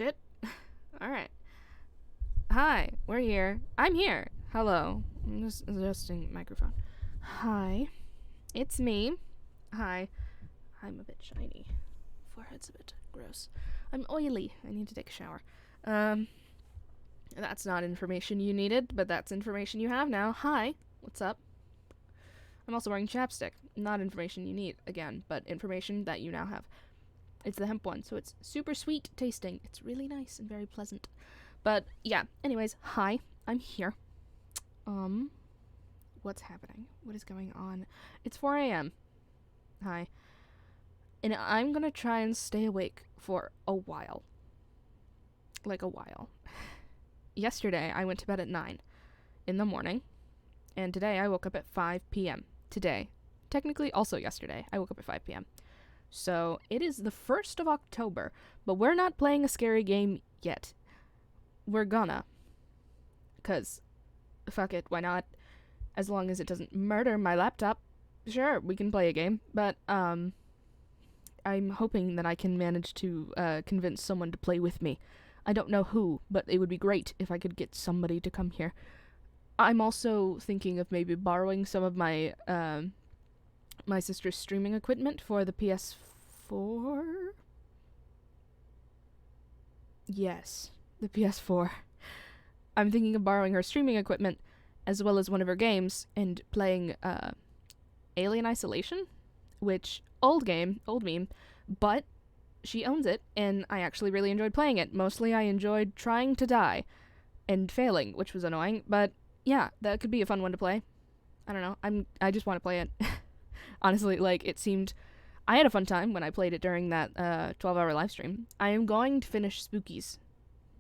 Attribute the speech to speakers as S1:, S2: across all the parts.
S1: Shit. Alright. Hi, we're here. I'm here. Hello. I'm just adjusting microphone. Hi. It's me. Hi. I'm a bit shiny. Forehead's a bit gross. I'm oily. I need to take a shower. That's not information you needed, but that's information you have now. Hi. What's up? I'm also wearing chapstick. Not information you need, again, but information that you now have. It's the hemp one, so it's super sweet tasting. It's really nice and very pleasant. But yeah, anyways, hi, I'm here. What's happening? What is going on? It's 4 a.m. Hi. And I'm gonna try and stay awake for a while. Like a while. Yesterday, I went to bed at 9 in the morning, and today I woke up at 5 p.m. Today. Technically, also yesterday, I woke up at 5 p.m. So, it is the 1st of October, but we're not playing a scary game yet. We're gonna. Because, fuck it, why not? As long as it doesn't murder my laptop, sure, we can play a game. But, I'm hoping that I can manage to convince someone to play with me. I don't know who, but it would be great if I could get somebody to come here. I'm also thinking of maybe borrowing some of my my sister's streaming equipment for the PS4. Yes, the PS4. I'm thinking of borrowing her streaming equipment as well as one of her games and playing Alien Isolation, which old meme, but she owns it and I actually really enjoyed playing it. Mostly I enjoyed trying to die and failing, which was annoying, but yeah, that could be a fun one to play. I don't know. I just want to play it. Honestly, like, it seemed... I had a fun time when I played it during that 12-hour live stream. I am going to finish Spookies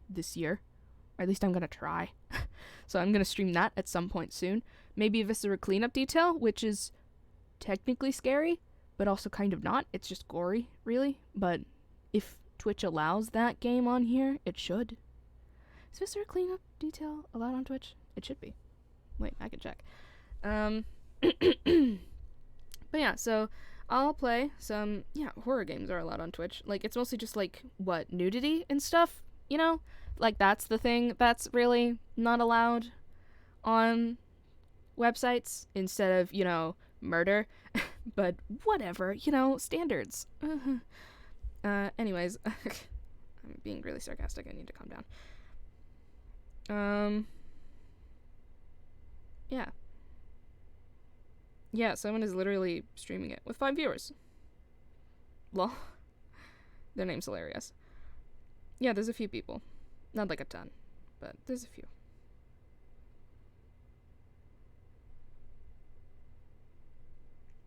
S1: this year. Or at least I'm going to try. So I'm going to stream that at some point soon. Maybe a Viscera Cleanup Detail, which is technically scary, but also kind of not. It's just gory, really. But if Twitch allows that game on here, it should. Is Viscera Cleanup Detail allowed on Twitch? It should be. Wait, I can check. But yeah, so I'll play some, horror games are allowed on Twitch. Like, it's mostly just, like, nudity and stuff, you know? Like, that's the thing that's really not allowed on websites instead of, murder. But whatever, standards. Anyways, I'm being really sarcastic. I need to calm down. Yeah. Yeah, someone is literally streaming it with 5 viewers. Lol. Their name's hilarious. Yeah, there's a few people. Not like a ton, but there's a few.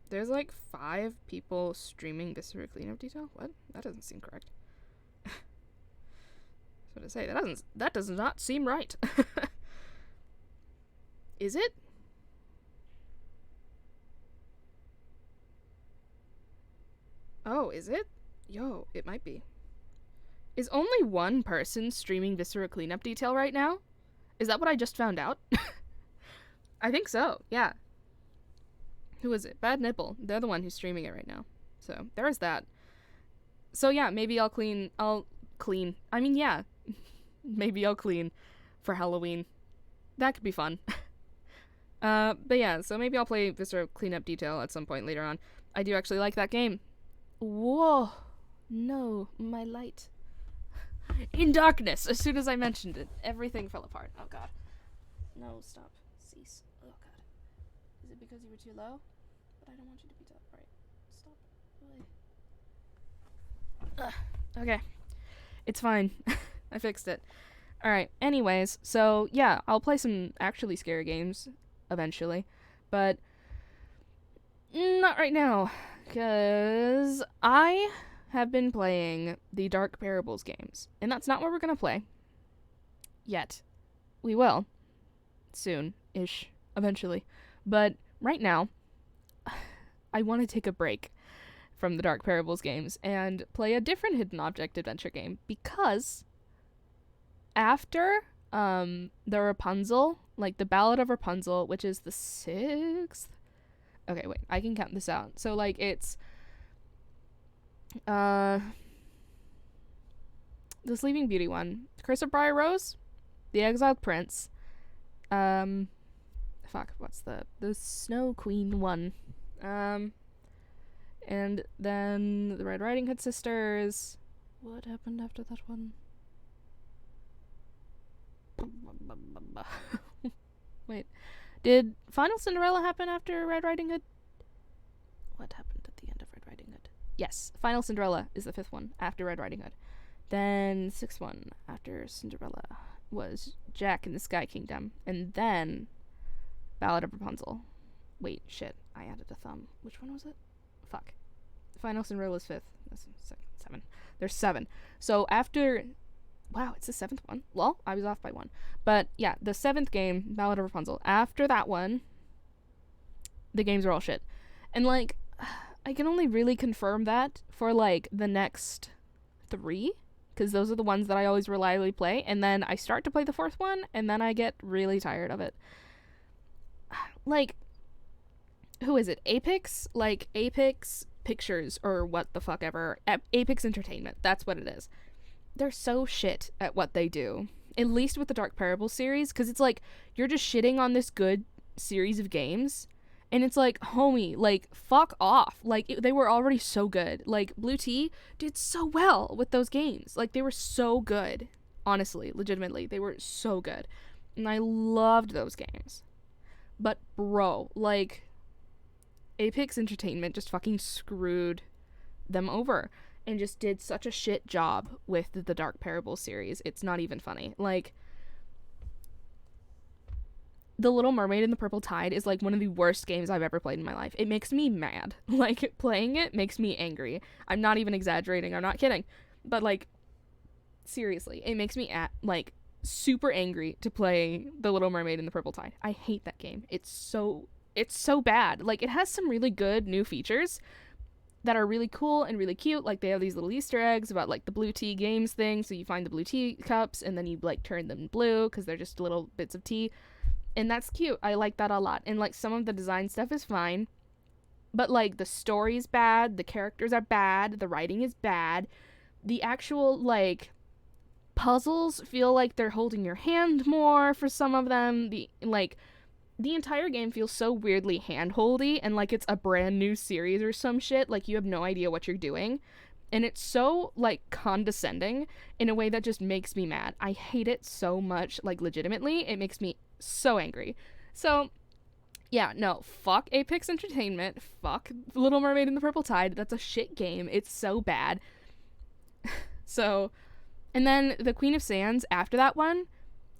S1: There's like 5 people streaming Viscera Cleanup Detail? What? That doesn't seem correct. That's what I say. That does not seem right. Is it? Oh, is it? Yo, it might be. Is only one person streaming Viscera Cleanup Detail right now? Is that what I just found out? I think so, yeah. Who is it? Bad Nipple. They're the one who's streaming it right now. So, there's that. So yeah, maybe I'll clean. I mean, yeah. Maybe I'll clean for Halloween. That could be fun. But yeah, so maybe I'll play Viscera Cleanup Detail at some point later on. I do actually like that game. Whoa. No, my light. In darkness, as soon as I mentioned it, everything fell apart. Oh god. No, stop. Cease. Oh god. Is it because you were too low? But I don't want you to be top right. Stop. Okay. It's fine. I fixed it. Alright, anyways, so yeah, I'll play some actually scary games eventually, but not right now, because I have been playing the Dark Parables games, and that's not what we're gonna play yet. We will soon-ish, eventually, but right now I want to take a break from the Dark Parables games and play a different hidden object adventure game, because after the Rapunzel, like the Ballad of Rapunzel, which is the 6th. Okay, wait, I can count this out. So like it's the Sleeping Beauty one, Curse of Briar Rose, the Exiled Prince, what's the Snow Queen one, and then the Red Riding Hood sisters. What happened after that one? Wait, did Final Cinderella happen after Red Riding Hood? What happened at the end of Red Riding Hood? Yes, Final Cinderella is the 5th one after Red Riding Hood. Then 6th one after Cinderella was Jack in the Sky Kingdom, and then Ballad of Rapunzel. Wait, shit, I added a thumb. Which one was it? Fuck. Final Cinderella's 5th. That's 7. There's 7. So after... Wow, it's the 7th one. Well, I was off by 1. But yeah, the 7th game, Ballad of Rapunzel. After that one, the games are all shit. And like, I can only really confirm that for like the next 3, because those are the ones that I always reliably play. And then I start to play the 4th one, and then I get really tired of it. Like, who is it? Apex? Like, Apex Pictures, or what the fuck ever. Apex Entertainment. That's what it is. They're so shit at what they do. At least with the Dark Parable series, because it's like, you're just shitting on this good series of games, and it's like, homie, like, fuck off. Like, they were already so good. Like, Blue Tea did so well with those games. Like, they were so good. Honestly, legitimately, they were so good. And I loved those games. But, bro, like, Apex Entertainment just fucking screwed them over. And just did such a shit job with the Dark Parable series. It's not even funny. Like, The Little Mermaid and the Purple Tide is like one of the worst games I've ever played in my life. It makes me mad. Like, playing it makes me angry. I'm not even exaggerating. I'm not kidding. But like, seriously, it makes me super angry to play The Little Mermaid and the Purple Tide. I hate that game. It's so bad. Like, it has some really good new features that are really cool and really cute. Like, they have these little Easter eggs about like the Blue Tea Games thing, so you find the blue tea cups and then you like turn them blue because they're just little bits of tea, and that's cute. I like that a lot. And like, some of the design stuff is fine, but like, the story's bad, the characters are bad, the writing is bad, the actual like puzzles feel like they're holding your hand more for some of them. The entire game feels so weirdly hand-holdy, and like it's a brand new series or some shit. Like, you have no idea what you're doing. And it's so, like, condescending in a way that just makes me mad. I hate it so much, like, legitimately. It makes me so angry. So, yeah, no, fuck Apex Entertainment. Fuck Little Mermaid and the Purple Tide. That's a shit game. It's so bad. So, and then the Queen of Sands after that one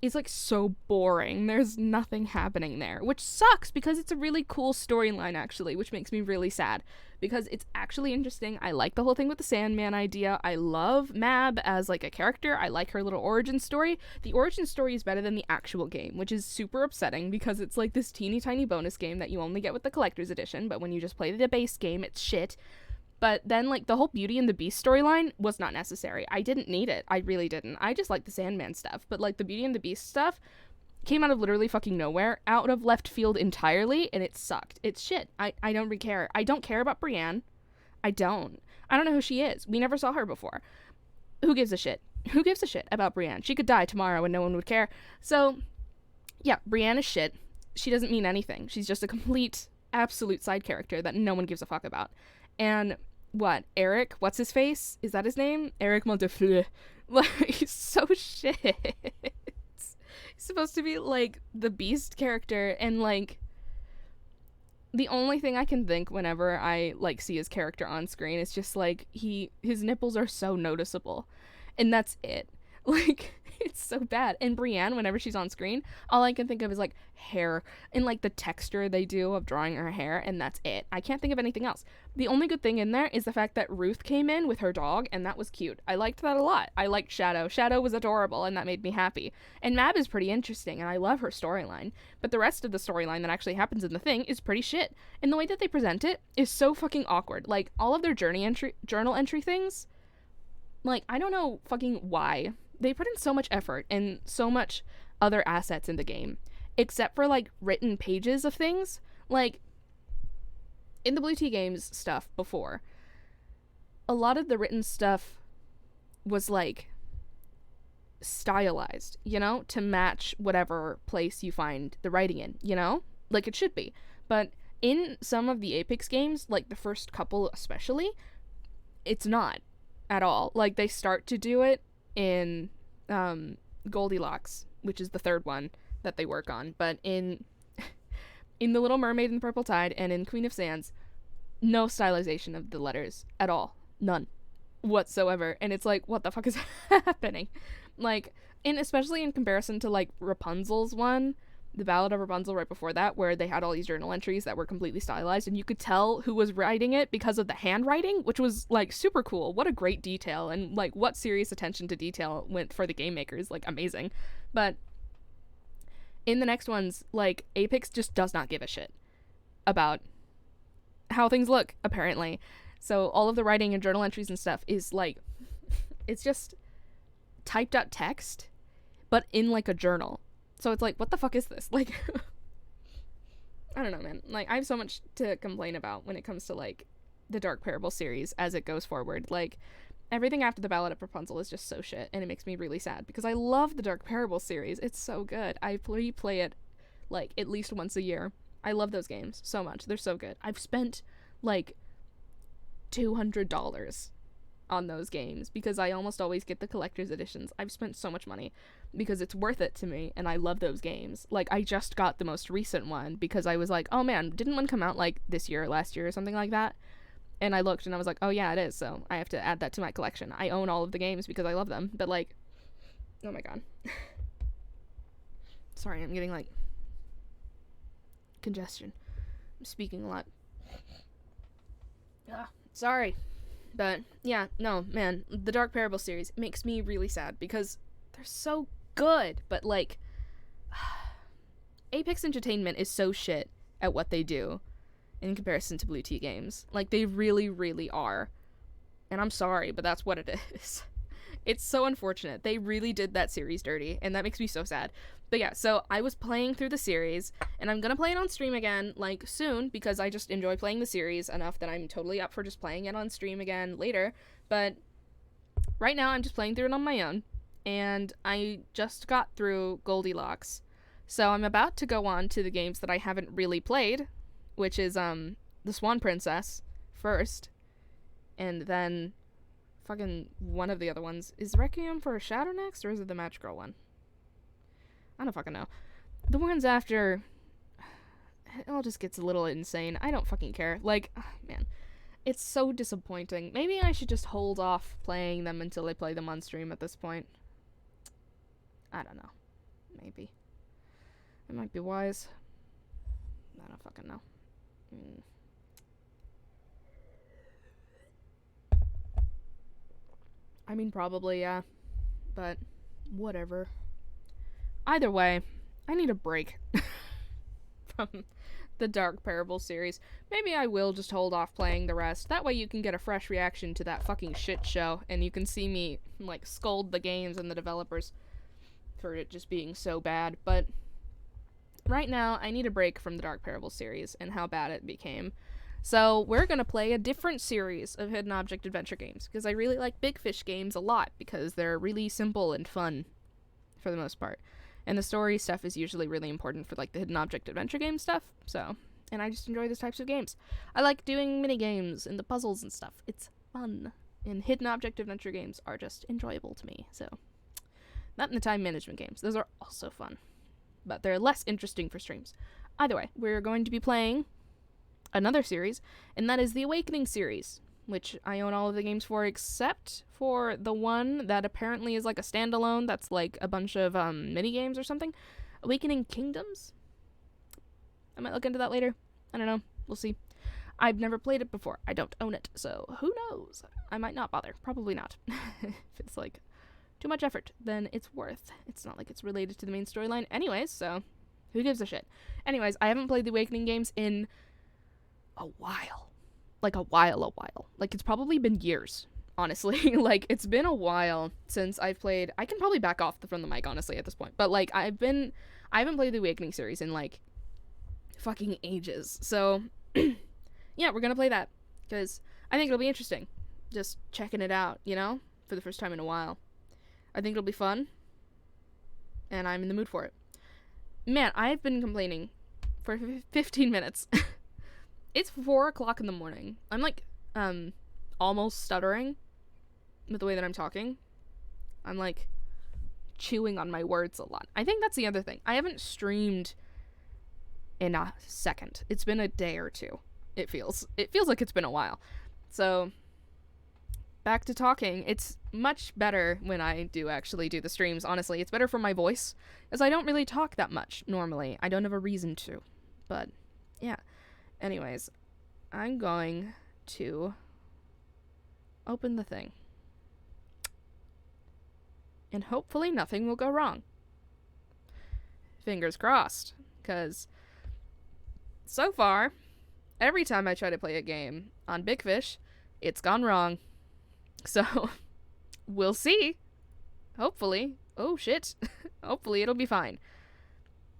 S1: is like so boring. There's nothing happening there, which sucks because it's a really cool storyline actually, which makes me really sad because it's actually interesting. I like the whole thing with the Sandman idea. I love Mab as like a character. I like her little origin story. The origin story is better than the actual game, which is super upsetting because it's like this teeny tiny bonus game that you only get with the collector's edition, but when you just play the base game, it's shit. But then, like, the whole Beauty and the Beast storyline was not necessary. I didn't need it. I really didn't. I just like the Sandman stuff. But, like, the Beauty and the Beast stuff came out of literally fucking nowhere, out of left field entirely, and it sucked. It's shit. I don't really care. I don't care about Brienne. I don't know who she is. We never saw her before. Who gives a shit? Who gives a shit about Brienne? She could die tomorrow and no one would care. So, yeah, Brienne is shit. She doesn't mean anything. She's just a complete, absolute side character that no one gives a fuck about. And what? Eric? What's his face? Is that his name? Eric Montefleur. Like, he's so shit. He's supposed to be, like, the Beast character, and, like, the only thing I can think whenever I, like, see his character on screen is just, like, his nipples are so noticeable. And that's it. Like, it's so bad. And Brienne, whenever she's on screen, all I can think of is, like, hair and, like, the texture they do of drawing her hair, and that's it. I can't think of anything else. The only good thing in there is the fact that Ruth came in with her dog, and that was cute. I liked that a lot. I liked Shadow. Shadow was adorable, and that made me happy. And Mab is pretty interesting, and I love her storyline. But the rest of the storyline that actually happens in the thing is pretty shit. And the way that they present it is so fucking awkward. Like, all of their journal entry things, like, I don't know fucking why. They put in so much effort and so much other assets in the game, except for, like, written pages of things. Like, in the Blue Tea Games stuff before, a lot of the written stuff was, like, stylized, you know, to match whatever place you find the writing in, you know? Like it should be. But in some of the Apex games, like the first couple especially, it's not at all. Like they start to do it in Goldilocks, which is the third one that they work on, but in The Little Mermaid and the Purple Tide and in Queen of Sands, no stylization of the letters at all. None whatsoever. And it's like, what the fuck is happening? Like, especially in comparison to like Rapunzel's one, the Ballad of Rapunzel right before that, where they had all these journal entries that were completely stylized, and you could tell who was writing it because of the handwriting, which was like super cool. What a great detail, and like what serious attention to detail went for the game makers. Like amazing. But in the next ones, like Apex just does not give a shit about how things look, apparently. So all of the writing and journal entries and stuff is like, it's just typed out text, but in like a journal. So it's like, what the fuck is this? Like, I don't know, man. Like, I have so much to complain about when it comes to like the Dark Parable series as it goes forward. Like, everything after the Ballad of Rapunzel is just so shit, and it makes me really sad because I love the Dark Parable series. It's so good. I replay it like at least once a year. I love those games so much. They're so good. I've spent like $200 on those games because I almost always get the collector's editions. I've spent so much money because it's worth it to me, and I love those games. Like, I just got the most recent one because I was like, oh man, didn't one come out like this year or last year or something like that? And I looked and I was like, oh yeah, it is, so I have to add that to my collection. I own all of the games because I love them, but like, oh my god. Sorry, I'm getting like congestion. I'm speaking a lot. Sorry. But yeah, no, man, the Dark Parable series makes me really sad because they're so good, but like Apex Entertainment is so shit at what they do in comparison to Blue Tea Games. Like, they really, really are. And I'm sorry, but that's what it is. It's so unfortunate. They really did that series dirty, and that makes me so sad. But yeah, so I was playing through the series, and I'm gonna play it on stream again, like, soon, because I just enjoy playing the series enough that I'm totally up for just playing it on stream again later. But right now, I'm just playing through it on my own, and I just got through Goldilocks. So I'm about to go on to the games that I haven't really played, which is, the Swan Princess first, and then fucking one of the other ones. Is Requiem for a Shadow next, or is it the Match Girl one? I don't fucking know. The ones after, it all just gets a little insane. I don't fucking care. Like, man, it's so disappointing. Maybe I should just hold off playing them until I play them on stream at this point. I don't know. Maybe. It might be wise. I don't fucking know. I mean, probably, yeah. But, whatever. Either way, I need a break from the Dark Parable series. Maybe I will just hold off playing the rest. That way you can get a fresh reaction to that fucking shit show, and you can see me, like, scold the games and the developers for it just being so bad. But right now, I need a break from the Dark Parable series and how bad it became. So we're going to play a different series of hidden object adventure games, because I really like Big Fish games a lot, because they're really simple and fun for the most part. And the story stuff is usually really important for, like, the hidden object adventure game stuff, so, and I just enjoy those types of games. I like doing mini games and the puzzles and stuff. It's fun. And hidden object adventure games are just enjoyable to me, so. Not in the time management games. Those are also fun, but they're less interesting for streams. Either way, we're going to be playing another series, and that is the Awakening series, which I own all of the games for except for the one that apparently is like a standalone that's like a bunch of mini games or something. Awakening Kingdoms? I might look into that later. I don't know. We'll see. I've never played it before. I don't own it, so who knows? I might not bother. Probably not. If it's like too much effort, then it's worth. It's not like it's related to the main storyline anyways, so who gives a shit? Anyways, I haven't played the Awakening games in a while. Like a while. Like, it's probably been years, honestly. Like, it's been a while since I've played. I can probably back off from the mic, honestly, at this point. But, like, I haven't played the Awakening series in, like, fucking ages. So, yeah, we're gonna play that, because I think it'll be interesting. Just checking it out, you know? For the first time in a while. I think it'll be fun. and I'm in the mood for it. Man, I've been complaining for 15 minutes. It's 4 o'clock in the morning. I'm like, almost stuttering with the way that I'm talking. I'm like chewing on my words a lot. I think that's the other thing. I haven't streamed in a second. It's been a day or two. It feels like it's been a while. So back to talking. It's much better when I do actually do the streams, honestly. It's better for my voice, as I don't really talk that much normally. I don't have a reason to. But yeah. Anyways, I'm going to open the thing. And hopefully nothing will go wrong. Fingers crossed, because so far, every time I try to play a game on Big Fish, it's gone wrong. So, we'll see. Hopefully. Oh, shit. Hopefully it'll be fine.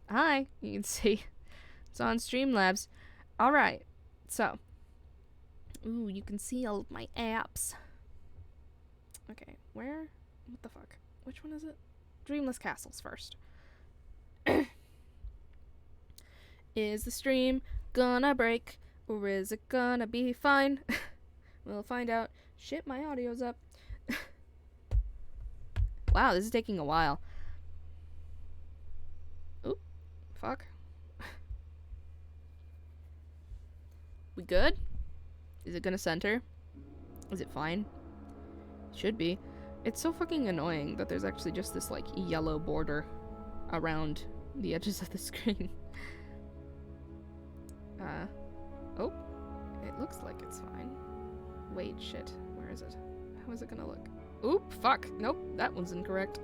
S1: Hi, you can see. It's on Streamlabs. Alright, so. Ooh, you can see all of my apps. Okay, where? What the fuck? Which one is it? Dreamless Castles first. Is the stream gonna break? Or is it gonna be fine? We'll find out. Shit, my audio's up. Wow, this is taking a while. Oop. Fuck. We good? Is it gonna center? Is it fine? Should be. It's so fucking annoying that there's actually just this, like, yellow border around the edges of the screen. Oh. It looks like it's fine. Wait, shit. Where is it? How is it gonna look? Oop, fuck. Nope, that one's incorrect.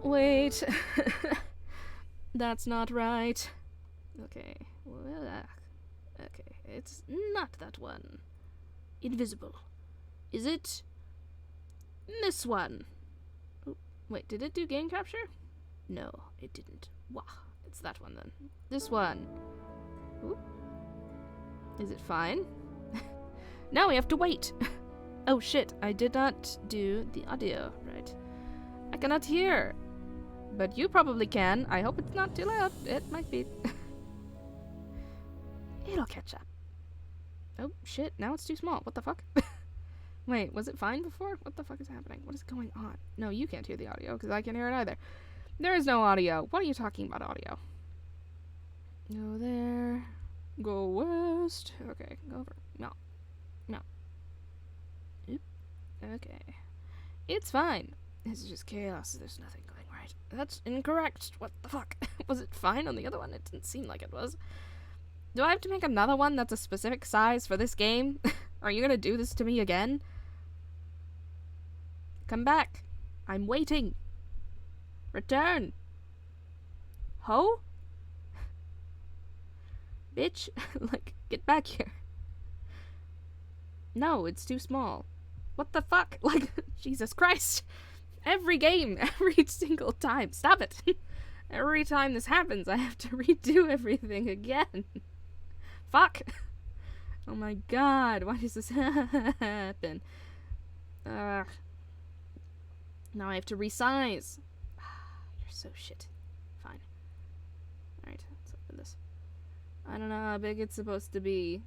S1: Wait. That's not right. Okay. Okay, it's not that one. Invisible. Is it this one? Oh, wait, did it do game capture? No, it didn't. Wah, it's that one then. This one. Ooh. Is it fine? Now we have to wait. Oh shit, I did not do the audio right. I cannot hear. But you probably can. I hope it's not too loud. It might be. It'll catch up. Oh shit, now it's too small. What the fuck? Wait, was it fine before? What the fuck is happening? What is going on? No, you can't hear the audio because I can't hear it either. There is no audio. What are you talking about audio? Go there. Go west. Okay, go over. No. No. Oop. Okay. It's fine. It's just chaos. There's nothing going right. That's incorrect. What the fuck? Was it fine on the other one? It didn't seem like it was. Do I have to make another one that's a specific size for this game? Are you gonna do this to me again? Come back. I'm waiting. Return. Ho? Bitch. Like, get back here. No, it's too small. What the fuck? Like, Jesus Christ. Every game, every single time. Stop it. Every time this happens, I have to redo everything again. Fuck. Oh my god, why does this happen? Now I have to resize. You're so shit. Fine. Alright, let's open this. I don't know how big it's supposed to be.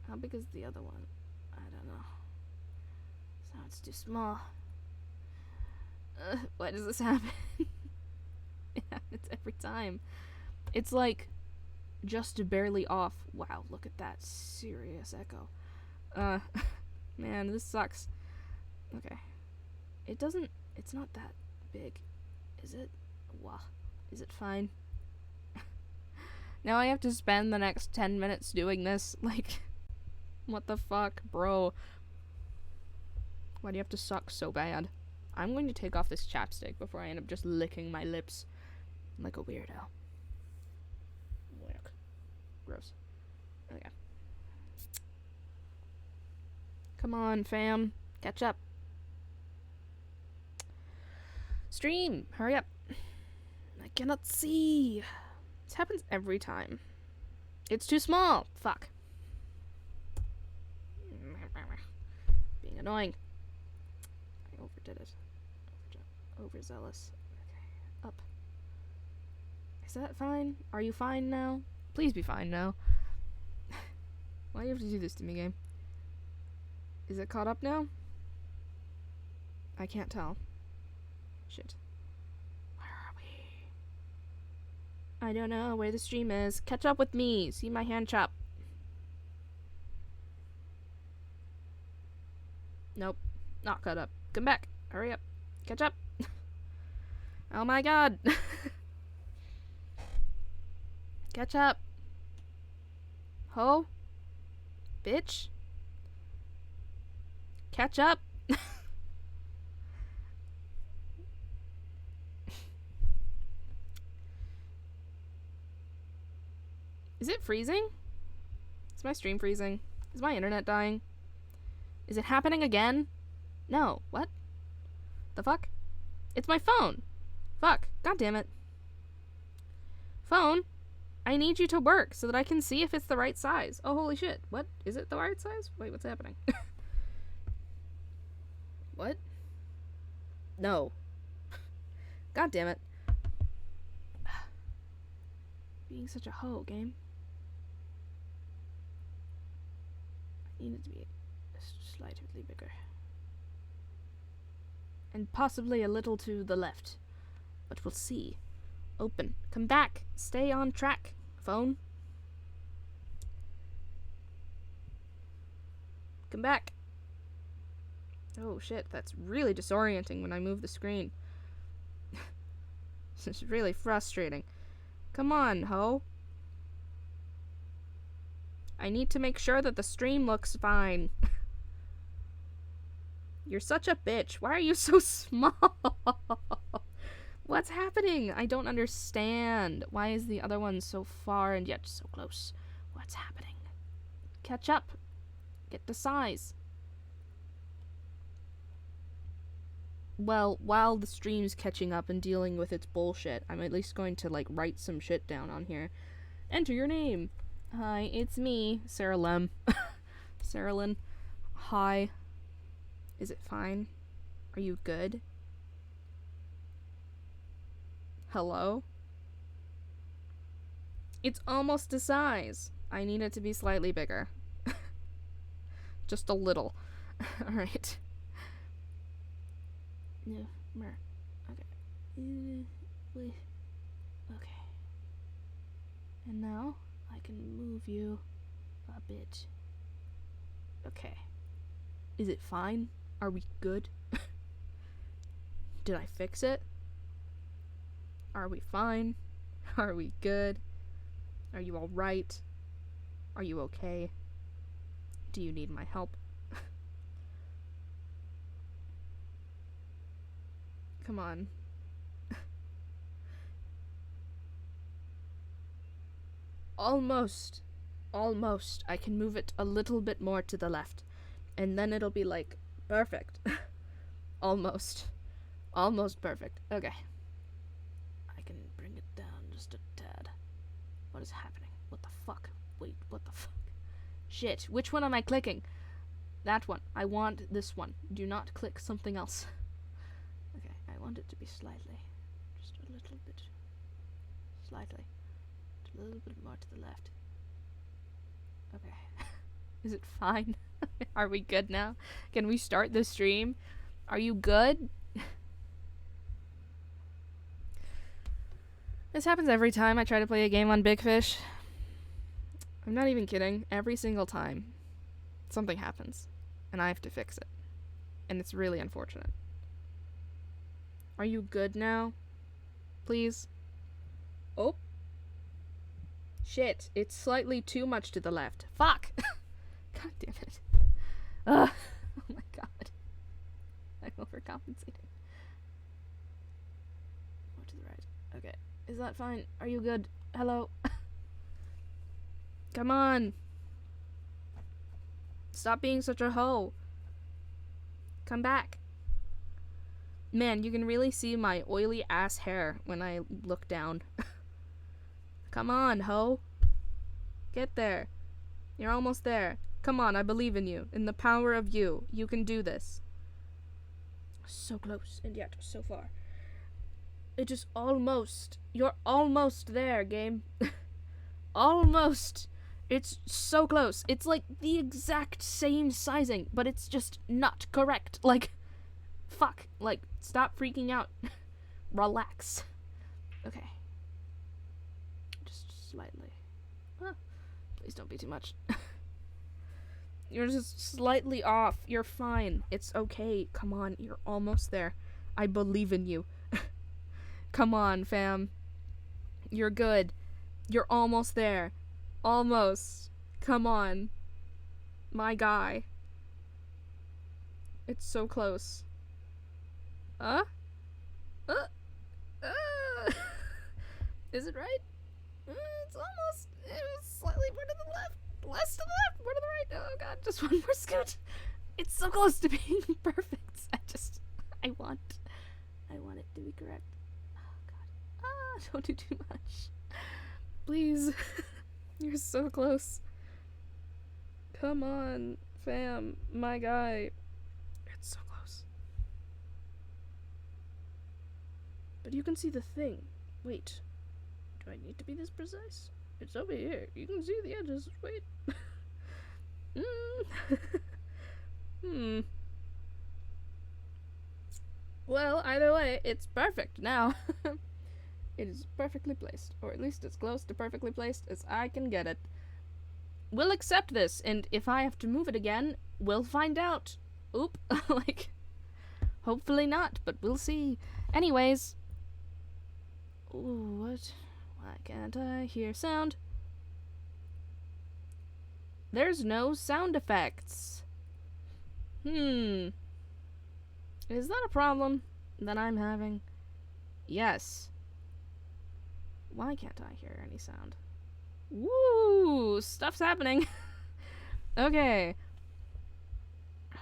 S1: How big is the other one? I don't know. So it's too small. Why does this happen? It happens every time. It's like just barely off. Wow, look at that serious echo. Man, this sucks. Okay. It's not that big. Is it? Wow. Is it fine? Now I have to spend the next 10 minutes doing this. Like, what the fuck, bro? Why do you have to suck so bad? I'm going to take off this chapstick before I end up just licking my lips like a weirdo. Yuck. Gross. Okay. Come on, fam. Catch up. Stream! Hurry up. I cannot see. This happens every time. It's too small. Fuck. Being annoying. I overdid it. Overzealous. Up. Is that fine? Are you fine now? Please be fine now. Why do you have to do this to me, game? Is it caught up now? I can't tell. Shit. Where are we? I don't know where the stream is. Catch up with me. See my hand chop. Nope. Not caught up. Come back. Hurry up. Catch up. Oh my god. Catch up. Ho. Bitch. Catch up. Is it freezing? Is my stream freezing? Is my internet dying? Is it happening again? No. What? The fuck? It's my phone. Fuck. God damn it. Phone? I need you to work so that I can see if it's the right size. Oh, holy shit. What? Is it the right size? Wait, what's happening? What? No. God damn it. Being such a hoe, game. I need it to be slightly bigger. And possibly a little to the left. But we'll see. Open. Come back. Stay on track. Phone. Come back. Oh shit, that's really disorienting when I move the screen. This is really frustrating. Come on, ho. I need to make sure that the stream looks fine. You're such a bitch. Why are you so small? What's happening? I don't understand. Why is the other one so far and yet so close? What's happening? Catch up. Get to size. Well, while the stream's catching up and dealing with its bullshit, I'm at least going to, like, write some shit down on here. Enter your name. Hi, it's me, Cerillen. Cerillen. Hi. Is it fine? Are you good? Hello? It's almost a size. I need it to be slightly bigger. Just a little. Alright. No, mer. Okay. Okay. And now I can move you a bit. Okay. Is it fine? Are we good? Did I fix it? Are we fine? Are we good? Are you alright? Are you okay? Do you need my help? Come on. Almost. Almost. I can move it a little bit more to the left. And then it'll be like, perfect. Almost. Almost perfect. Okay. I can bring it down just a tad. What is happening? What the fuck? Wait, what the fuck? Shit. Which one am I clicking? That one. I want this one. Do not click something else. Okay, I want it to be slightly. Just a little bit. Slightly. A little bit more to the left. Okay. Is it fine? Are we good now? Can we start the stream? Are you good? This happens every time I try to play a game on Big Fish. I'm not even kidding. Every single time, something happens, and I have to fix it. And it's really unfortunate. Are you good now? Please? Oh. Shit, it's slightly too much to the left. Fuck! God damn it. Ugh. Oh my god. I'm overcompensating. More to the right. Okay. Is that fine? Are you good? Hello? Come on. Stop being such a hoe. Come back. Man, you can really see my oily ass hair when I look down. Come on, ho. Get there. You're almost there. Come on, I believe in you. In the power of you. You can do this. So close, and yet so far. It is almost. You're almost there, game. Almost. It's so close. It's like the exact same sizing, but it's just not correct. Like, fuck. Like, stop freaking out. Relax. Okay. Just slightly. Please don't be too much. You're just slightly off. You're fine. It's okay. Come on. You're almost there. I believe in you. Come on, fam. You're good. You're almost there. Almost. Come on. My guy. It's so close. Is it right? It's almost. It was slightly more to the left. Less to the left. More to the right. Oh god, just one more scoot. It's so close to being perfect. I want it to be correct. Oh god. Don't do too much. Please. You're so close. Come on, fam. My guy. It's so close. But you can see the thing. Wait. Do I need to be this precise? It's over here. You can see the edges. Wait. Well, either way, it's perfect now. It is perfectly placed. Or at least as close to perfectly placed as I can get it. We'll accept this, and if I have to move it again, we'll find out. Oop. Like, hopefully not, but we'll see. Anyways. Ooh, what? Why can't I hear sound? There's no sound effects. Is that a problem that I'm having? Yes. Why can't I hear any sound? Woo! Stuff's happening. Okay.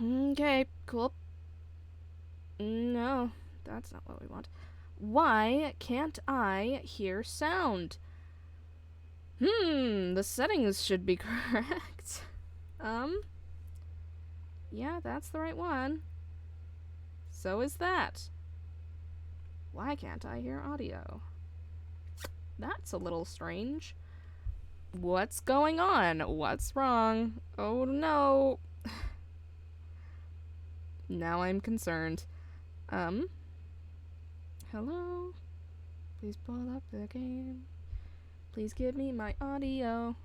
S1: Okay, cool. No, that's not what we want. Why can't I hear sound? The settings should be correct. Yeah, that's the right one. So is that. Why can't I hear audio? That's a little strange. What's going on? What's wrong? Oh no. Now I'm concerned. Hello? Please pull up the game. Please give me my audio.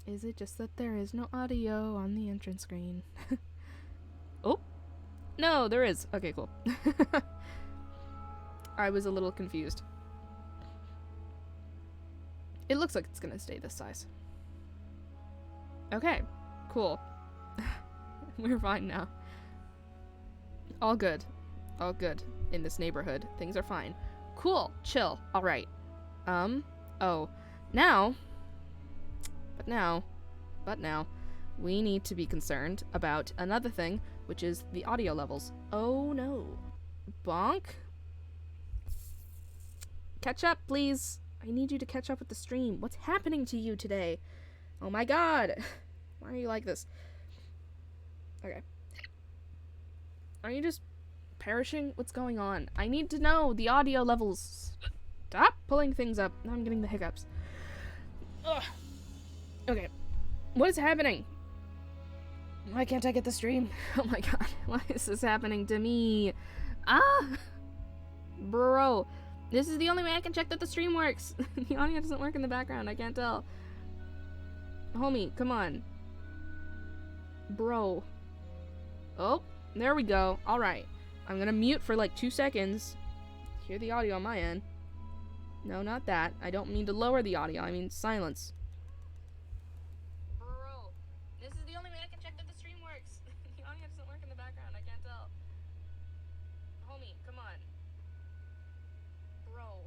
S1: Is it just that there is no audio on the entrance screen? Oh! No, there is. Okay, cool. I was a little confused. It looks like it's gonna stay this size. Okay, cool. We're fine now. All good. All good in this neighborhood. Things are fine. Cool. Chill. Alright. Oh. Now. But now, we need to be concerned about another thing, which is the audio levels. Oh no. Bonk? Catch up, please. I need you to catch up with the stream. What's happening to you today? Oh my god. Why are you like this? Okay. Are you just perishing? What's going on? I need to know the audio levels. Stop pulling things up. Now I'm getting the hiccups. Ugh. Okay. What is happening? Why can't I get the stream? Oh my god. Why is this happening to me? Ah! Bro. This is the only way I can check that the stream works. The audio doesn't work in the background. I can't tell. Homie, come on. Bro. Oh, there we go. Alright. I'm gonna mute for like 2 seconds. Hear the audio on my end. No, not that. I don't mean to lower the audio. I mean silence. Bro. This is the only way I can check that the stream works. The audio doesn't work in the background. I can't tell. Homie, come on. Bro.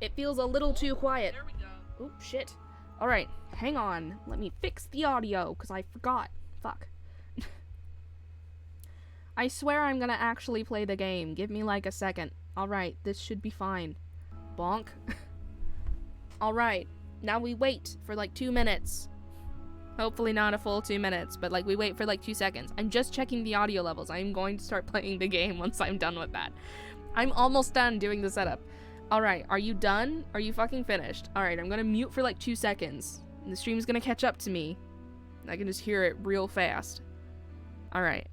S1: It feels a little too quiet. There we go. Oop, shit. Alright, hang on. Let me fix the audio, because I forgot. Fuck. I swear I'm gonna actually play the game. Give me like a second. Alright, this should be fine. Bonk. Alright, now we wait for like 2 minutes. Hopefully not a full 2 minutes, but like we wait for like 2 seconds. I'm just checking the audio levels. I'm going to start playing the game once I'm done with that. I'm almost done doing the setup. Alright, are you done? Are you fucking finished? Alright, I'm gonna mute for like 2 seconds. And the stream's gonna catch up to me. I can just hear it real fast. Alright.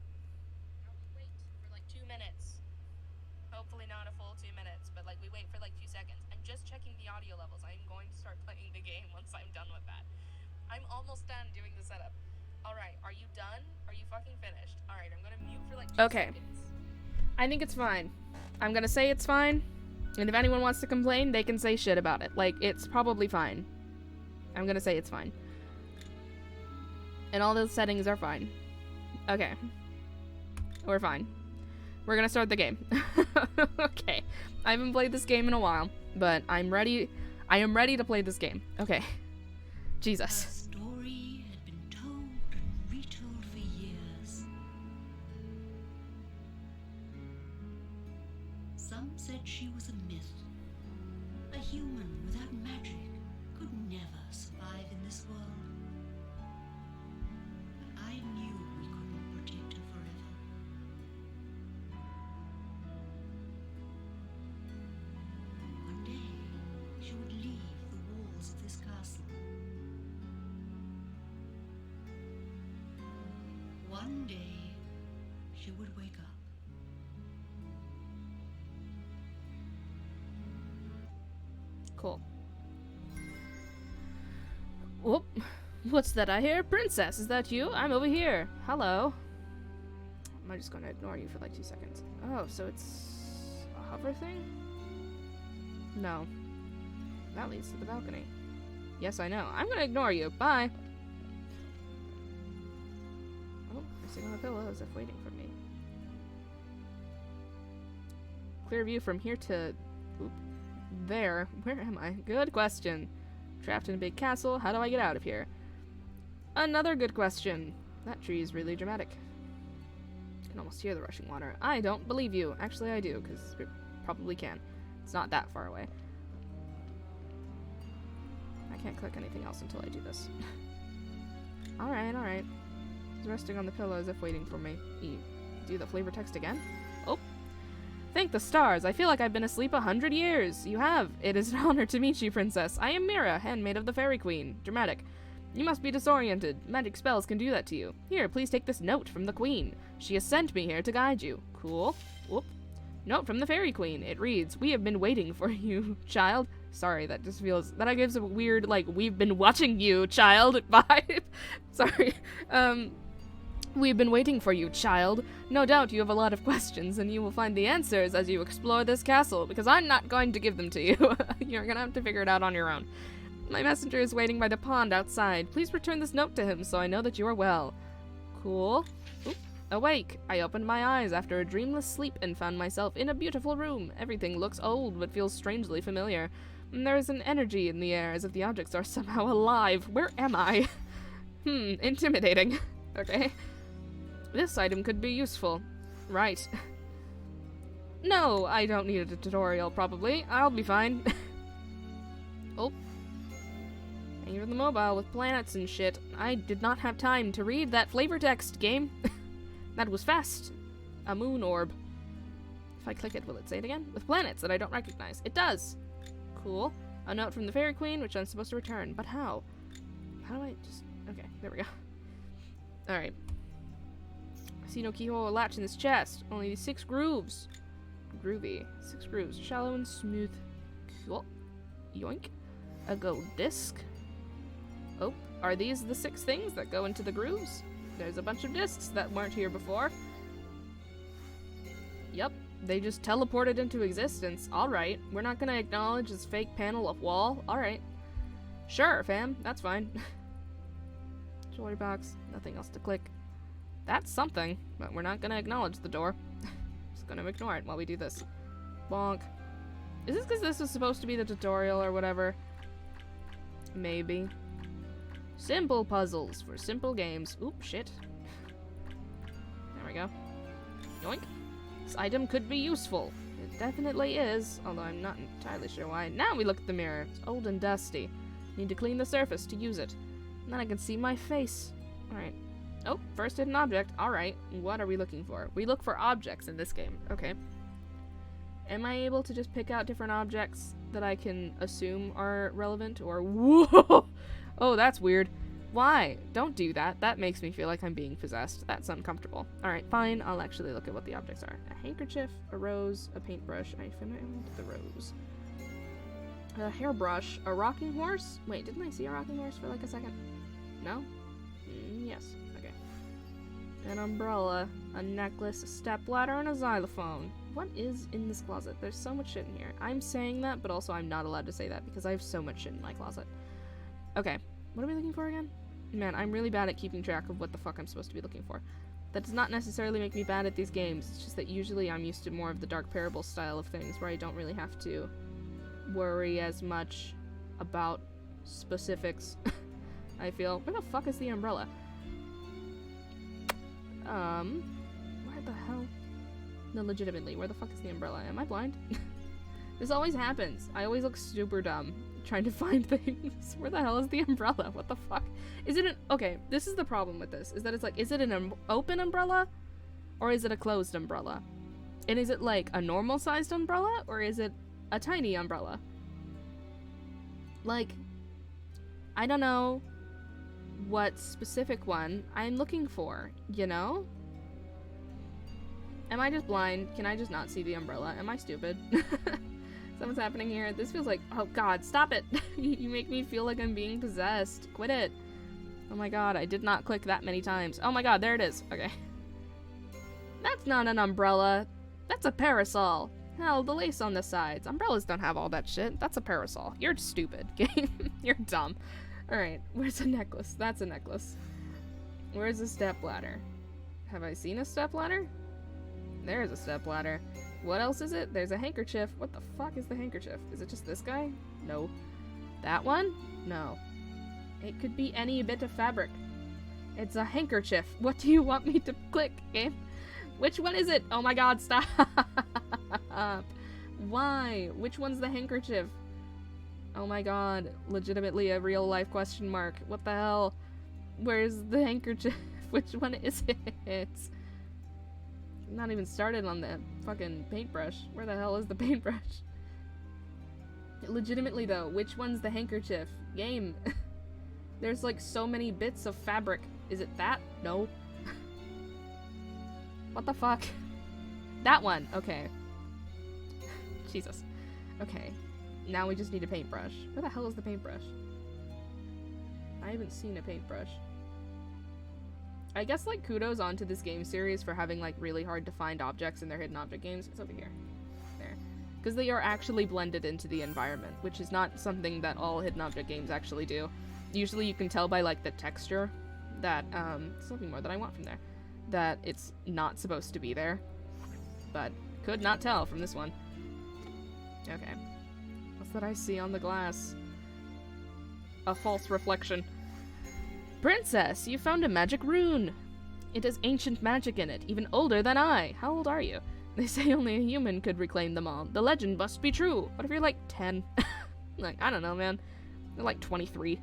S1: Wait for like 2 minutes. Hopefully not a full 2 minutes, but like we wait for like 2 seconds. I'm just checking the audio levels. I'm going to start playing the game once I'm done with that. I'm almost done doing the setup. Alright, are you done? Are you fucking finished? Alright, I'm gonna mute for like 2 seconds. I think it's fine. I'm gonna say it's fine. And if anyone wants to complain, they can say shit about it. Like, it's probably fine. I'm gonna say it's fine. And all those settings are fine. Okay. We're fine. We're gonna start the game. Okay. I haven't played this game in a while, but I'm ready. I am ready to play this game. Okay. Jesus.
S2: The story had been told and retold for years. Some said she was a myth. A human without magic could never survive in this world. But I knew we couldn't protect her forever. One day, she would leave the walls of this castle. One day, she would wake up.
S1: Cool. Whoop. What's that I hear? Princess, is that you? I'm over here. Hello. I'm just gonna ignore you for like 2 seconds. Oh, so it's a hover thing? No. That leads to the balcony. Yes, I know. I'm gonna ignore you. Bye. Oh, I'm sitting on a pillow as if waiting for me. Clear view from here to... Oop. There. Where am I? Good question. Trapped in a big castle. How do I get out of here? Another good question. That tree is really dramatic. I can almost hear the rushing water. I don't believe you. Actually, I do, because we probably can. It's not that far away. I can't click anything else until I do this. Alright, alright. He's resting on the pillow as if waiting for me. You do the flavor text again? Oh. Thank the stars. I feel like I've been asleep 100 years. You have. It is an honor to meet you, princess. I am Mira, handmaid of the fairy queen. Dramatic. You must be disoriented. Magic spells can do that to you. Here, please take this note from the queen. She has sent me here to guide you. Cool. Whoop. Note from the fairy queen. It reads, we have been waiting for you, child. Sorry, that just feels... That gives a weird, like, we've been watching you, child vibe. Sorry. We've been waiting for you, child. No doubt you have a lot of questions, and you will find the answers as you explore this castle, because I'm not going to give them to you. You're gonna have to figure it out on your own. My messenger is waiting by the pond outside. Please return this note to him so I know that you are well. Cool. Oop. Awake. I opened my eyes after a dreamless sleep and found myself in a beautiful room. Everything looks old but feels strangely familiar. And there is an energy in the air as if the objects are somehow alive. Where am I? Intimidating. Okay. This item could be useful. Right. No, I don't need a tutorial, probably. I'll be fine. Oh. And you're the mobile with planets and shit. I did not have time to read that flavor text, game. That was fast. A moon orb. If I click it, will it say it again? With planets that I don't recognize. It does. Cool. A note from the fairy queen, which I'm supposed to return. But how? How do I just... Okay, there we go. Alright. I see no keyhole or latch in this chest. Only 6 grooves. Groovy. 6 grooves. Shallow and smooth. Cool. Yoink. A gold disc. Oh, are these the 6 things that go into the grooves? There's a bunch of discs that weren't here before. Yep, they just teleported into existence. Alright, we're not gonna acknowledge this fake panel of wall. Alright. Sure, fam, that's fine. Jewelry box, nothing else to click. That's something, but we're not gonna acknowledge the door. Just gonna ignore it while we do this. Bonk. Is this because this was supposed to be the tutorial or whatever? Maybe. Simple puzzles for simple games. Oop, shit. There we go. Yoink. This item could be useful. It definitely is, although I'm not entirely sure why. Now we look at the mirror. It's old and dusty. Need to clean the surface to use it. And then I can see my face. Alright. Oh, first hidden object. Alright. What are we looking for? We look for objects in this game. Okay. Am I able to just pick out different objects that I can assume are relevant? Or, whoa! Oh, that's weird. Why? Don't do that. That makes me feel like I'm being possessed. That's uncomfortable. Alright, fine. I'll actually look at what the objects are. A handkerchief, a rose, a paintbrush. I found the rose. A hairbrush, a rocking horse. Wait, didn't I see a rocking horse for like a second? No? Yes. Okay. An umbrella, a necklace, a stepladder, and a xylophone. What is in this closet? There's so much shit in here. I'm saying that, but also I'm not allowed to say that because I have so much shit in my closet. Okay. What are we looking for again? Man, I'm really bad at keeping track of what the fuck I'm supposed to be looking for. That does not necessarily make me bad at these games. It's just that usually I'm used to more of the Dark Parable style of things where I don't really have to worry as much about specifics. I feel. Where the fuck is the umbrella? Where the hell? No, legitimately, where the fuck is the umbrella? Am I blind? This always happens. I always look super dumb trying to find things. Where the hell is the umbrella? What the fuck? Is it an... Okay, this is the problem with this, is that it's like, is it an open umbrella? Or is it a closed umbrella? And is it like a normal sized umbrella? Or is it a tiny umbrella? Like, I don't know what specific one I'm looking for, you know? Am I just blind? Can I just not see the umbrella? Am I stupid? Something's happening here. This feels like... Oh god, stop it! You make me feel like I'm being possessed. Quit it. Oh my god, I did not click that many times. Oh my god, there it is. Okay. That's not an umbrella. That's a parasol. Hell, the lace on the sides. Umbrellas don't have all that shit. That's a parasol. You're stupid, game. You're dumb. Alright, where's a necklace? That's a necklace. Where's a stepladder? Have I seen a stepladder? There's a stepladder. What else is it? There's a handkerchief. What the fuck is the handkerchief? Is it just this guy? No. That one? No. It could be any bit of fabric. It's a handkerchief. What do you want me to click, game? Which one is it? Oh my god, stop! Why? Which one's the handkerchief? Oh my god. Legitimately a real life question mark. What the hell? Where's the handkerchief? Which one is it? Not even started on the fucking paintbrush. Where the hell is the paintbrush? Legitimately though, which one's the handkerchief? Game. There's like so many bits of fabric. Is it that? No. What the fuck? That one. Okay. Jesus. Okay. Now we just need a paintbrush. Where the hell is the paintbrush? I haven't seen a paintbrush. I guess, like, kudos onto this game series for having, like, really hard to find objects in their hidden object games. It's over here. There. Because they are actually blended into the environment, which is not something that all hidden object games actually do. Usually you can tell by, like, the texture that, something more that I want from there, that it's not supposed to be there. But could not tell from this one. Okay. What's that I see on the glass? A false reflection. Princess, you found a magic rune. It has ancient magic in it, even older than I. How old are you? They say only a human could reclaim them all. The legend must be true. What if you're like 10? Like, I don't know, man. They're like 23.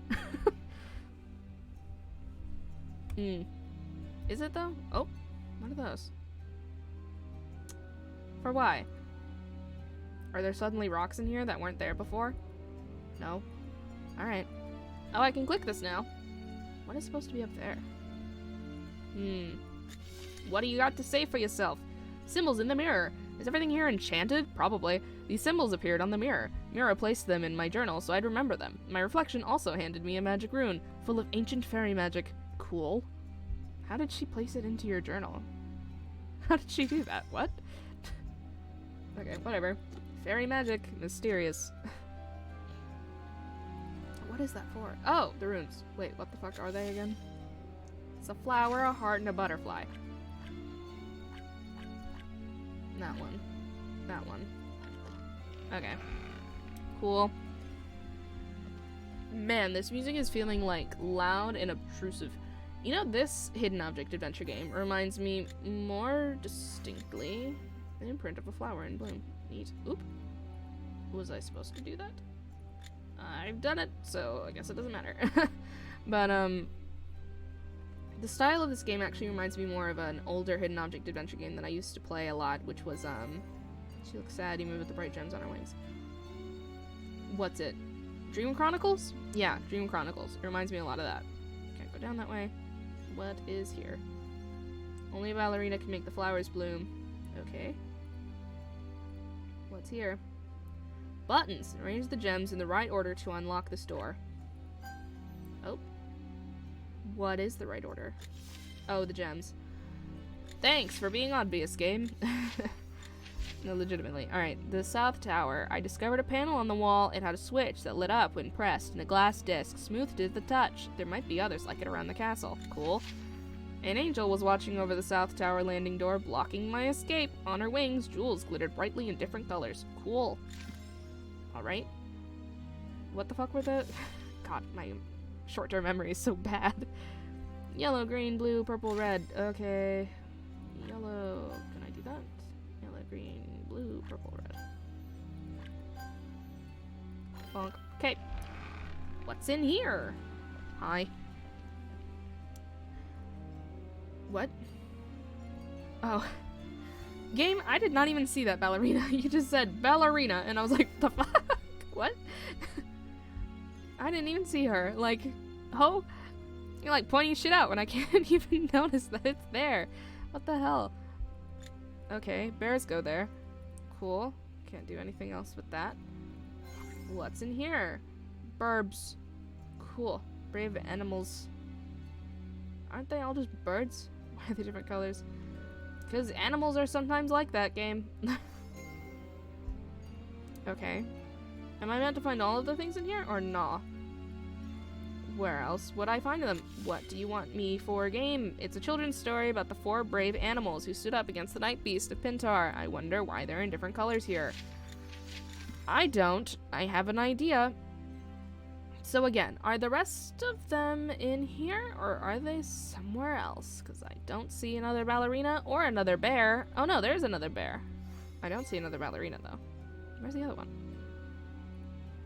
S1: Is it though? Oh, what are those? For why? Are there suddenly rocks in here that weren't there before? No. Alright. Oh, I can click this now. What is supposed to be up there? What do you got to say for yourself? Symbols in the mirror. Is everything here enchanted? Probably. These symbols appeared on the mirror. Mira placed them in my journal so I'd remember them. My reflection also handed me a magic rune, full of ancient fairy magic. Cool. How did she place it into your journal? How did she do that? What? Okay, whatever. Fairy magic. Mysterious. What is that for? Oh, the runes. Wait, what the fuck are they again? It's a flower, a heart, and a butterfly. That one. That one. Okay. Cool. Man, this music is feeling, like, loud and obtrusive. You know, this hidden object adventure game reminds me more distinctly the imprint of a flower in bloom. Neat. Oop. Was I supposed to do that? I've done it, so I guess it doesn't matter. But, the style of this game actually reminds me more of an older hidden object adventure game that I used to play a lot, which was, she looks sad even with the bright gems on her wings. What's it? Dream Chronicles? Yeah, Dream Chronicles. It reminds me a lot of that. Can't go down that way. What is here? Only a ballerina can make the flowers bloom. Okay. What's here? Buttons. Arrange the gems in the right order to unlock this door. Oh. What is the right order? Oh, the gems. Thanks for being obvious, game. No, legitimately. Alright, the South Tower. I discovered a panel on the wall. It had a switch that lit up when pressed, and a glass disc, smooth to the touch. There might be others like it around the castle. Cool. An angel was watching over the South Tower landing door, blocking my escape. On her wings, jewels glittered brightly in different colors. Cool. Alright. What the fuck were the... God, my short-term memory is so bad. Yellow, green, blue, purple, red. Okay. Yellow. Can I do that? Yellow, green, blue, purple, red. Bonk. Okay. What's in here? Hi. What? Oh. Game, I did not even see that ballerina. You just said ballerina, and I was like, the fuck? What? I didn't even see her. Like, oh? You're like pointing shit out when I can't even notice that it's there. What the hell? Okay, bears go there. Cool. Can't do anything else with that. What's in here? Burbs. Cool. Brave animals. Aren't they all just birds? Why are they different colors? Because animals are sometimes like that, game. Okay. Am I meant to find all of the things in here, or nah? Where else would I find them? What do you want me for, game? It's a children's story about the 4 brave animals who stood up against the night beast of Pintar. I wonder why they're in different colors here. I don't. I have an idea. So again, are the rest of them in here, or are they somewhere else? Because I don't see another ballerina or another bear. Oh no, there's another bear. I don't see another ballerina, though. Where's the other one?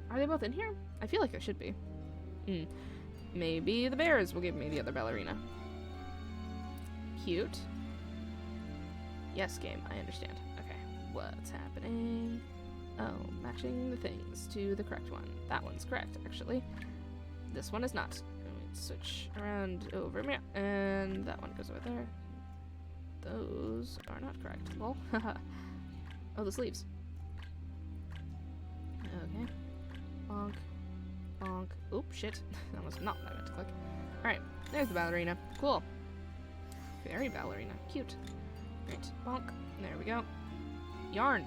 S1: Are they both in here? I feel like they should be. Maybe the bears will give me the other ballerina. Cute. Yes, game, I understand. Okay, what's happening? Oh, matching the things to the correct one. That one's correct, actually. This one is not. Let me switch around over here. And that one goes over there. Those are not correct. Lol. Oh, the sleeves. Okay. Bonk. Bonk. Oop, shit. That was not what I meant to click. Alright, there's the ballerina. Cool. Very ballerina. Cute. Great. Bonk. There we go. Yarn.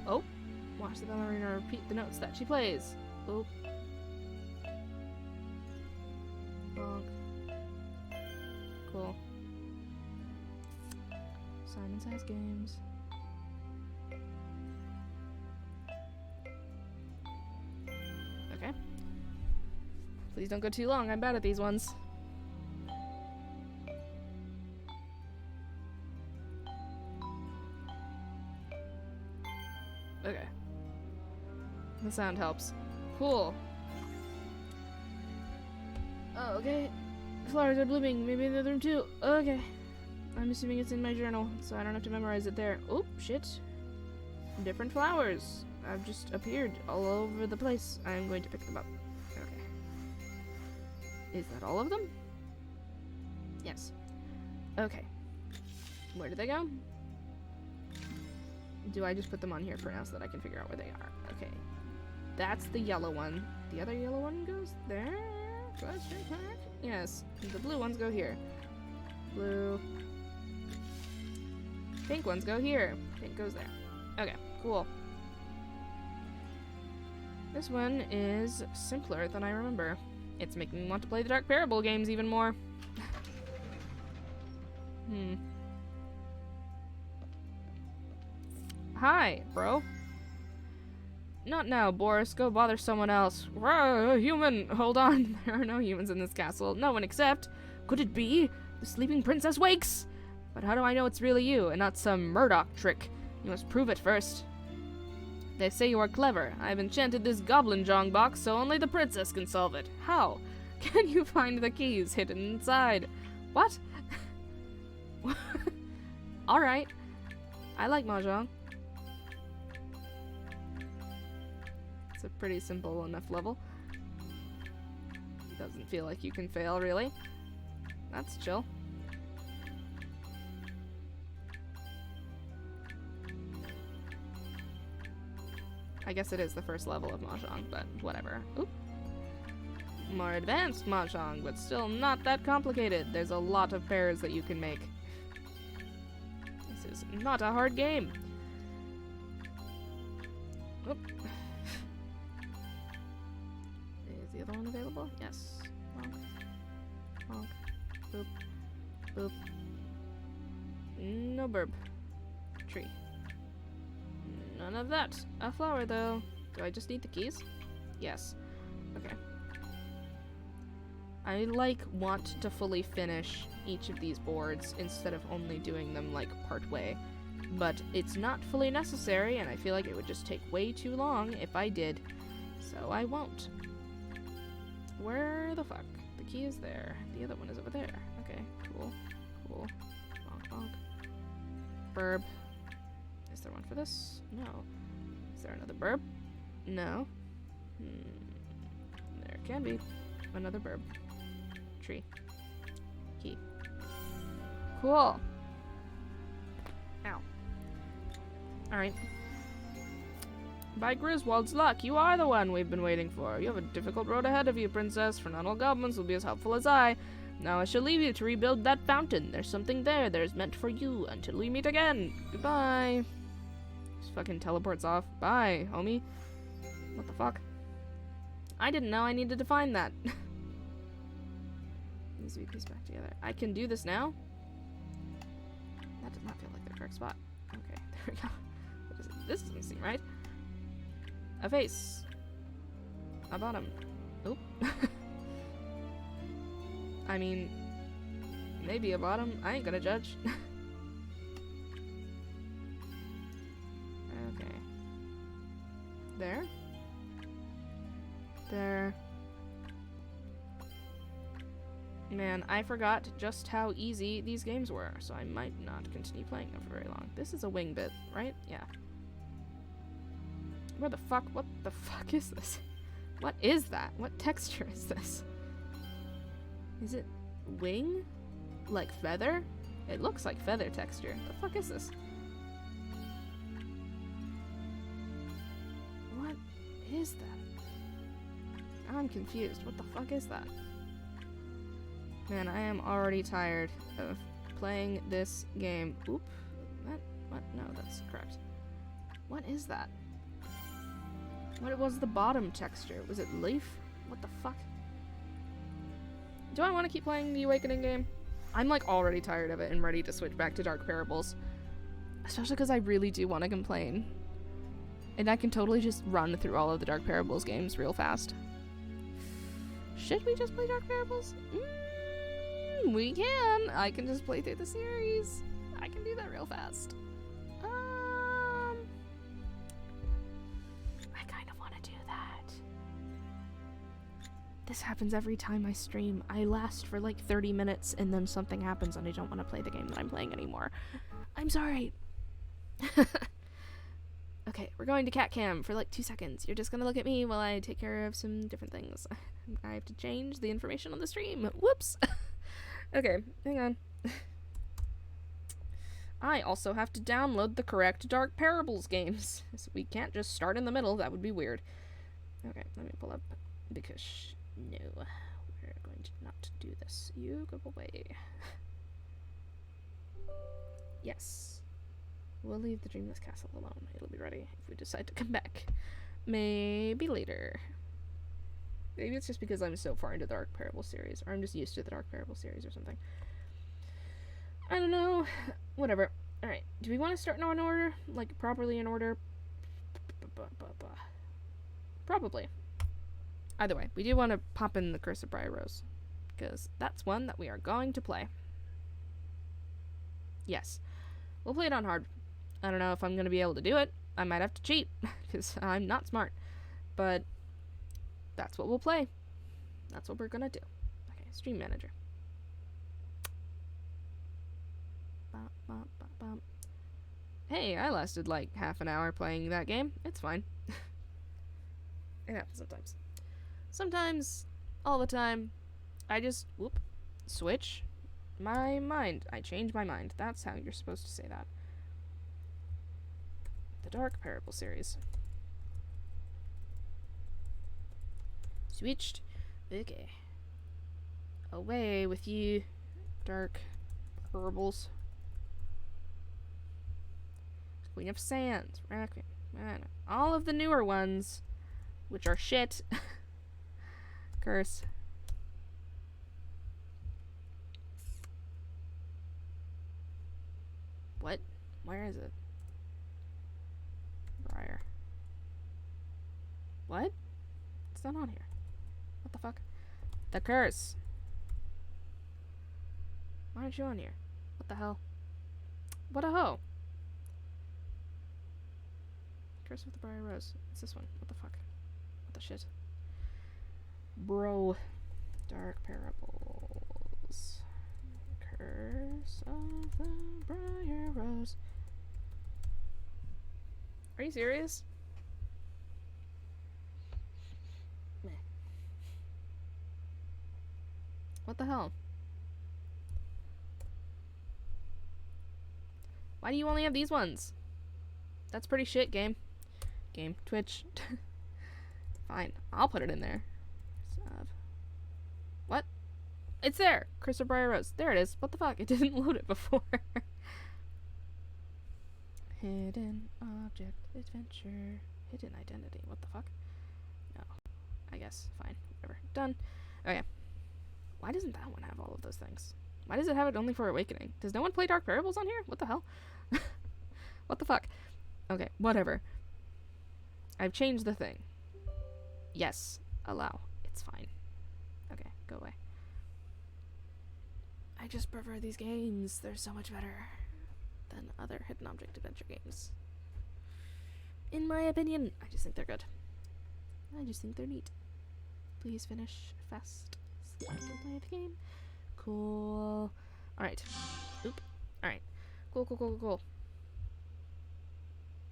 S1: Oh. Watch the ballerina repeat the notes that she plays. Oop. Bonk. Cool. Simon Says Games. Okay. Please don't go too long. I'm bad at these ones. Okay. The sound helps. Cool. Oh, okay. Flowers are blooming. Maybe in the other room too. Okay. I'm assuming it's in my journal, so I don't have to memorize it there. Oh, shit. Different flowers have just appeared all over the place. I'm going to pick them up. Okay. Is that all of them? Yes. Okay. Where do they go? Do I just put them on here for now so that I can figure out where they are? Okay. That's the yellow one. The other yellow one goes there? Question mark? Yes. The blue ones go here. Blue. Pink ones go here. Pink goes there. Okay, cool. This one is simpler than I remember. It's making me want to play the Dark Parable games even more. Hi, bro. Not now, Boris. Go bother someone else. Rah, human! Hold on. There are no humans in this castle. No one except... Could it be? The sleeping princess wakes! But how do I know it's really you, and not some Murdoch trick? You must prove it first. They say you are clever. I have enchanted this goblin jong box, so only the princess can solve it. How? Can you find the keys hidden inside? What? Alright. I like Mahjong. It's a pretty simple enough level. Doesn't feel like you can fail, really. That's chill. I guess it is the first level of Mahjong, but whatever. Oop. More advanced Mahjong, but still not that complicated. There's a lot of pairs that you can make. This is not a hard game. Oop. Is the other one available? Yes. Bonk. Bonk. Boop. Boop. No burb. Tree. None of that. A flower, though. Do I just need the keys? Yes. Okay. I, want to fully finish each of these boards instead of only doing them, part way. But it's not fully necessary, and I feel like it would just take way too long if I did. So I won't. Where the fuck? The key is there. The other one is over there. Okay, cool. Cool. Bonk, bonk. Burb. Is there one for this? No. Is there another burb? No. There can be. Another burb. Tree. Key. Cool. Ow. Alright. By Griswold's luck, you are the one we've been waiting for. You have a difficult road ahead of you, Princess, for not all goblins will be as helpful as I. Now I shall leave you to rebuild that fountain. There's something there that is meant for you until we meet again. Goodbye. Just fucking teleports off. Bye, homie. What the fuck? I didn't know I needed to find that. These to be pieced back together. I can do this now? That does not feel like the correct spot. Okay, there we go. What is it? This doesn't seem right. A face. A bottom. Oop. I mean, maybe a bottom. I ain't gonna judge. Okay. There. There. Man, I forgot just how easy these games were, so I might not continue playing them for very long. This is a wing bit, right? Yeah. Where the fuck? What the fuck is this? What is that? What texture is this? Is it wing? Like feather? It looks like feather texture. The fuck is this? What is that? I'm confused. What the fuck is that? Man, I am already tired of playing this game. Oop. What? No, that's correct. What is that? What was the bottom texture? Was it leaf? What the fuck? Do I want to keep playing the Awakening game? I'm like already tired of it and ready to switch back to Dark Parables. Especially because I really do want to complain. And I can totally just run through all of the Dark Parables games real fast. Should we just play Dark Parables? We can. I can just play through the series. I can do that real fast. I kind of want to do that. This happens every time I stream. I last for like 30 minutes and then something happens and I don't want to play the game that I'm playing anymore. I'm sorry. Okay, we're going to cat cam for like 2 seconds. You're just gonna look at me while I take care of some different things. I have to change the information on the stream. Whoops. Okay, hang on. I also have to download the correct Dark Parables games. So we can't just start in the middle. That would be weird. Okay, let me pull up. Because, no. We're going to not do this. You go away. Yes. We'll leave the Dreamless Castle alone. It'll be ready if we decide to come back. Maybe later. Maybe it's just because I'm so far into the Dark Parable series, or I'm just used to the Dark Parable series or something. I don't know. Whatever. Alright, do we want to start in order? Like, properly in order? Probably. Either way, we do want to pop in the Curse of Briar Rose, because that's one that we are going to play. Yes. We'll play it on hard. I don't know if I'm going to be able to do it. I might have to cheat, because I'm not smart. But that's what we'll play. That's what we're gonna do. Okay, stream manager. Bum, bum, bum, bum. Hey, I lasted like half an hour playing that game. It's fine. It happens sometimes. Sometimes, all the time, I just, switch my mind. I change my mind. That's how you're supposed to say that. The Dark Parable series. Switched. Okay. Away with you, Dark Parables. Queen of Sands. All of the newer ones, which are shit. Curse. What? Where is it? Briar. What? It's not on here. What the fuck? The curse. Why aren't you on here? What the hell? What a hoe. Curse of the Briar Rose. It's this one. What the fuck? What the shit? Bro. Dark Parables. Curse of the Briar Rose. Are you serious? Meh. What the hell? Why do you only have these ones? That's pretty shit, game. Twitch. Fine. I'll put it in there. What? It's there! Curse of Briar Rose. There it is. What the fuck? It didn't load it before. Hidden object adventure. Hidden identity. What the fuck? No. I guess. Fine. Whatever. Done. Okay. Why doesn't that one have all of those things? Why does it have it only for Awakening? Does no one play Dark Parables on here? What the hell? What the fuck? Okay. Whatever. I've changed the thing. Yes. Allow. It's fine. Okay. Go away. I just prefer these games. They're so much better than other hidden object adventure games. In my opinion, I just think they're good. I just think they're neat. Please finish fast so I can play the game. Cool. Alright. Oop. Alright. Cool.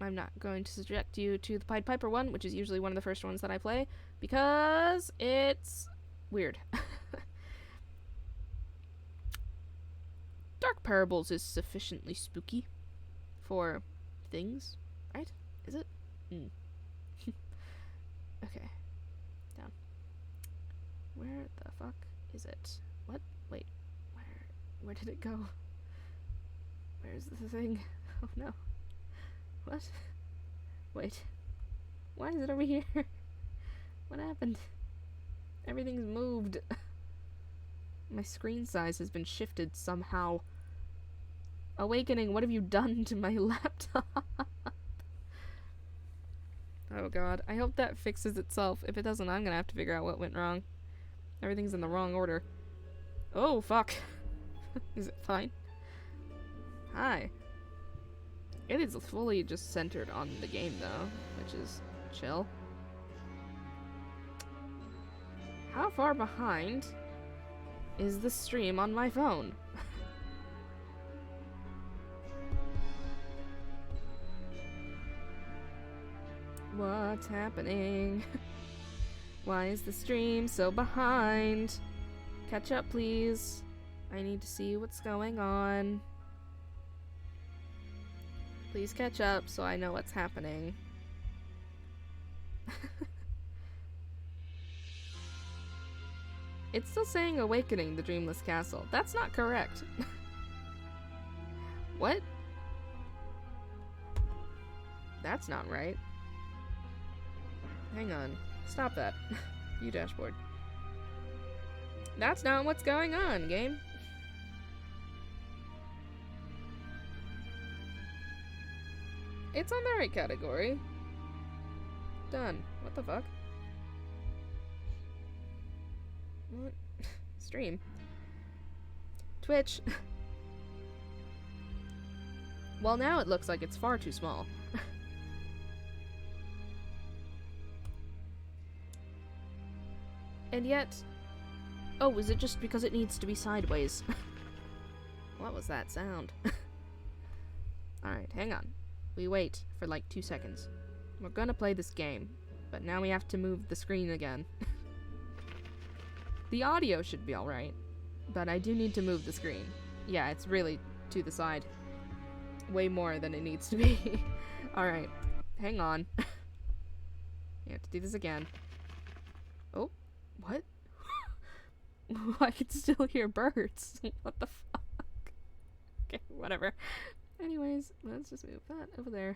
S1: I'm not going to subject you to the Pied Piper one, which is usually one of the first ones that I play, because it's weird. Dark Parables is sufficiently spooky for things, right? Is it? Okay. Down. Where the fuck is it? What? Wait. Where did it go? Where's the thing? Oh no. What? Wait. Why is it over here? What happened? Everything's moved. My screen size has been shifted somehow. Awakening, what have you done to my laptop? Oh god, I hope that fixes itself. If it doesn't, I'm gonna have to figure out what went wrong. Everything's in the wrong order. Oh, fuck. Is it fine? Hi. It is fully just centered on the game, though, which is chill. How far behind is the stream on my phone? What's happening? Why is the stream so behind? Catch up, please. I need to see what's going on. Please catch up so I know what's happening. It's still saying Awakening the Dreamless Castle. That's not correct. What? That's not right. Hang on. Stop that. View dashboard. That's not what's going on, game. It's on the right category. Done. What the fuck? What? Stream. Twitch. Well, now it looks like it's far too small. And yet, Oh, is it just because it needs to be sideways? What was that sound? Alright, hang on. We wait for like 2 seconds. We're gonna play this game, but now we have to move the screen again. The audio should be alright, but I do need to move the screen. Yeah, it's really to the side. Way more than it needs to be. Alright, hang on. You have to do this again. Oh, what? I can still hear birds. What the fuck? Okay, whatever. Anyways, let's just move that over there.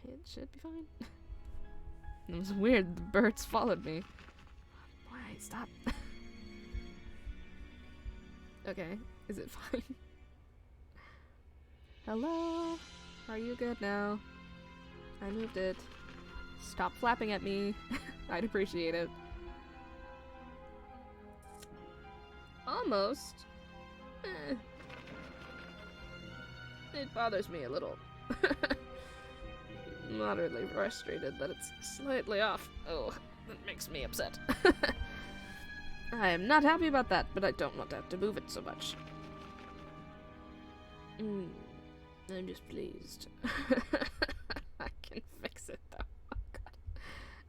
S1: It should be fine. It was weird, the birds followed me. Why? Stop. Okay, is it fine? Hello? Are you good now? I moved it. Stop flapping at me. I'd appreciate it. Almost. It bothers me a little. Moderately frustrated that it's slightly off. Oh, that makes me upset. I am not happy about that, but I don't want to have to move it so much. I'm just pleased. I can fix it though. Oh god.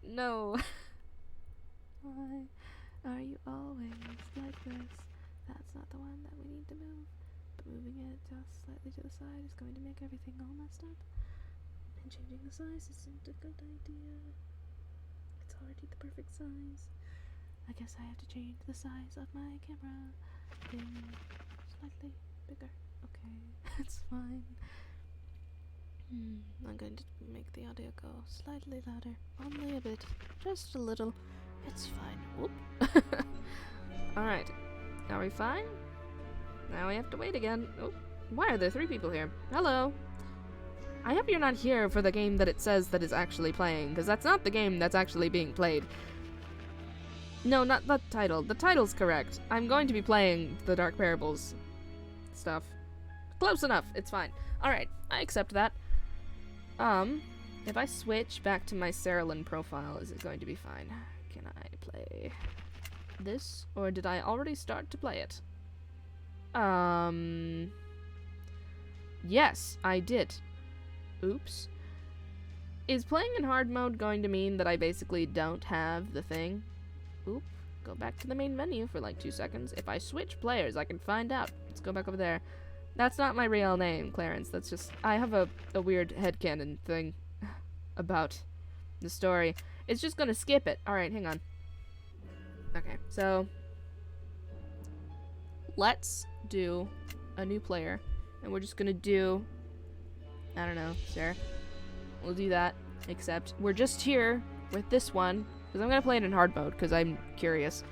S1: No. Why are you always like this? That's not the one that we need to move. But moving it just slightly to the side is going to make everything all messed up. And changing the size isn't a good idea. It's already the perfect size. I guess I have to change the size of my camera. Thing slightly bigger. Okay, it's fine. I'm going to make the audio go slightly louder. Only a bit. Just a little. It's fine. Whoop. Alright. Are we fine? Now we have to wait again. Oh, why are there 3 people here? Hello. I hope you're not here for the game that it says that is actually playing, because that's not the game that's actually being played. No, not the title. The title's correct. I'm going to be playing the Dark Parables stuff. Close enough. It's fine. Alright, I accept that. If I switch back to my Cerillen profile, is it going to be fine? Can I play this, or did I already start to play it? Yes, I did. Oops. Is playing in hard mode going to mean that I basically don't have the thing? Oop. Go back to the main menu for like 2 seconds. If I switch players, I can find out. Let's go back over there. That's not my real name, Clarence. That's just... I have a weird headcanon thing about the story. It's just gonna skip it. Alright, hang on. Okay, so... let's do a new player. And we're just gonna do... I don't know, sure. We'll do that. Except, we're just here with this one. Because I'm gonna play it in hard mode, because I'm curious.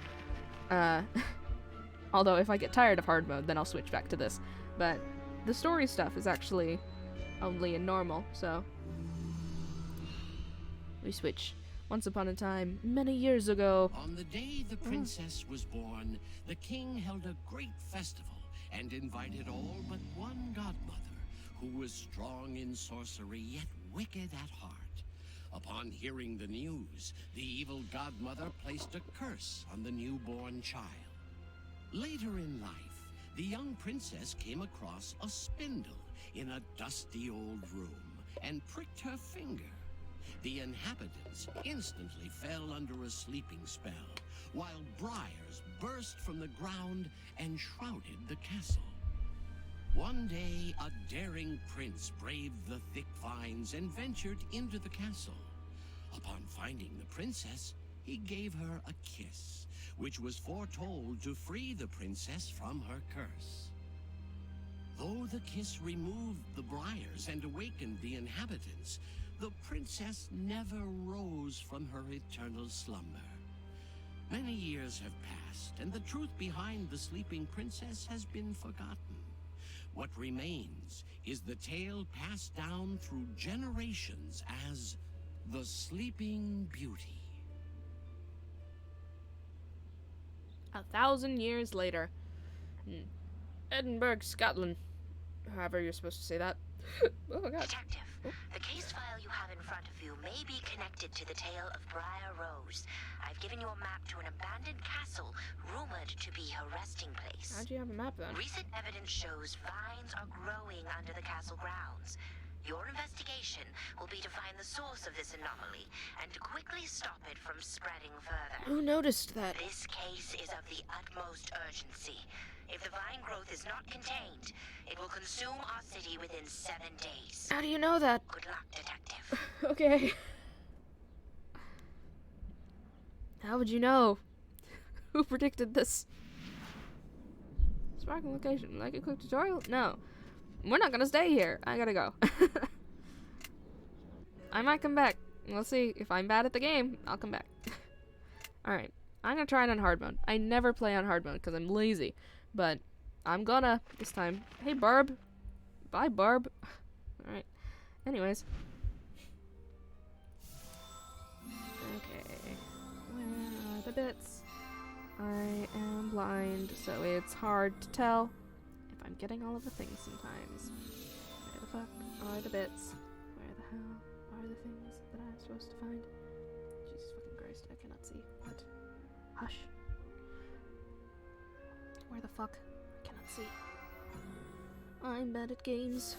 S1: Although, if I get tired of hard mode, then I'll switch back to this. But the story stuff is actually only in normal, so... we switch. Once upon a time, many years ago...
S3: On the day the princess was born, the king held a great festival and invited all but one godmother, who was strong in sorcery yet wicked at heart. Upon hearing the news, the evil godmother placed a curse on the newborn child. Later in life, the young princess came across a spindle in a dusty old room and pricked her finger. The inhabitants instantly fell under a sleeping spell, while briars burst from the ground and shrouded the castle. One day, a daring prince braved the thick vines and ventured into the castle. Upon finding the princess, he gave her a kiss, which was foretold to free the princess from her curse. Though the kiss removed the briars and awakened the inhabitants, the princess never rose from her eternal slumber. Many years have passed, and the truth behind the sleeping princess has been forgotten. What remains is the tale passed down through generations as the Sleeping Beauty.
S1: 1,000 years later. Edinburgh, Scotland. However you're supposed to say that. Oh god.
S4: Detective, the case file you have in front of you may be connected connected to the tale of Briar Rose. I've given you a map to an abandoned castle rumored to be her resting place.
S1: How'd you have a map then?
S4: Recent evidence shows vines are growing under the castle grounds. Your investigation will be to find the source of this anomaly and to quickly stop it from spreading further.
S1: Who noticed that?
S4: This case is of the utmost urgency. If the vine growth is not contained, it will consume our city within 7 days.
S1: How do you know that?
S4: Good luck, detective.
S1: Okay. How would you know? Who predicted this? Sparkling location. Like a quick tutorial? No. We're not gonna stay here. I gotta go. I might come back. We'll see. If I'm bad at the game, I'll come back. Alright. I'm gonna try it on hard mode. I never play on hard mode because I'm lazy. But I'm gonna this time. Hey, Barb. Bye, Barb. Alright. Anyways. Okay. Where are the bits? I am blind, so it's hard to tell if I'm getting all of the things sometimes. Where the fuck are the bits? Where the hell are the things that I'm supposed to find? Jesus fucking Christ, I cannot see. What? Hush. Where the fuck? I cannot see. I'm bad at games.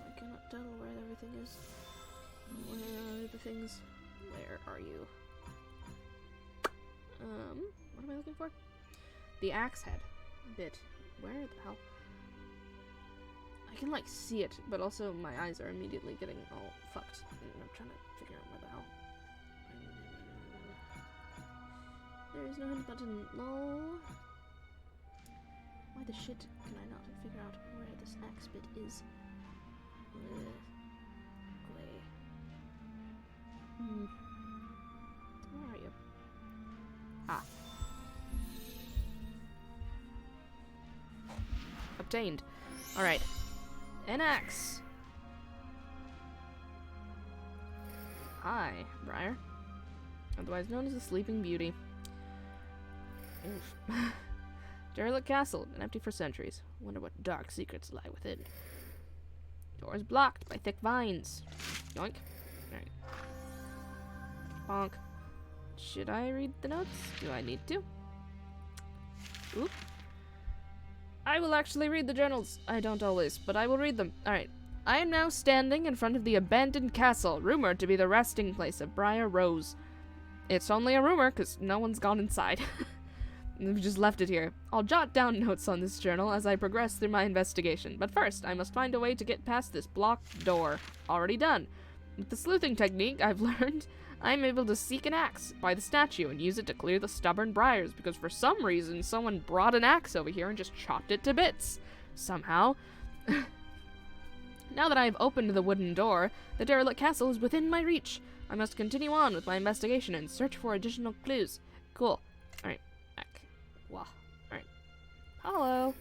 S1: I cannot tell where everything is. Where are the things? Where are you? What am I looking for? The axe head bit. Where the hell? I can like see it, but also my eyes are immediately getting all fucked. And I'm trying to figure out where the hell. There is no hint button. Lol. Why the shit can I not figure out where this axe bit is? Clay. Where are you? Ah. Obtained. Alright. An axe. Hi, Briar. Otherwise known as the Sleeping Beauty. Oof. Derelict castle, been empty for centuries. Wonder what dark secrets lie within. Doors blocked by thick vines. Yoink. Alright. Bonk. Should I read the notes? Do I need to? Oop. I will actually read the journals. I don't always, but I will read them. Alright. I am now standing in front of the abandoned castle, rumored to be the resting place of Briar Rose. It's only a rumor, because no one's gone inside. We've just left it here. I'll jot down notes on this journal as I progress through my investigation, but first, I must find a way to get past this blocked door. Already done. With the sleuthing technique I've learned, I'm able to seek an axe by the statue and use it to clear the stubborn briars, because for some reason, someone brought an axe over here and just chopped it to bits. Somehow. Now that I have opened the wooden door, the derelict castle is within my reach. I must continue on with my investigation and search for additional clues. Cool. Alright, back. Wow. Alright. Hello.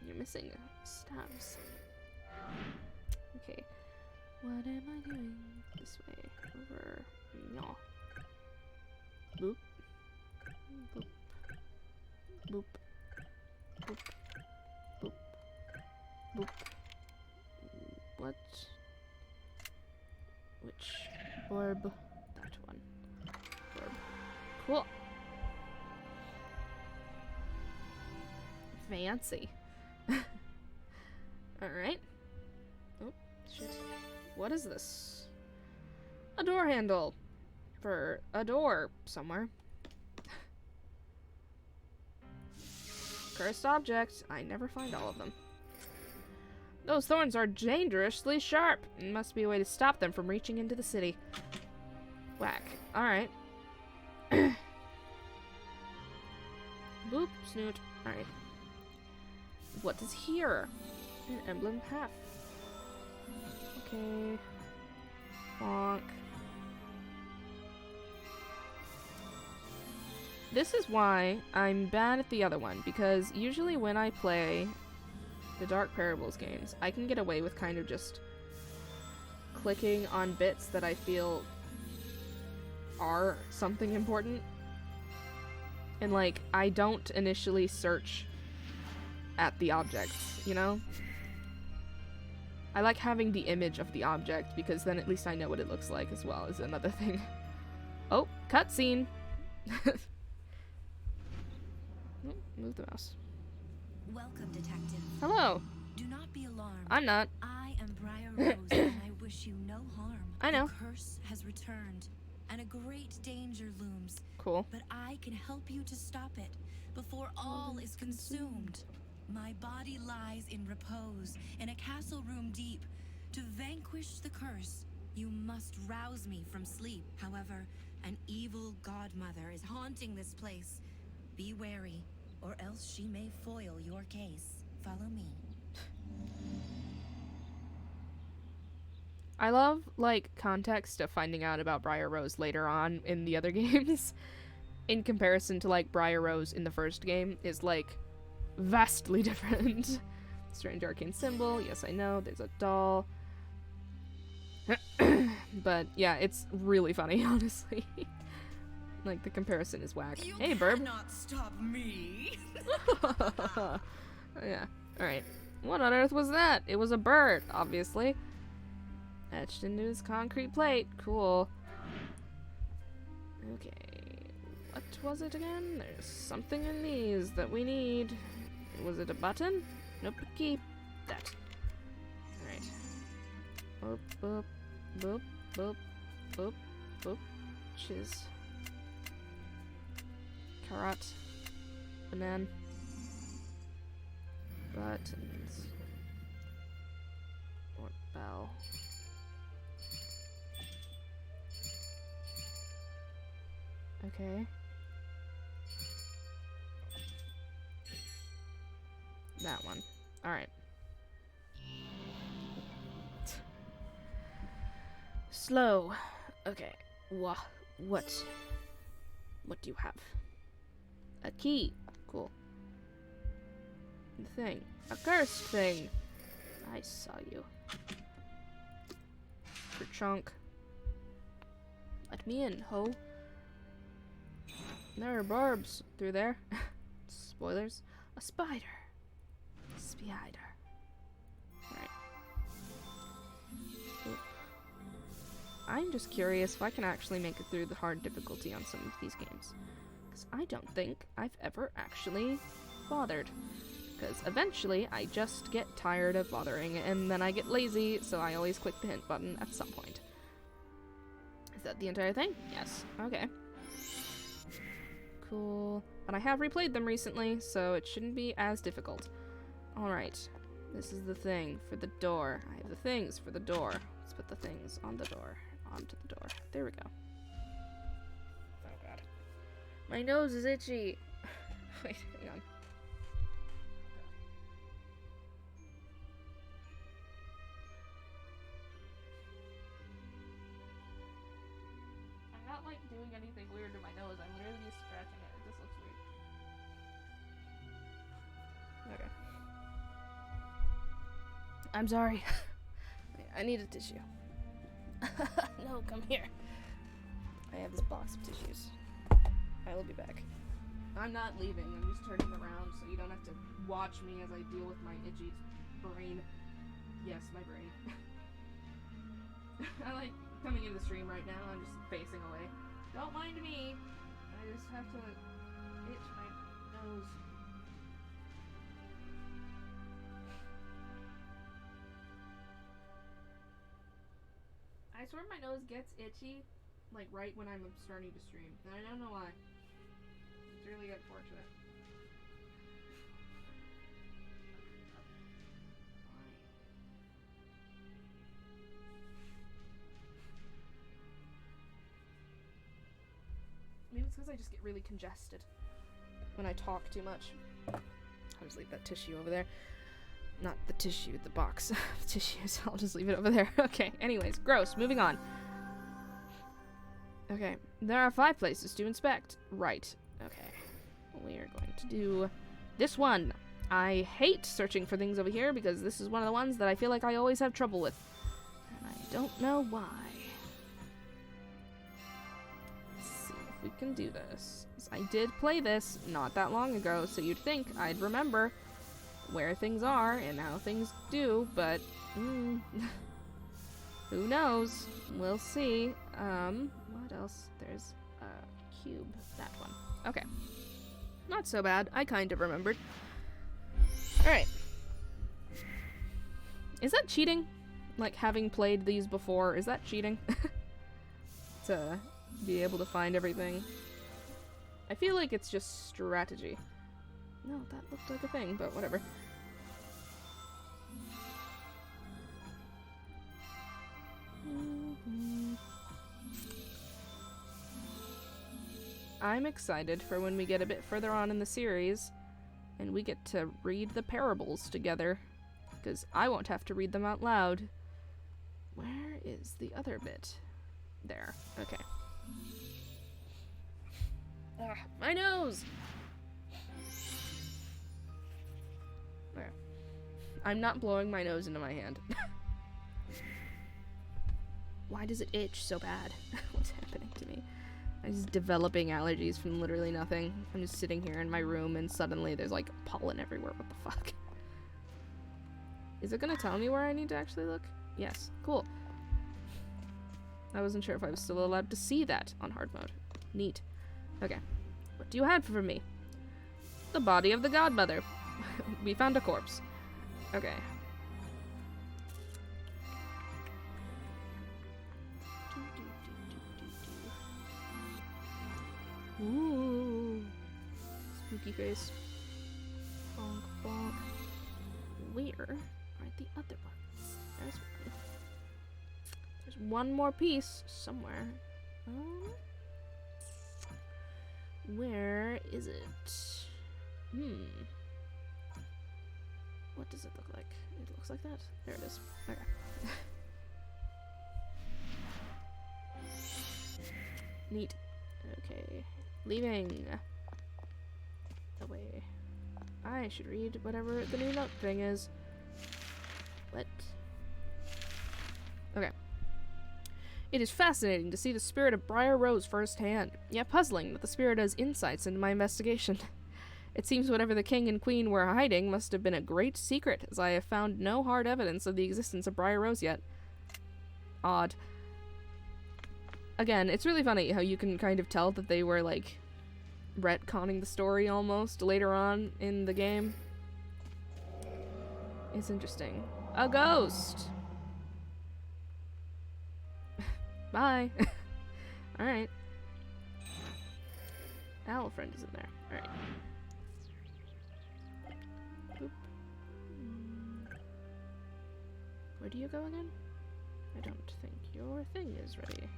S1: You're missing stabs. Okay. What am I doing? This way. Over. No. Boop. Boop. Boop. Boop. Boop. Boop. What? Which orb? That one. Orb. Cool. Fancy. Alright. Oh, shit. What is this? A door handle. For a door somewhere. Cursed object. I never find all of them. Those thorns are dangerously sharp. There must be a way to stop them from reaching into the city. Whack. Alright. Boop, snoot. Alright. What is here? An emblem half. Okay. Bonk. This is why I'm bad at the other one, because usually when I play the Dark Parables games, I can get away with kind of just clicking on bits that I feel are something important. And like, I don't initially search at the objects, you know? I like having the image of the object because then at least I know what it looks like as well is another thing. Oh, cutscene. Move the mouse.
S5: Welcome, Detective.
S1: Hello.
S5: Do not be alarmed.
S1: I'm not.
S5: I am Briar Rose, and I wish you no harm.
S1: I know.
S5: The curse has returned, and a great danger looms.
S1: Cool.
S5: But I can help you to stop it before all is consumed. My body lies in repose in a castle room deep. To vanquish the curse, you must rouse me from sleep. However, an evil godmother is haunting this place. Be wary, or else she may foil your case. Follow me.
S1: I love, like, context of finding out about Briar Rose later on in the other games. In comparison to, like, Briar Rose in the first game is, like, vastly different. Strange arcane symbol. Yes, I know. There's a doll. But, yeah, it's really funny, honestly. Like, the comparison is whack. Hey, Burb.
S5: You cannot stop me.
S1: Yeah. Alright. What on earth was that? It was a bird, obviously. Etched into his concrete plate. Cool. Okay. What was it again? There's something in these that we need. Was it a button? Nope. Keep that. Alright. Boop, boop, boop, boop, boop, boop. Chiz. Carrot. Banana. Buttons. Or bell. Okay. That one. Alright. Slow. Okay. What? What do you have? A key. Cool. The thing. A cursed thing. I saw you. For chunk. Let me in, ho. There are barbs through there. Spoilers. A spider. Spider. Alright. I'm just curious if I can actually make it through the hard difficulty on some of these games. Because I don't think I've ever actually bothered. Because eventually I just get tired of bothering and then I get lazy, so I always click the hint button at some point. Is that the entire thing? Yes. Okay. Cool. And I have replayed them recently, so it shouldn't be as difficult. Alright. This is the thing for the door. I have the things for the door. Let's put the things on the door. Onto the door. There we go. Oh god. My nose is itchy. Wait, hang on. I'm not like doing anything weird to my nose. I'm literally just scratching it. It just looks weird. Okay. I'm sorry. I need a tissue. No, come here. I have this box of tissues. I will be back. I'm not leaving. I'm just turning around so you don't have to watch me as I deal with my itchy brain. Yes, my brain. I like coming into the stream right now. I'm just facing away. Don't mind me. I just have to itch my nose. I swear my nose gets itchy, like right when I'm starting to stream, and I don't know why. It's really unfortunate. Maybe it's because I just get really congested when I talk too much. I'll just leave that tissue over there. Not the tissue, the box of tissues. I'll just leave it over there. Okay, anyways, gross. Moving on. Okay, there are 5 places to inspect. Right. Okay. We are going to do this one. I hate searching for things over here because this is one of the ones that I feel like I always have trouble with. And I don't know why. Let's see if we can do this. I did play this not that long ago, so you'd think I'd remember. where things are and how things do, but who knows? We'll see. What else? There's a cube. That one. Okay. Not so bad. I kind of remembered. Alright. Is that cheating? Like, having played these before, is that cheating? To be able to find everything. I feel like it's just strategy. No, that looked like a thing, but whatever. I'm excited for when we get a bit further on in the series and we get to read the parables together, because I won't have to read them out loud. Where is the other bit? There. Okay. Ugh, my nose! Okay. I'm not blowing my nose into my hand. Why does it itch so bad? What's happening to me? I'm just developing allergies from literally nothing. I'm just sitting here in my room and suddenly there's like pollen everywhere. What the fuck? Is it gonna tell me where I need to actually look? Yes. Cool. I wasn't sure if I was still allowed to see that on hard mode. Neat. Okay. What do you have for me? The body of the godmother. We found a corpse. Okay. Ooh. Spooky face. Bonk, bonk. Where are the other ones? There's one. There's one more piece somewhere. Where is it? What does it look like? It looks like that. There it is. Okay. Neat. Okay. Leaving. Away. I should read whatever the new note thing is. What? Okay. It is fascinating to see the spirit of Briar Rose firsthand, yet puzzling that the spirit has insights into my investigation. It seems whatever the king and queen were hiding must have been a great secret, as I have found no hard evidence of the existence of Briar Rose yet. Odd. Again, it's really funny how you can kind of tell that they were, like, retconning the story almost later on in the game. It's interesting. A ghost! Bye! Alright. Owl friend is in there. Alright. Boop. Where do you go again? I don't think your thing is ready.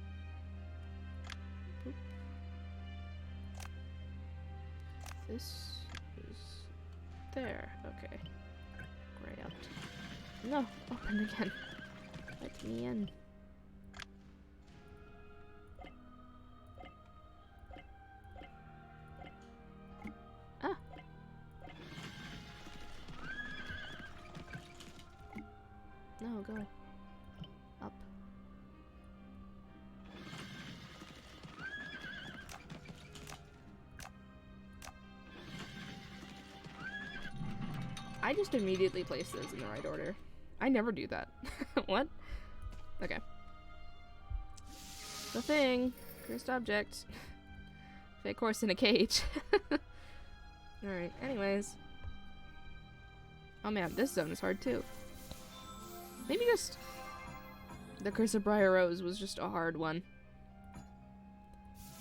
S1: Boop. This is there. Okay. Gray out. No! Open again. Let me in. Ah! No, go. Up. I just immediately place those in the right order. I never do that. What? Okay. The thing. Cursed object. Fake horse in a cage. Alright, anyways. Oh man, this zone is hard too. Maybe just... the Curse of Briar Rose was just a hard one.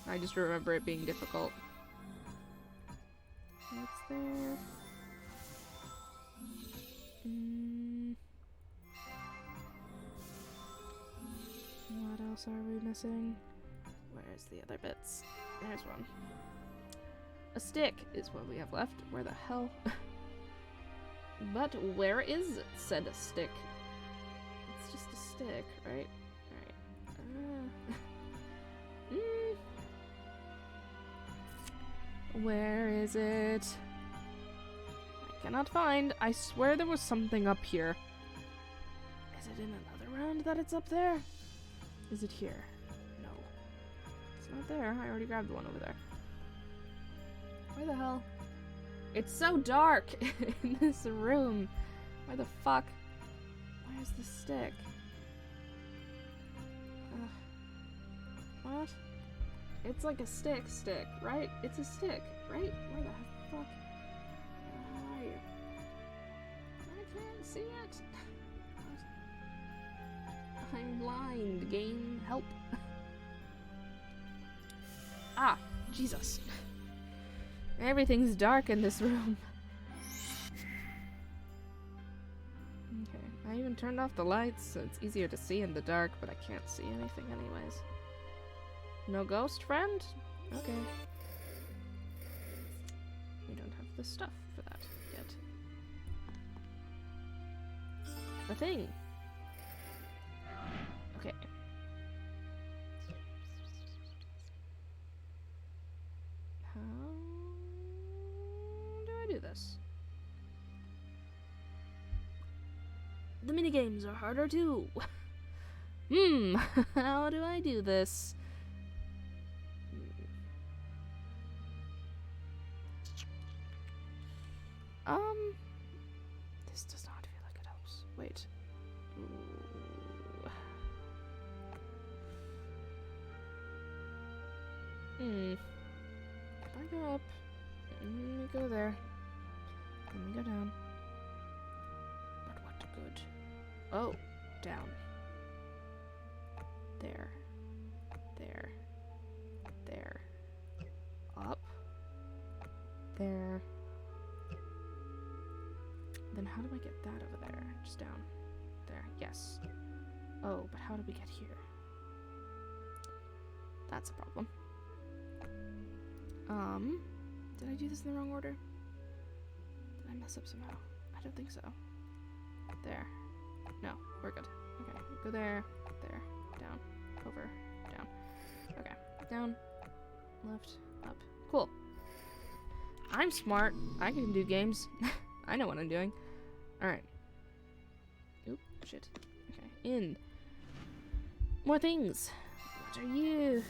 S1: I just remember it being difficult. What's there? What else are we missing? Where's the other bits? There's one. A stick is what we have left. Where the hell? But where is said stick? It's just a stick, right? Alright. Where is it? I cannot find. I swear there was something up here. Is it in another round that it's up there? Is it here? No. It's not there. I already grabbed the one over there. Where the hell? It's so dark in this room. Where the fuck? Where's the stick? What? It's like a stick, right? It's a stick, right? Where the fuck are you? I can't see it. I'm blind. Game, help. Ah, Jesus. Everything's dark in this room. Okay, I even turned off the lights so it's easier to see in the dark, but I can't see anything anyways. No ghost friend? Okay. We don't have the stuff for that yet. A thing. Okay. How do I do this? The minigames are harder too. How do I do this? This does not feel like it helps. Wait. If I go up, we go there, then we go down. But what good? Oh, down. There. There. There. Up. There. Then how do I get that over there? Just down. There. Yes. Oh, but how do we get here? That's a problem. Did I do this in the wrong order? Did I mess up somehow? I don't think so. There. No, we're good. Okay, go there, down, over, down. Okay, down, left, up. Cool. I'm smart. I can do games. I know what I'm doing. Alright. Oop, shit. Okay, in. More things. What are you?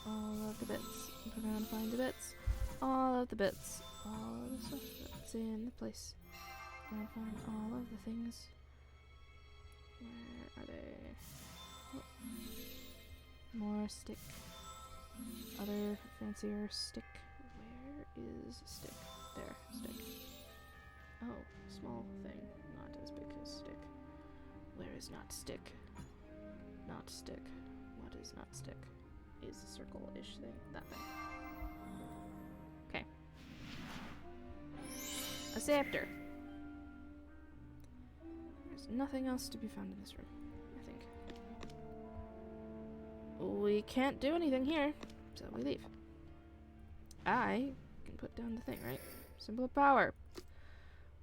S1: All of the bits. Look around, find the bits. All of the bits. All of the stuff that's in the place. Gotta find all of the things. Where are they? Oh. More stick. Other fancier stick. Where is stick? There, stick. Oh, small thing. Not as big as stick. Where is not stick? Not stick. What is not stick? Is a circle-ish thing. That thing. Okay. A scepter. There's nothing else to be found in this room, I think. We can't do anything here, so we leave. I can put down the thing, right? Symbol of power.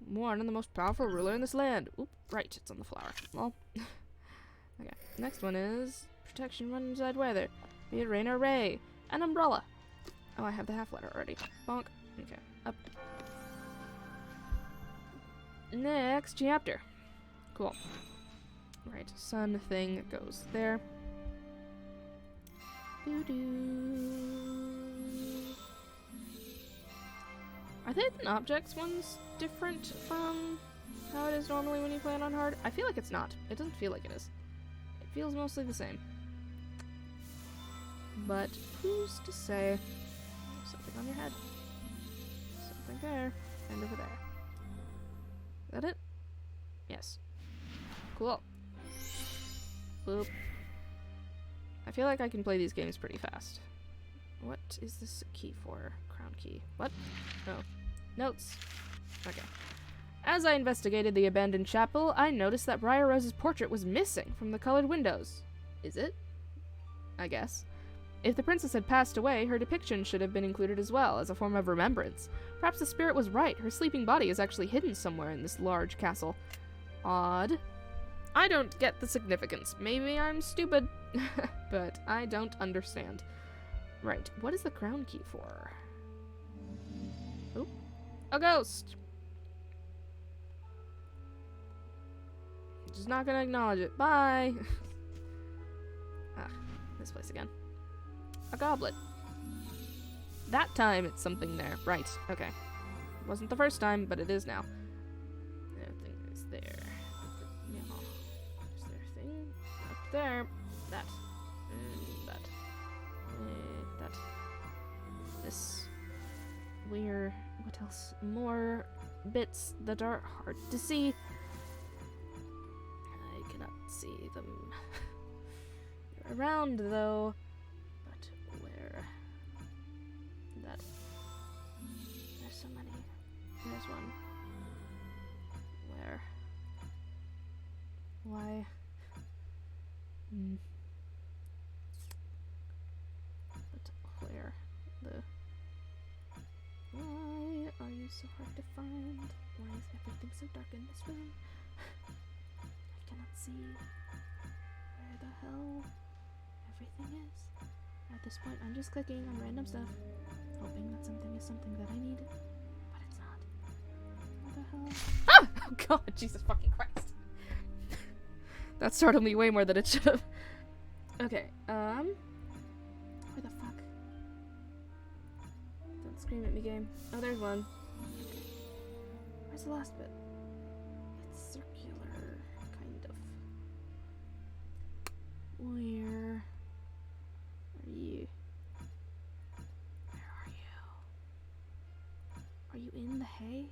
S1: One of the most powerful ruler in this land. Oop, right, it's on the flower. Well, okay. Next one is protection from inside weather. Be it rain or ray. An umbrella. Oh, I have the half letter already. Bonk. Okay, up. Next chapter. Cool. Right, sun thing goes there. Are the hidden objects ones different from how it is normally when you play it on hard? I feel like it's not. It doesn't feel like it is. It feels mostly the same. But who's to say? Something on your head. Something there. And over there. Is that it? Yes. Cool. Boop. I feel like I can play these games pretty fast. What is this key for? Crown key. What? Oh. Notes. Okay. As I investigated the abandoned chapel, I noticed that Briar Rose's portrait was missing from the colored windows. Is it? I guess. If the princess had passed away, her depiction should have been included as well, as a form of remembrance. Perhaps the spirit was right. Her sleeping body is actually hidden somewhere in this large castle. Odd. I don't get the significance. Maybe I'm stupid, but I don't understand. Right, what is the crown key for? Oh, a ghost! Just not gonna acknowledge it. Bye! Ah, this place again. A goblet. that time it's something there. Right, okay. Wasn't the first time, but it is now. Nothing is there. No. Is there a thing? Up there. That. That. That. This. Where? What else? More bits that are hard to see. I cannot see them. They're around, though. But where? That. There's so many. There's one. Where? Why? But where? Why are you so hard to find? Why is everything so dark in this room? I cannot see where the hell everything is. At this point, I'm just clicking on random stuff, hoping that something is something that I need, but it's not. What the hell? Ah! Oh god, Jesus fucking Christ. That startled me way more than it should have. Okay, where the fuck? Don't scream at me, game. Oh, there's one. Okay. Where's the last bit? It's circular, kind of. Where are you? Where are you? Are you in the hay?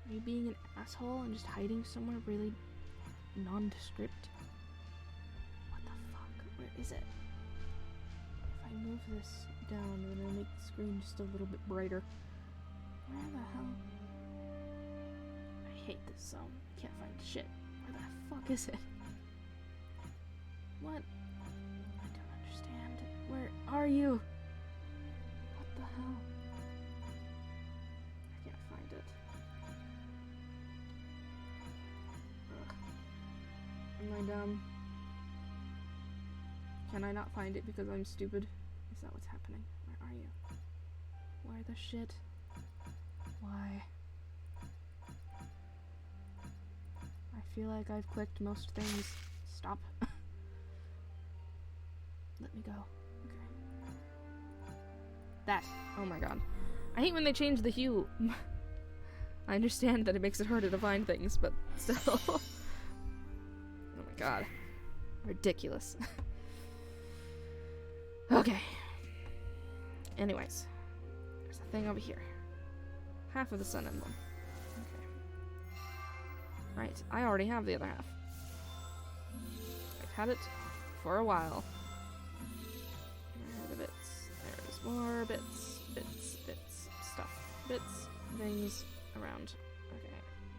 S1: Are you being an asshole and just hiding somewhere really nondescript? What the fuck? Where is it? If I move this down, then it'll make the screen just a little bit brighter. Where the hell? I hate this zone. I can't find shit. Where the fuck is it? What? I don't understand. Where are you? What the hell? I can't find it. Ugh. Am I dumb? Can I not find it because I'm stupid? Is that what's happening? Where are you? Where the shit? Why? I feel like I've clicked most things. Stop. Let me go. Okay. That. Oh my god. I hate when they change the hue. I understand that it makes it harder to find things, but still. Oh my god. Ridiculous. Okay. Anyways. There's a thing over here. Half of the sun emblem. Okay. Right. I already have the other half. I've had it for a while. Where are the bits? There's more bits. Bits. Stuff. Bits. Things around. Okay.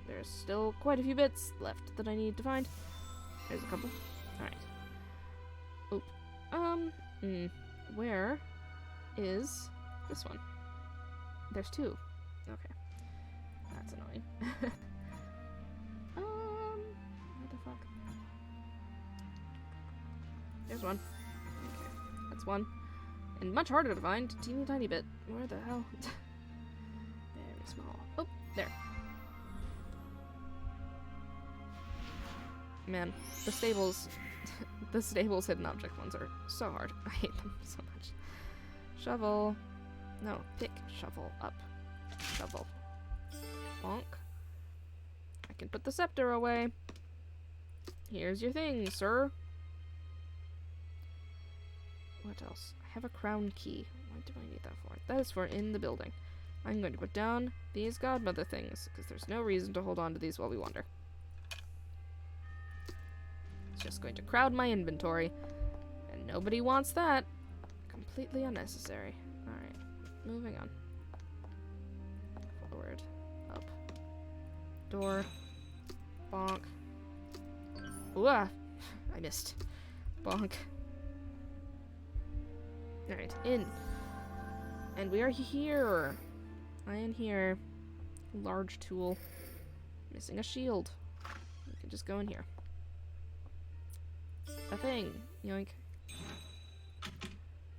S1: There's still quite a few bits left that I need to find. There's a couple. Alright. Oop. Where is this one? There's two. Okay. That's annoying. What the fuck? There's one. Okay. That's one. And much harder to find. Teeny tiny bit. Where the hell? Very small. Oh, there. Man, the stables hidden object ones are so hard. I hate them so much. Shovel. No, pick. Shovel up. Shovel. Bonk. I can put the scepter away. Here's your thing, sir. What else? I have a crown key. What do I need that for? That is for in the building. I'm going to put down these godmother things, because there's no reason to hold on to these while we wander. It's just going to crowd my inventory, and nobody wants that. Completely unnecessary. Alright, moving on. Forward. Up. Door. Bonk. Ooh, I missed. Bonk. Alright, in. And we are here. I am here. Large tool. Missing a shield. We can just go in here. A thing. Yoink.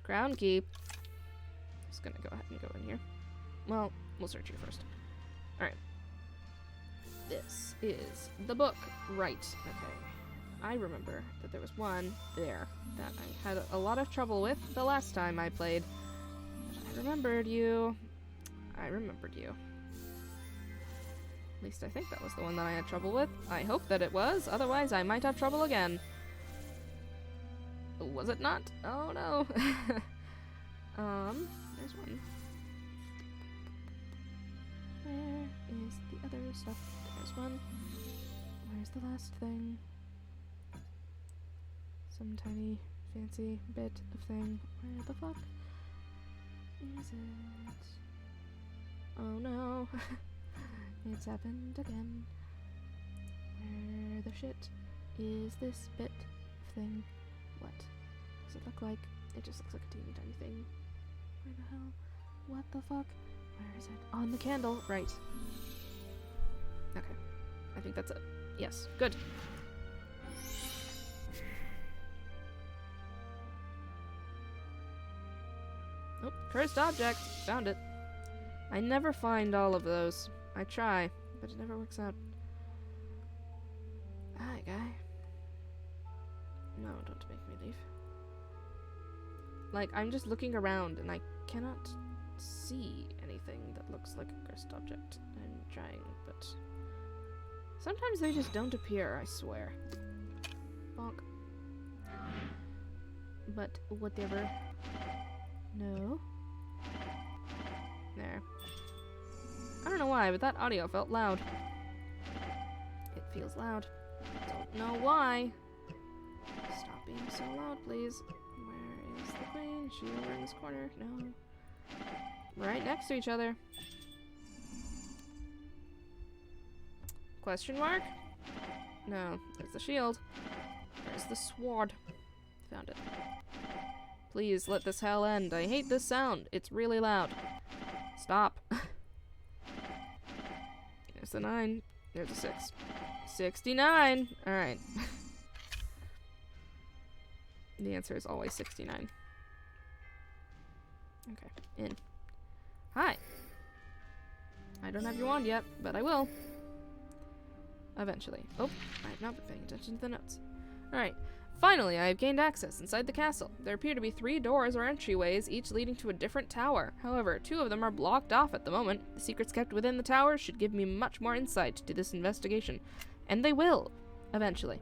S1: Crown key. Just gonna go ahead and go in here. Well, we'll search here first. Alright. This is the book. Right. Okay. I remember that there was one there that I had a lot of trouble with the last time I played. But I I remembered you. I remembered you. At least I think that was the one that I had trouble with. I hope that it was, otherwise I might have trouble again. Was it not? Oh no. There's one. Where is the other stuff? There's one. Where's the last thing? Some tiny, fancy bit of thing. Where the fuck is it? Oh no. It's happened again. Where the shit is this bit of thing? What does it look like? It just looks like a teeny tiny thing. Where the hell? What the fuck? Where is it? On the candle. Right. Okay. I think that's it. Yes. Good. Oh, cursed object. Found it. I never find all of those. I try, but it never works out. Hi, guy. No, don't make me leave. Like, I'm just looking around and I cannot see anything that looks like a cursed object. I'm trying, but sometimes they just don't appear, I swear. Bonk. But whatever. No. There. I don't know why, but that audio felt loud. It feels loud. Don't know why. Stop being so loud, please. Where is the queen? Is she over in this corner? No. Right next to each other. Question mark? No. There's the shield. There's the sword. Found it. Please let this hell end. I hate this sound. It's really loud. Stop. There's the 9. There's the 6. 69! Alright. The answer is always 69. Okay, in. Hi! I don't have your wand yet, but I will. Eventually. Oh, I have not been paying attention to the notes. Alright. Finally, I have gained access inside the castle. There appear to be 3 doors or entryways, each leading to a different tower. However, 2 of them are blocked off at the moment. The secrets kept within the tower should give me much more insight to this investigation. And they will, eventually.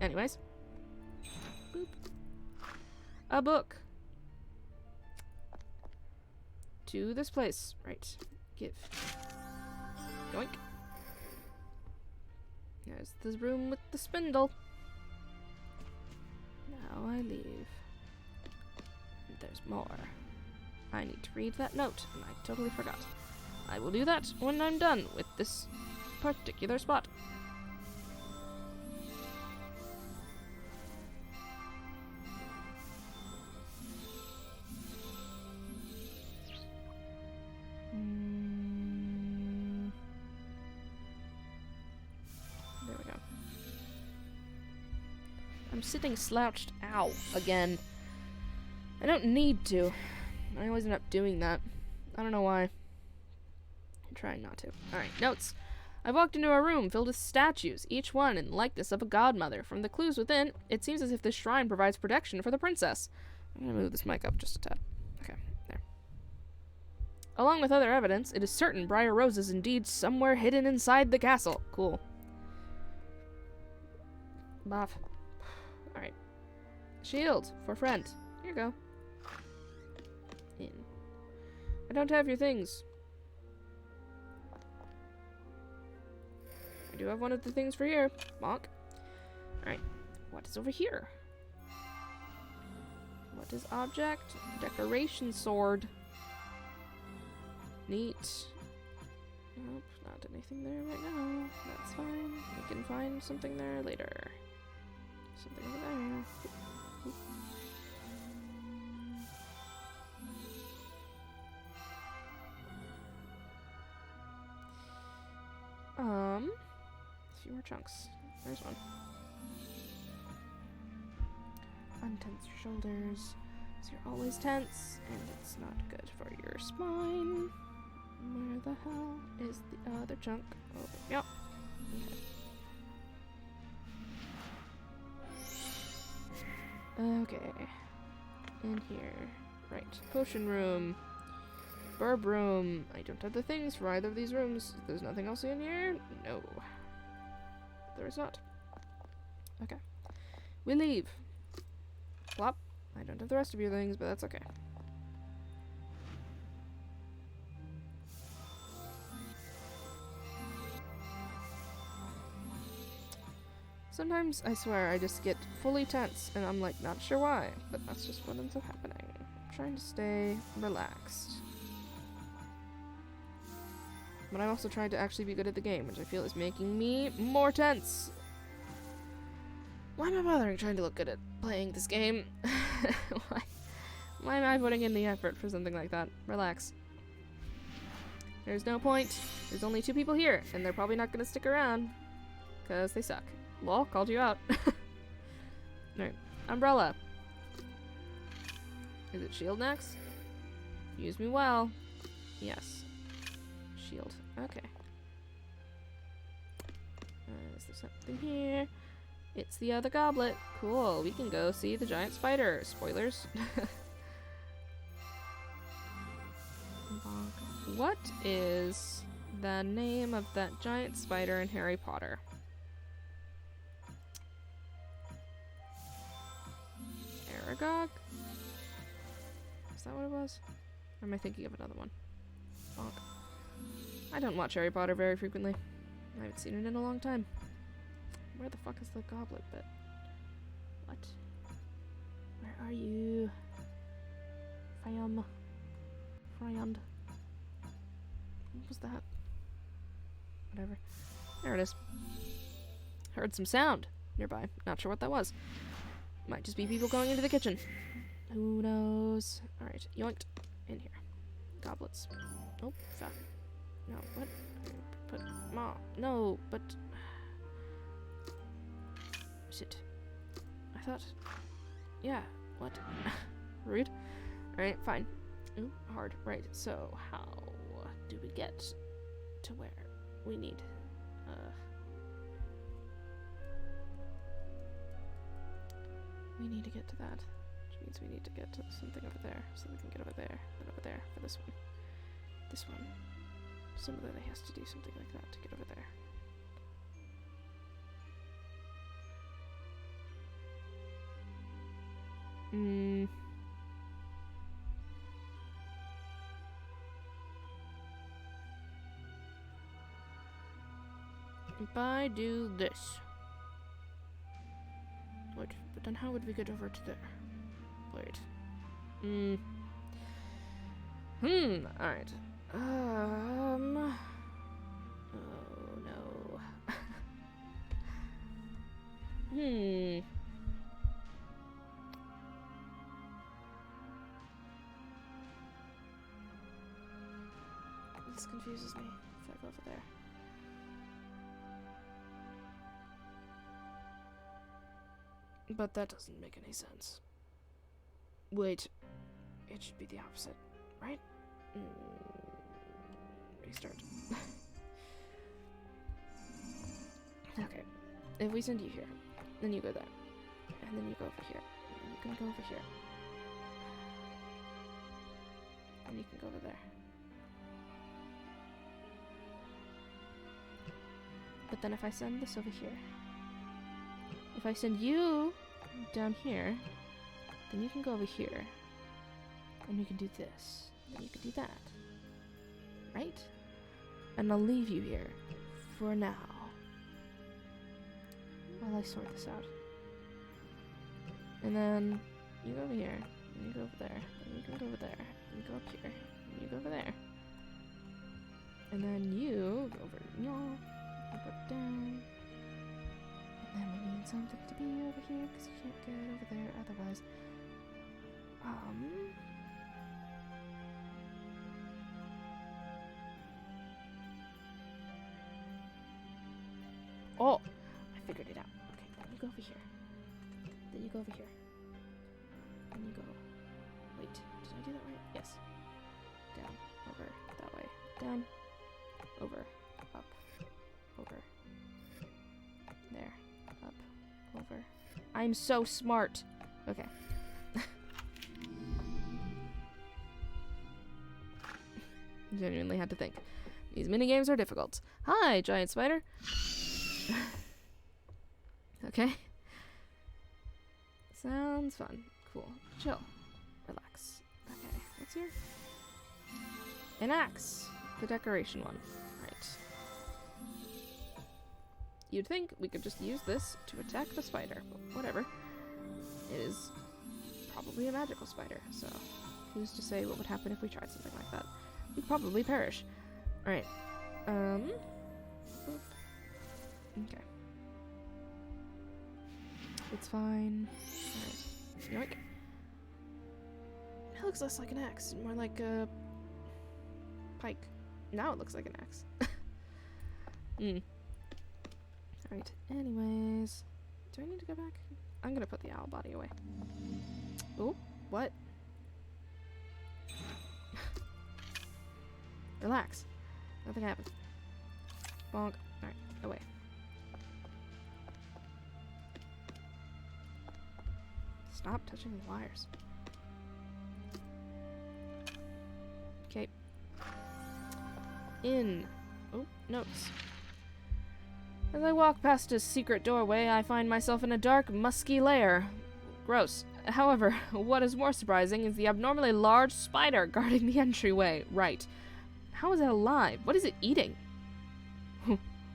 S1: Anyways. Boop. A book. To this place. Right. Give. Yoink. There's the room with the spindle. Now I leave. And there's more. I need to read that note, and I totally forgot. I will do that when I'm done with this particular spot. There we go. I'm sitting slouched. Ow. Again. I don't need to. I always end up doing that. I don't know why. I'm trying not to. Alright, notes. I walked into a room filled with statues, each one in likeness of a godmother. From the clues within, it seems as if this shrine provides protection for the princess. I'm gonna move this mic up just a tad. Okay, there. Along with other evidence, it is certain Briar Rose is indeed somewhere hidden inside the castle. Cool. Boff. Alright. Shield for friend. Here you go. In. I don't have your things. I do have one of the things for here. Bonk. Alright. What is over here? What is object? Decoration sword. Neat. Nope, not anything there right now. That's fine. We can find something there later. Something over there. A few more chunks. There's one. Untense your shoulders, so you're always tense, and it's not good for your spine. Where the hell is the other chunk? Oh, yep. Okay. Okay. In here. Right. Potion room. Burb room. I don't have the things for either of these rooms. There's nothing else in here? No. There is not. Okay. We leave. Plop. I don't have the rest of your things, but that's okay. Sometimes, I swear, I just get fully tense, and I'm like, not sure why, but that's just what ends up happening. I'm trying to stay relaxed. But I'm also trying to actually be good at the game, which I feel is making me more tense. Why am I bothering trying to look good at playing this game? Why am I putting in the effort for something like that? Relax. There's no point. There's only 2 people here, and they're probably not gonna stick around, because they suck. Lol, called you out. Alright. Umbrella. Is it shield next? Use me well. Yes. Shield. Okay. Is there something here? It's the other goblet. Cool. We can go see the giant spider. Spoilers. What is the name of that giant spider in Harry Potter? Aragog? Is that what it was? Or am I thinking of another one? Bonk. I don't watch Harry Potter very frequently. I haven't seen it in a long time. Where the fuck is the goblet bit? What? Where are you? Friend. What was that? Whatever. There it is. Heard some sound nearby. Not sure what that was. Might just be people going into the kitchen. Who knows? Alright, yoinked. In here. Goblets. Oh, fuck. No, what? But, no, but... Shit. I thought... Yeah, what? Rude. Alright, fine. Ooh, hard. Right, so how do we get to where we need? We need to get to that. Which means we need to get to something over there. So we can get over there, then over there for this one. This one. Similarly has to do something like that to get over there. If I do this. Wait, but then how would we get over to there? Wait. Alright. Oh no. This confuses me if I go over there. But that doesn't make any sense. Wait. It should be the opposite, right? Restart. Okay. If we send you here, then you go there. And then you go over here. And you can go over here. And you can go over there. But then if I send this over here, if I send you down here, then you can go over here. And you can do this. And you can do that. Right? And I'll leave you here. For now. While I sort this out. And then you go over here. And you go over there. And you can go over there. And you go up here. And you go over there. And then you go over here. You go down. And then we need something to be over here because you can't get over there otherwise. Oh! I figured it out. Okay, then you go over here. Then you go over here. Then you go... Wait, did I do that right? Yes. Down, over, that way. Down, over, up, over. There, up, over. I'm so smart! Okay. Genuinely had to think. These minigames are difficult. Hi, giant spider. Okay. Sounds fun. Cool. Chill. Relax. Okay, what's here? An axe. The decoration one. Right. You'd think we could just use this to attack the spider, but whatever. It is probably a magical spider, so who's to say what would happen if we tried something like that? We'd probably perish. Alright. Boop. Okay. It's fine. Alright. Yoink. It looks less like an axe, more like a pike. Now it looks like an axe. Alright, anyways. Do I need to go back? I'm gonna put the owl body away. Oh, what? Relax. Nothing happened. Bonk. Alright, away. Stop touching the wires. Okay. In. Oh, notes. As I walk past a secret doorway, I find myself in a dark, musky lair. Gross. However, what is more surprising is the abnormally large spider guarding the entryway. Right. How is it alive? What is it eating?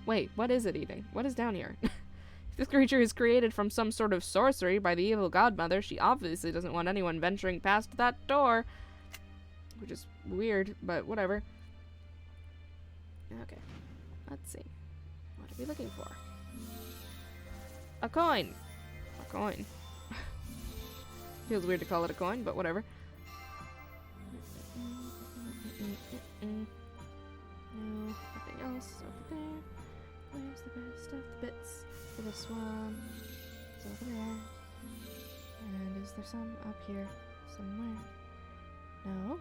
S1: Wait, what is it eating? What is down here? If this creature is created from some sort of sorcery by the evil godmother, she obviously doesn't want anyone venturing past that door. Which is weird, but whatever. Okay. Let's see. What are we looking for? A coin! A coin. Feels weird to call it a coin, but whatever. No, nothing else over there. Where's the best of the bits for this one? It's over there. And is there some up here somewhere? No.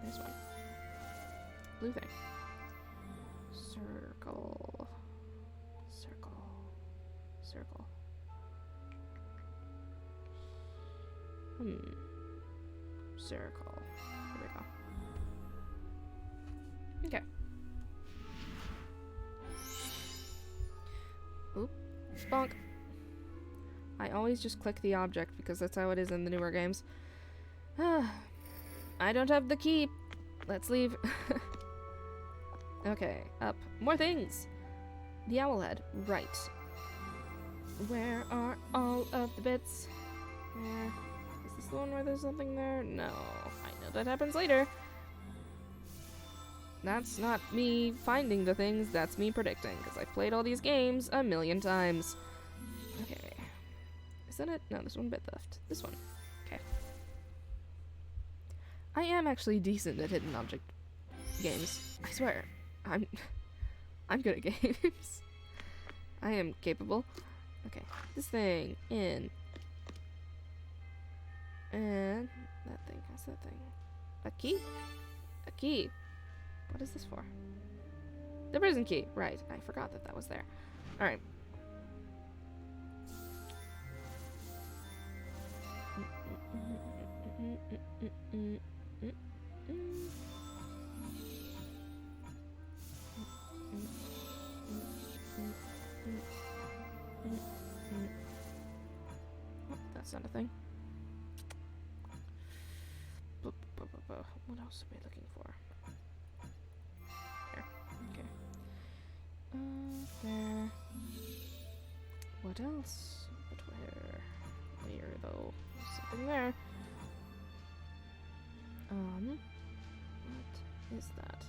S1: There's one. Blue thing. Circle. Circle. Circle. Circle. Here we go. Okay. Oop. Bonk. I always just click the object because that's how it is in the newer games. I don't have the key. Let's leave. Okay, up. More things! The owl head. Right. Where are all of the bits? Where? Is this the one where there's something there? No. I know that happens later. That's not me finding the things, that's me predicting, because I've played all these games a million times. Okay. Is that it? No, there's one bit left. This one. Okay. I am actually decent at hidden object games. I swear. I'm good at games. I am capable. Okay. This thing in. And that thing. What's that thing? A key? A key. What is this for? The prison key. Right. I forgot that that was there. Alright. Oh, that's not a thing. What else are we looking for? There. Okay. There. What else? But where? Where though? There's something there. What is that?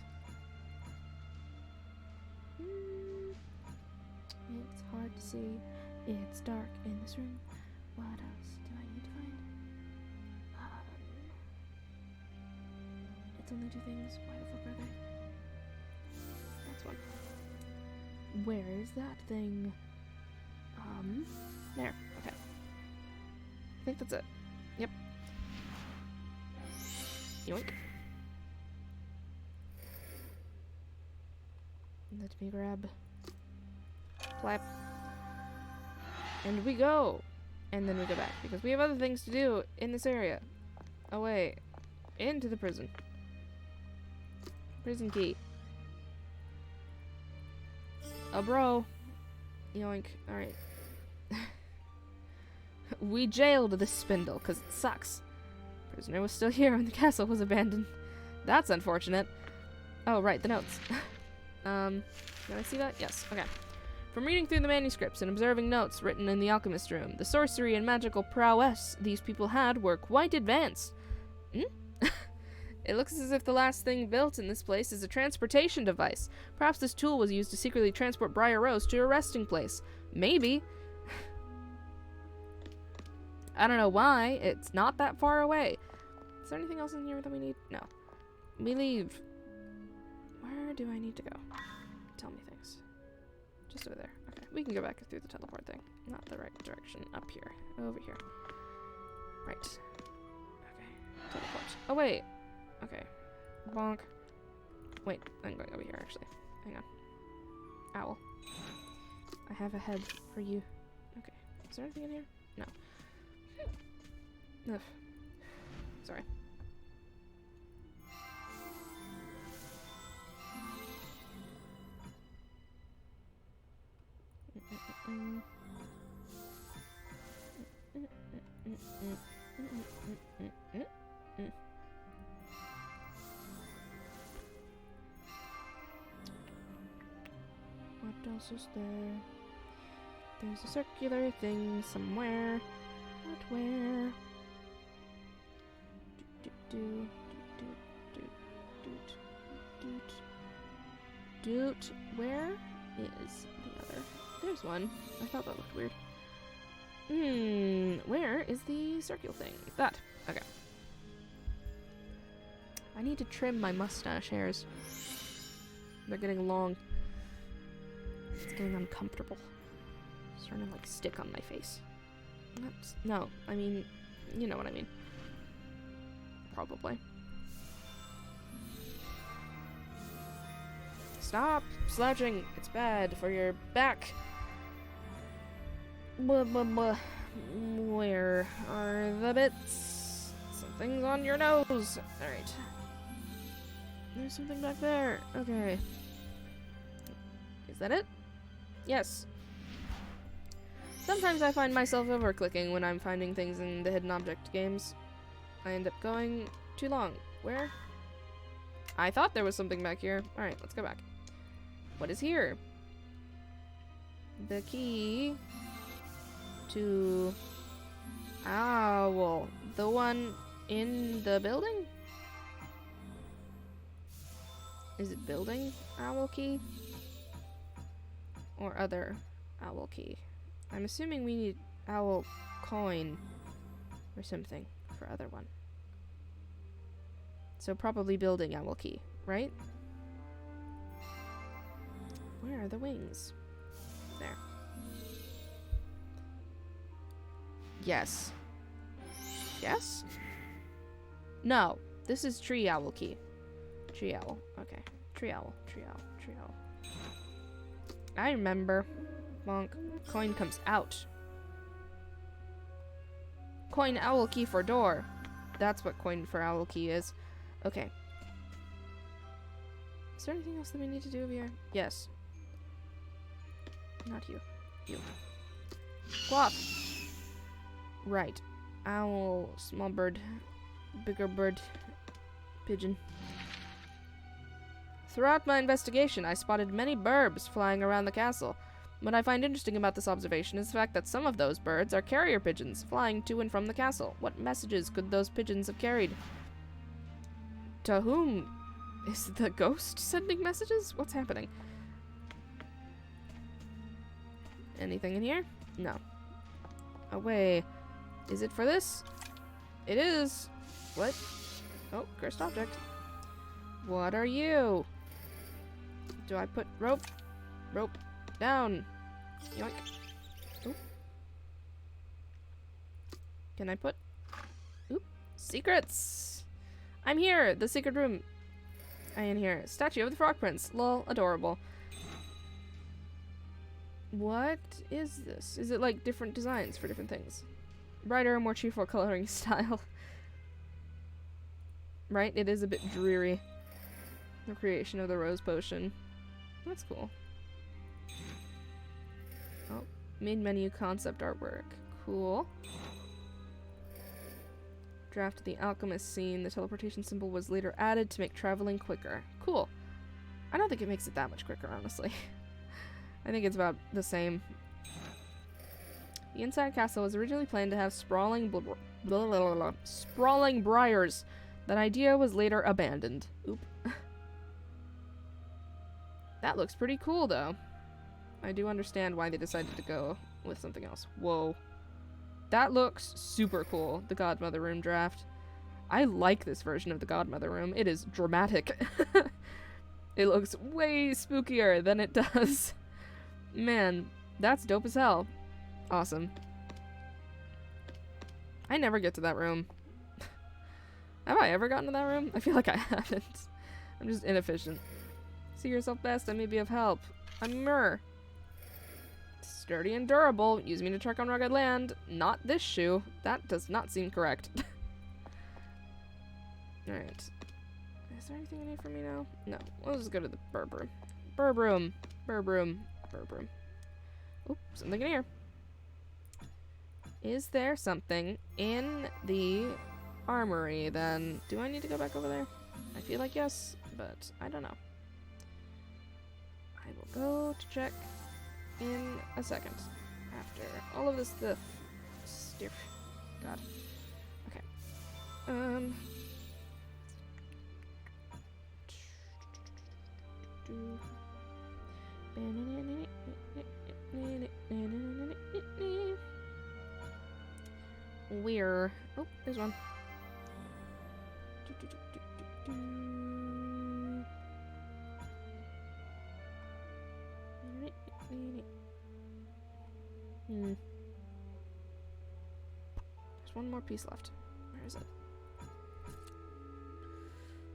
S1: It's hard to see. It's dark in this room. What else do I need to find? It's only two things. Why the fuck are they? That's one. Where is that thing? There. Okay. I think that's it. Yep. Yoink. Let me grab. Flap. And we go! And then we go back, because we have other things to do in this area. Away. Into the prison. Prison key. Oh, bro. Yoink. Alright. We jailed this spindle, because it sucks. Prisoner was still here when the castle was abandoned. That's unfortunate. Oh, right, the notes. Can I see that? Yes, okay. From reading through the manuscripts and observing notes written in the alchemist room, the sorcery and magical prowess these people had were quite advanced. It looks as if the last thing built in this place is a transportation device. Perhaps this tool was used to secretly transport Briar Rose to a resting place. Maybe. I don't know why. It's not that far away. Is there anything else in here that we need? No. We leave. Where do I need to go? Tell me things. Just over there. Okay. We can go back through the teleport thing. Not the right direction. Up here. Over here. Right. Okay. Teleport. Oh, wait. Okay. Bonk. Wait. I'm going over here, actually. Hang on. Owl. I have a head for you. Okay. Is there anything in here? No. Ugh. Sorry. What else is there? There's a circular thing somewhere. Not where? Doot. Where is the other? There's one. I thought that looked weird. Where is the circular thing? That. Okay. I need to trim my mustache hairs. They're getting long. It's getting uncomfortable. It's starting to, like, stick on my face. Oops. No, I mean, you know what I mean. Probably. Stop slouching. It's bad for your back. Blah, blah, blah. Where are the bits? Something's on your nose. Alright. There's something back there. Okay. Is that it? Yes. Sometimes I find myself over-clicking when I'm finding things in the hidden object games. I end up going too long. Where? I thought there was something back here. Alright, let's go back. What is here? The key to Owl. The one in the building? Is it building owl key? Or other owl key? I'm assuming we need owl coin or something for other one. So probably building owl key, right? Where are the wings? There. Yes. Yes? No. This is tree owl key. Tree owl. Okay. Tree owl. Tree owl. Tree owl. I remember. Bonk. Coin comes out. Coin owl key for door. That's what coin for owl key is. Okay. Is there anything else that we need to do over here? Yes. Not you. You. Squawk. Right. Owl, small bird, bigger bird, pigeon. Throughout my investigation, I spotted many burbs flying around the castle. What I find interesting about this observation is the fact that some of those birds are carrier pigeons flying to and from the castle. What messages could those pigeons have carried? To whom? Is the ghost sending messages? What's happening? Anything in here? No. Away. Is it for this? It is. What? Oh, cursed object. What are you? Do I put rope? Rope. Down. Yoink. Oop. Can I put? Oop. Secrets. I'm here. The secret room. I am here. Statue of the Frog Prince. Lol. Adorable. What is this? Is it like different designs for different things? Brighter, more cheerful coloring style. Right? It is a bit dreary. The creation of the rose potion. That's cool. Oh, main menu concept artwork. Cool. Draft of the alchemist scene. The teleportation symbol was later added to make traveling quicker. Cool. I don't think it makes it that much quicker, honestly. I think it's about the same. The inside castle was originally planned to have sprawling briars. That idea was later abandoned. Oop. That looks pretty cool, though. I do understand why they decided to go with something else. Whoa. That looks super cool, the Godmother Room draft. I like this version of the Godmother Room. It is dramatic. It looks way spookier than it does. Man, that's dope as hell. Awesome. I never get to that room. Have I ever gotten to that room? I feel like I haven't. I'm just inefficient. See yourself best, I may be of help. I'm Myrrh. Sturdy and durable. Use me to trek on rugged land. Not this shoe. That does not seem correct. Alright. Is there anything I need from me now? No. Let's just go to the burb room. Burb room. Burb room. Burb room. Oop, something in here. Is there something in the armory then? Do I need to go back over there? I feel like yes, but I don't know. I will go to check in a second. After all of this stuff. God. Okay. Where? Oh, there's one. There's one more piece left. Where is it?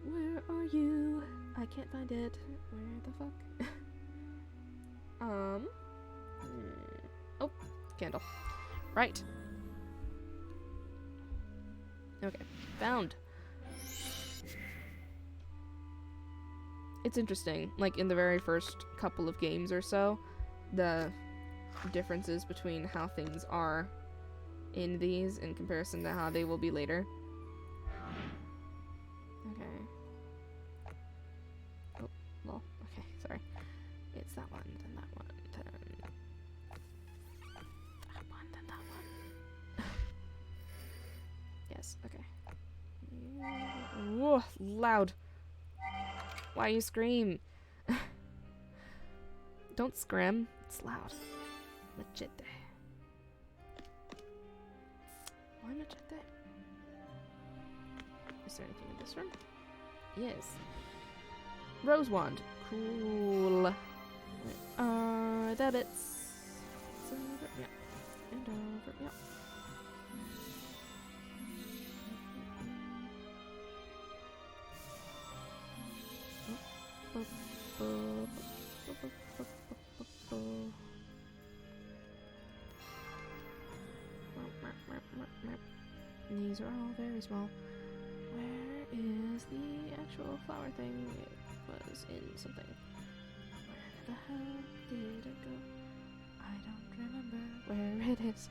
S1: Where are you? I can't find it. Where the fuck? Oh, candle. Right. Okay, found. It's interesting, like in the very first couple of games or so, the differences between how things are in these in comparison to how they will be later. Okay. Oh, well, okay, sorry. It's that one, then that one, then that one, then that one. Yes, okay. Whoa, loud. Why you scream? Don't scream. It's loud. Machete. Why machete? Is there anything in this room? Yes. Rose wand. Cool. That it's over, yeah. And over, yeah. These are all very small. Where is the actual flower thing? It was in something. Where the hell did it go? I don't remember where it is.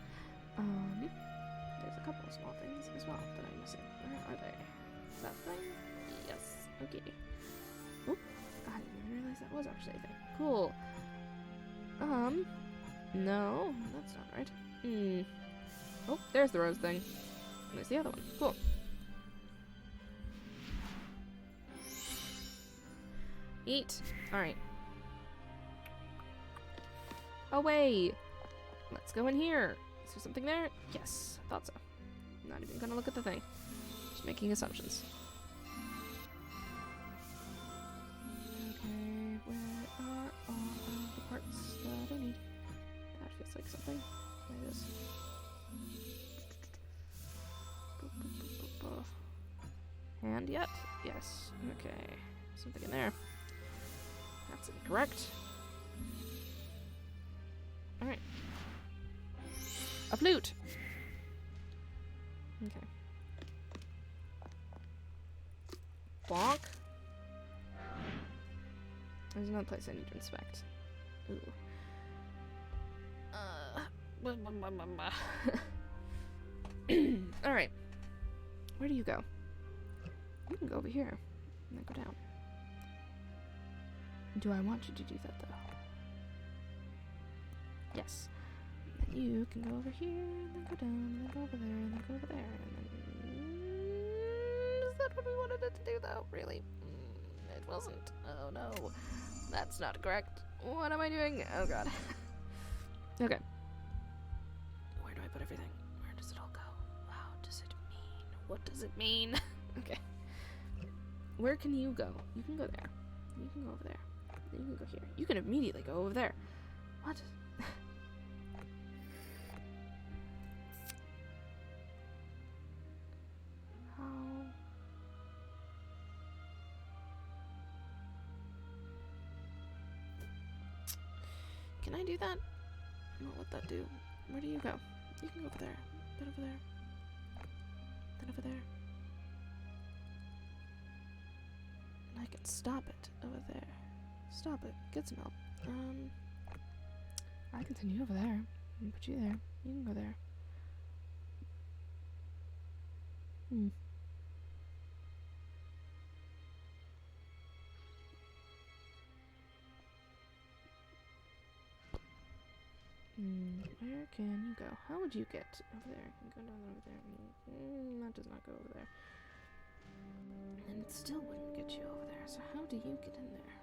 S1: There's a couple of small things as well that I'm missing. Where are they? That thing? Yes. Okay. Oop. I didn't even realize that was actually a thing. Cool. No, that's not right. Oh, there's the rose thing. And there's the other one. Cool. Eat. Alright. Away! Let's go in here. Is there something there? Yes, I thought so. Not even gonna look at the thing. Just making assumptions. Okay, where are all of the parts that I need? That feels like something. There it is. And yet? Yes. Okay. Something in there. That's incorrect. Alright. A flute! Okay. There's another place I need to inspect. Ooh. Alright. Where do you go? You can go over here. And then go down. Do I want you to do that, though? Yes. And then you can go over here, and then go down, and then go over there, and then go over there, and then... Is that what we wanted it to do, though? Really? It wasn't. Oh, no. That's not correct. What am I doing? Oh, God. Okay. Where do I put everything? Where does it all go? How does it mean? What does it mean? Okay. Where can you go? You can go there. You can go over there. Then you can go here. You can immediately go over there. What? How? Can I do that? What would that do? Where do you go? You can go over there. Then over there. Then over there. And I can stop it over there. Stop it. Get some help. I can send you over there. And put you there. You can go there. Where can you go? How would you get over there? You can go down over there. That does not go over there. And it still wouldn't get you over there. So how do you get in there?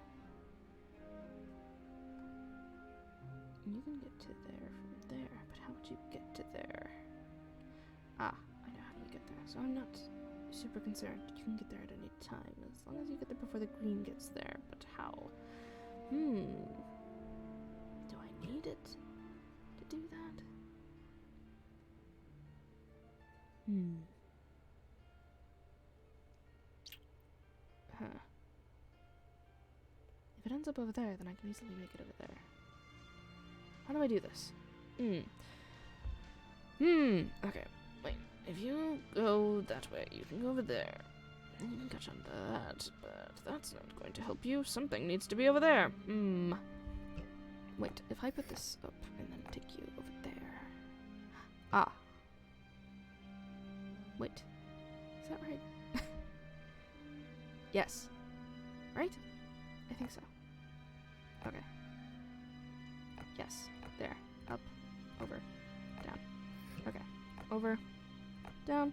S1: You can get to there from there, but how would you get to there? Ah, I know how you get there. So I'm not super concerned. You can get there at any time, as long as you get there before the green gets there. But how? Do I need it to do that? If it ends up over there, then I can easily make it over there. How do I do this? Okay, wait. If you go that way, you can go over there. And you can catch on to that, but that's not going to help you. Something needs to be over there. Wait, if I put this up and then take you over there. Ah. Wait. Is that right? Yes. Right? I think so. Okay. Yes. There. Up. Over. Down. Okay. Over. Down.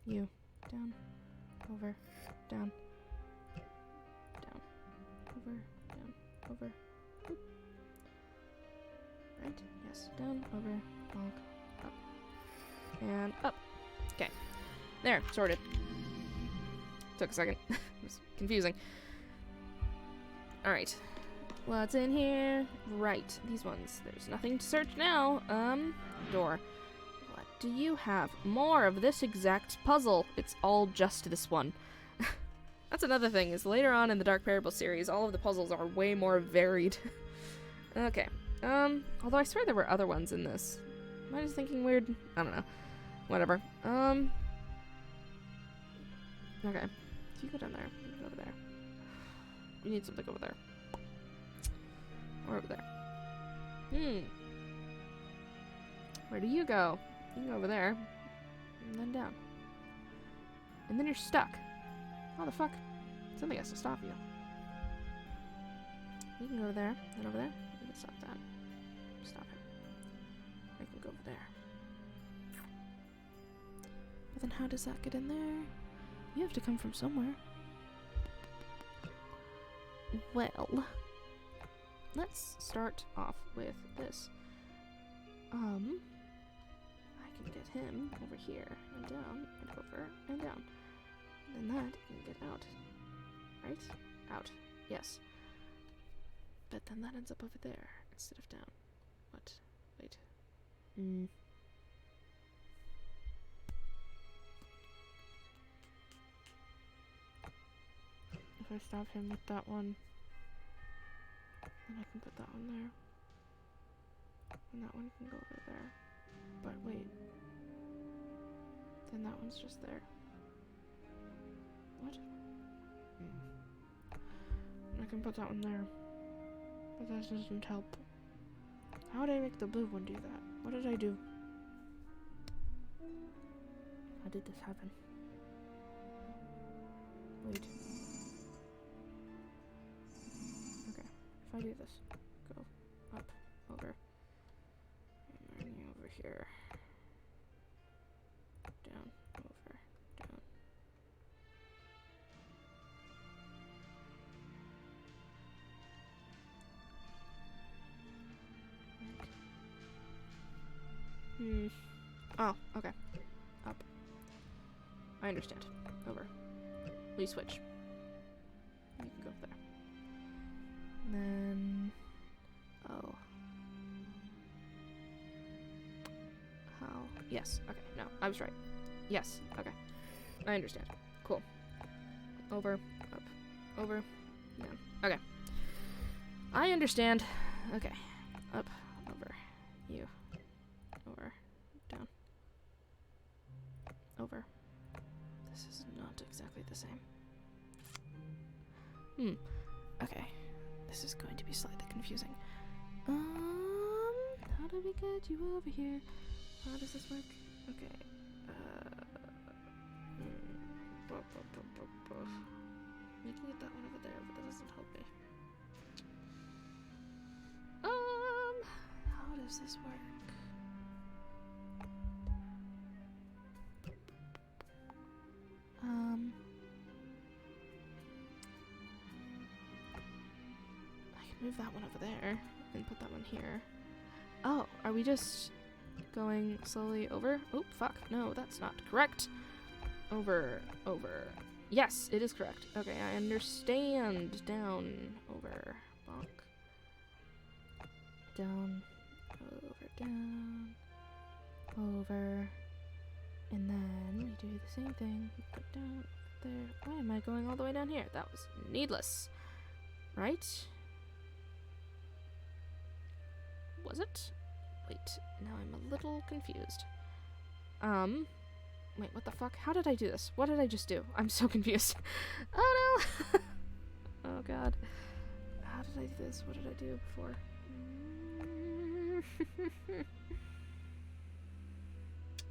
S1: You. Down. Over. Down. Down. Over. Down. Over. Oop. Right? Yes. Down. Over. Walk. Up. And up. Okay. There. Sorted. Took a second. It was confusing. Alright. What's in here? Right. These ones. There's nothing to search now. Door. What do you have? More of this exact puzzle. It's all just this one. That's another thing, is later on in the Dark Parable series, all of the puzzles are way more varied. Okay. Although I swear there were other ones in this. Am I just thinking weird? I don't know. Whatever. Okay. If you go down there, you go over there. You need something over there. Or over there. Where do you go? You can go over there. And then down. And then you're stuck. How the fuck? Something has to stop you. You can go over there, then over there. You can stop that. Stop it. I can go over there. But then how does that get in there? You have to come from somewhere. Well, let's start off with this. I can get him over here, and down, and over, and down. And then that can get out. Right? Out. Yes. But then that ends up over there, instead of down. What? Wait. If I stop him with that one, then I can put that one there. And that one can go over there. But wait. Then that one's just there. What? can put that one there. But that doesn't help. How did I make the blue one do that? What did I do? How did this happen? Wait. Okay, if I do this, go up, over, and then over here, down, over, down. Right. Oh, okay. Up. I understand. Over. We switch. You can go there. And then... Oh. How? Yes. Okay. No, I was right. Yes. Okay. I understand. Cool. Over. Up. Over. Down. Okay. I understand. Okay. Up. Over. You. Over. Down. Over. This is not exactly the same. Okay. This is going to be slightly confusing. How do we get you over here? How does this work? Okay. Making it that one over there, but that doesn't help me. How does this work? I can move that one over there and put that one here. Oh, are we just going slowly over? Oh, fuck. No, that's not correct. Over, over. Yes, it is correct. Okay, I understand. Down, over, bonk. Down, over, down, over. And then we do the same thing. We put down there. Why am I going all the way down here? That was needless. Right? Was it? Wait, now I'm a little confused. Wait, what the fuck? How did I do this? What did I just do? I'm so confused. Oh no! Oh god. How did I do this? What did I do before?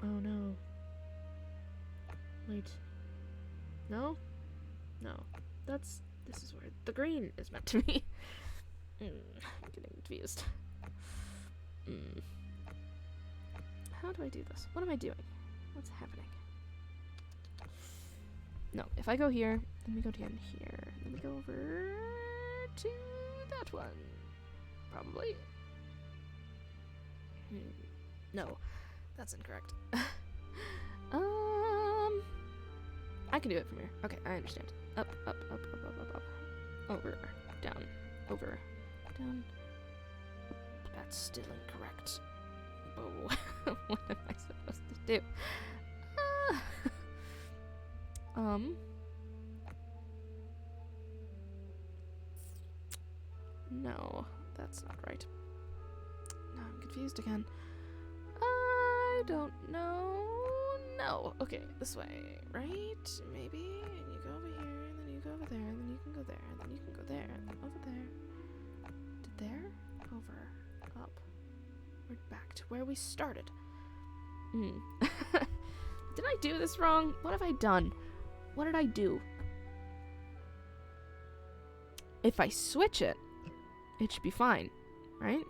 S1: Oh no. Wait. No? No. This is where the green is meant to be. I'm getting confused. How do I do this? What am I doing? What's happening? No, if I go here, then we go down here, then we go over to that one. Probably. No, that's incorrect. I can do it from here. Okay, I understand. Up, up, up, up, up, up, up. Over, down, over, down. That's still incorrect. Oh, what am I supposed to do? No, that's not right. Now I'm confused again. I don't know. No. Okay, this way, right? Maybe. And you go over here, and then you go over there, and then you can go there, and then you can go there, and then over there. To there? Over. Up. We're back to where we started. Did I do this wrong? What have I done? What did I do? If I switch it, it should be fine, right?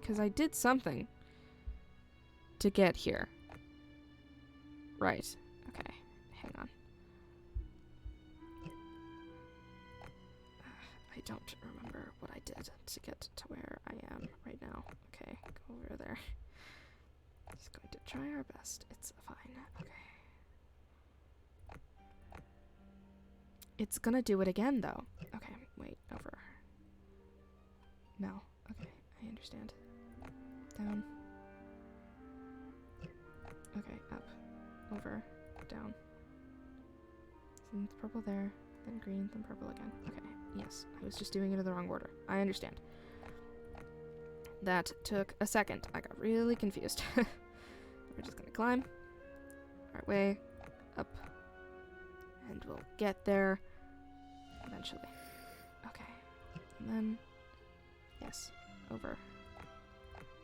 S1: Because I did something to get here. Right. Okay. Hang on. I don't remember what I did to get to where I am right now. Okay, go over there. Just going to try our best. It's fine. Okay. It's gonna do it again, though. Okay, wait, over. No. Okay, I understand. Down. Okay, up. Over. Down. Then purple there, then green, then purple again. Okay, yes. I was just doing it in the wrong order. I understand. That took a second. I got really confused. We're just gonna climb our way up. And we'll get there. eventually. Okay. And then... Yes. Over.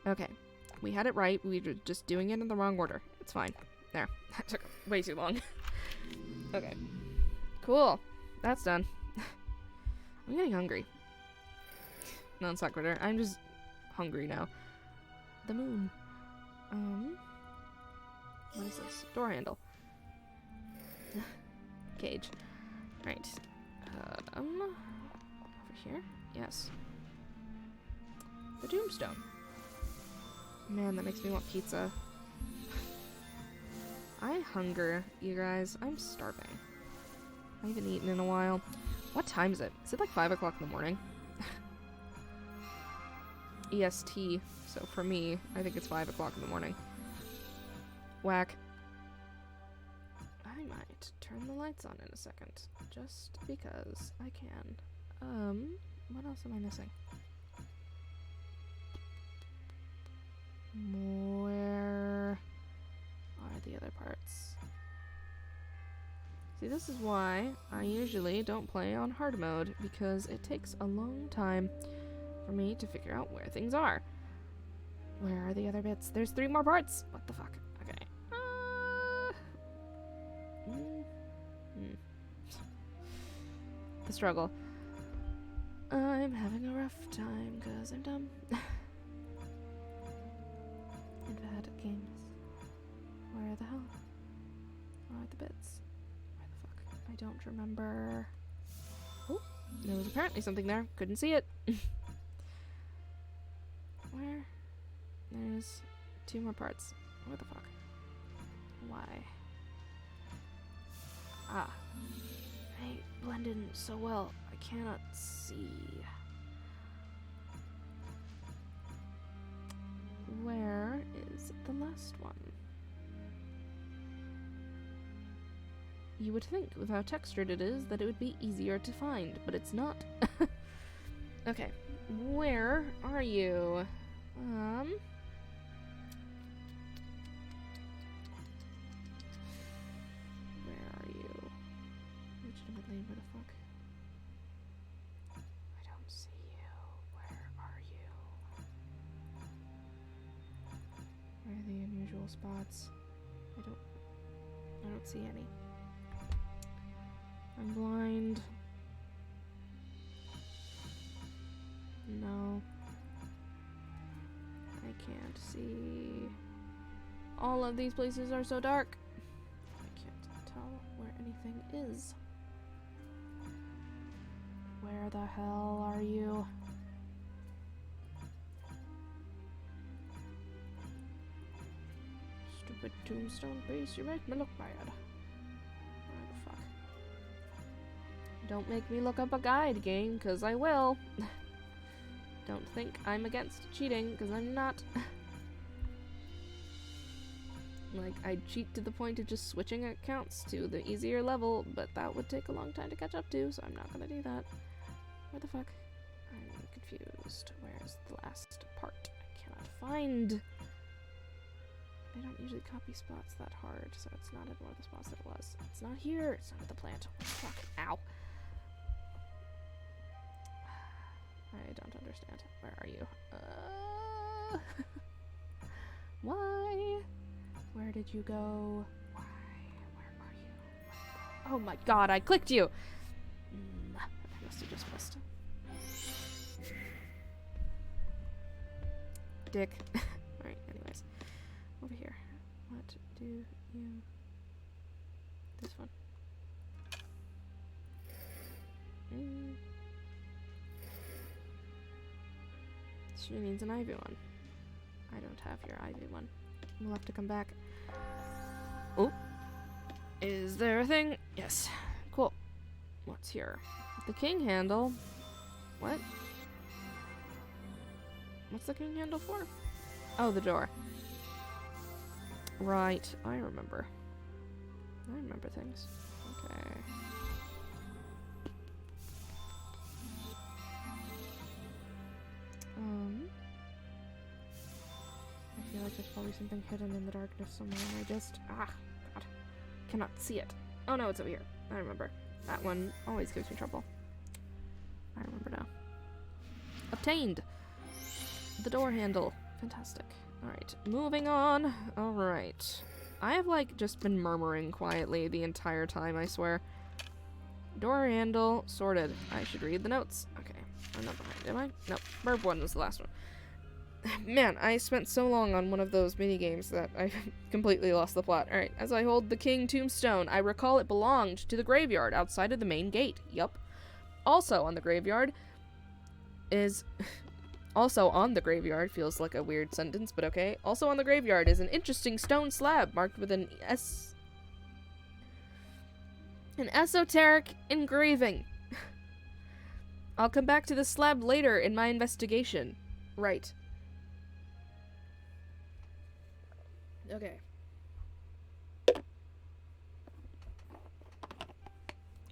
S1: Okay. We had it right. We were just doing it in the wrong order. It's fine. There. That took way too long. Okay. Cool. That's done. I'm getting hungry. Non sequitur. I'm just hungry now. The moon. What is this? Door handle. Cage. Right. Over here? Yes. The tombstone. Man, that makes me want pizza. I hunger, you guys. I'm starving. I haven't eaten in a while. What time is it? Is it like 5 o'clock in the morning? EST. So for me, I think it's 5 o'clock in the morning. Whack. I might turn the lights on in a second. Just because I can. What else am I missing? Where are the other parts? See, this is why I usually don't play on hard mode, because it takes a long time for me to figure out where things are. Where are the other bits? There's 3 more parts! What the fuck? Okay. The struggle. I'm having a rough time because I'm dumb. And bad at games. Where the hell are the bits? Where the fuck? I don't remember. Oh, there was apparently something there. Couldn't see it. Where? There's 2 more parts. Where the fuck? Why? Ah. I blend in so well. I cannot see. Where is the last one? You would think, with how textured it is, that it would be easier to find, but it's not. Okay, where are you? Where are you? Legitimately, where the fuck? I don't see you. Where are you? Where are the unusual spots? I don't see any. I'm blind. No. I can't see. All of these places are so dark. I can't tell where anything is. Where the hell are you? Stupid tombstone piece, you make me look bad. Where the fuck? Don't make me look up a guide, game, cause I will. Don't think I'm against cheating, cause I'm not. Like, I'd cheat to the point of just switching accounts to the easier level, but that would take a long time to catch up to, so I'm not gonna do that. Where the fuck? I'm confused. Where's the last part? I cannot find. I don't usually copy spots that hard, so it's not in one of the spots that it was. It's not here. It's not at the plant. What the fuck? Ow. I don't understand. Where are you? Why? Where did you go? Why? Where are you? Oh my god, I clicked you! I must have just missed. Dick. Alright, anyways. Over here. What do you... This one. She needs an ivy one. I don't have your ivy one. We'll have to come back. Oh. Is there a thing? Yes. Cool. What's here? The king handle. What? What's the king handle for? Oh, the door. Right. I remember. I remember things. Okay. I feel like there's probably something hidden in the darkness somewhere, and I just... God. Cannot see it. Oh no, it's over here. I remember. That one always gives me trouble. Obtained. The door handle. Fantastic. Alright, moving on. Alright. I have, like, just been murmuring quietly the entire time, I swear. Door handle sorted. I should read the notes. Okay. I'm not behind, am I? Nope. Burb 1 was the last one. Man, I spent so long on one of those mini-games that I completely lost the plot. Alright, as I hold the king tombstone, I recall it belonged to the graveyard outside of the main gate. Yup. Also on the graveyard is... Also on the graveyard, feels like a weird sentence, but okay. Also on the graveyard is an interesting stone slab marked with an esoteric engraving. I'll come back to the slab later in my investigation. Right. Okay.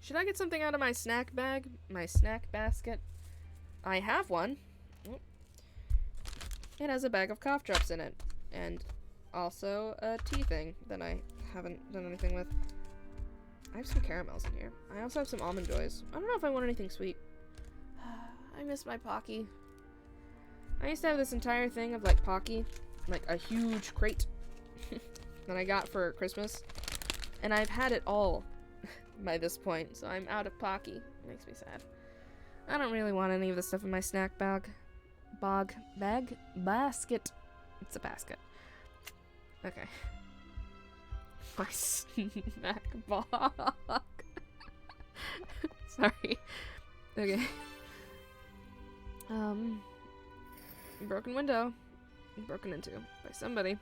S1: Should I get something out of my snack bag? My snack basket? I have one. It has a bag of cough drops in it. And also a tea thing that I haven't done anything with. I have some caramels in here. I also have some almond joys. I don't know if I want anything sweet. I miss my Pocky. I used to have this entire thing of, like, Pocky. Like, a huge crate that I got for Christmas. And I've had it all by this point, so I'm out of Pocky. It makes me sad. I don't really want any of the stuff in my snack bag. Basket. It's a basket. Okay. My snack bag. Sorry. Okay. Broken window. Broken into by somebody.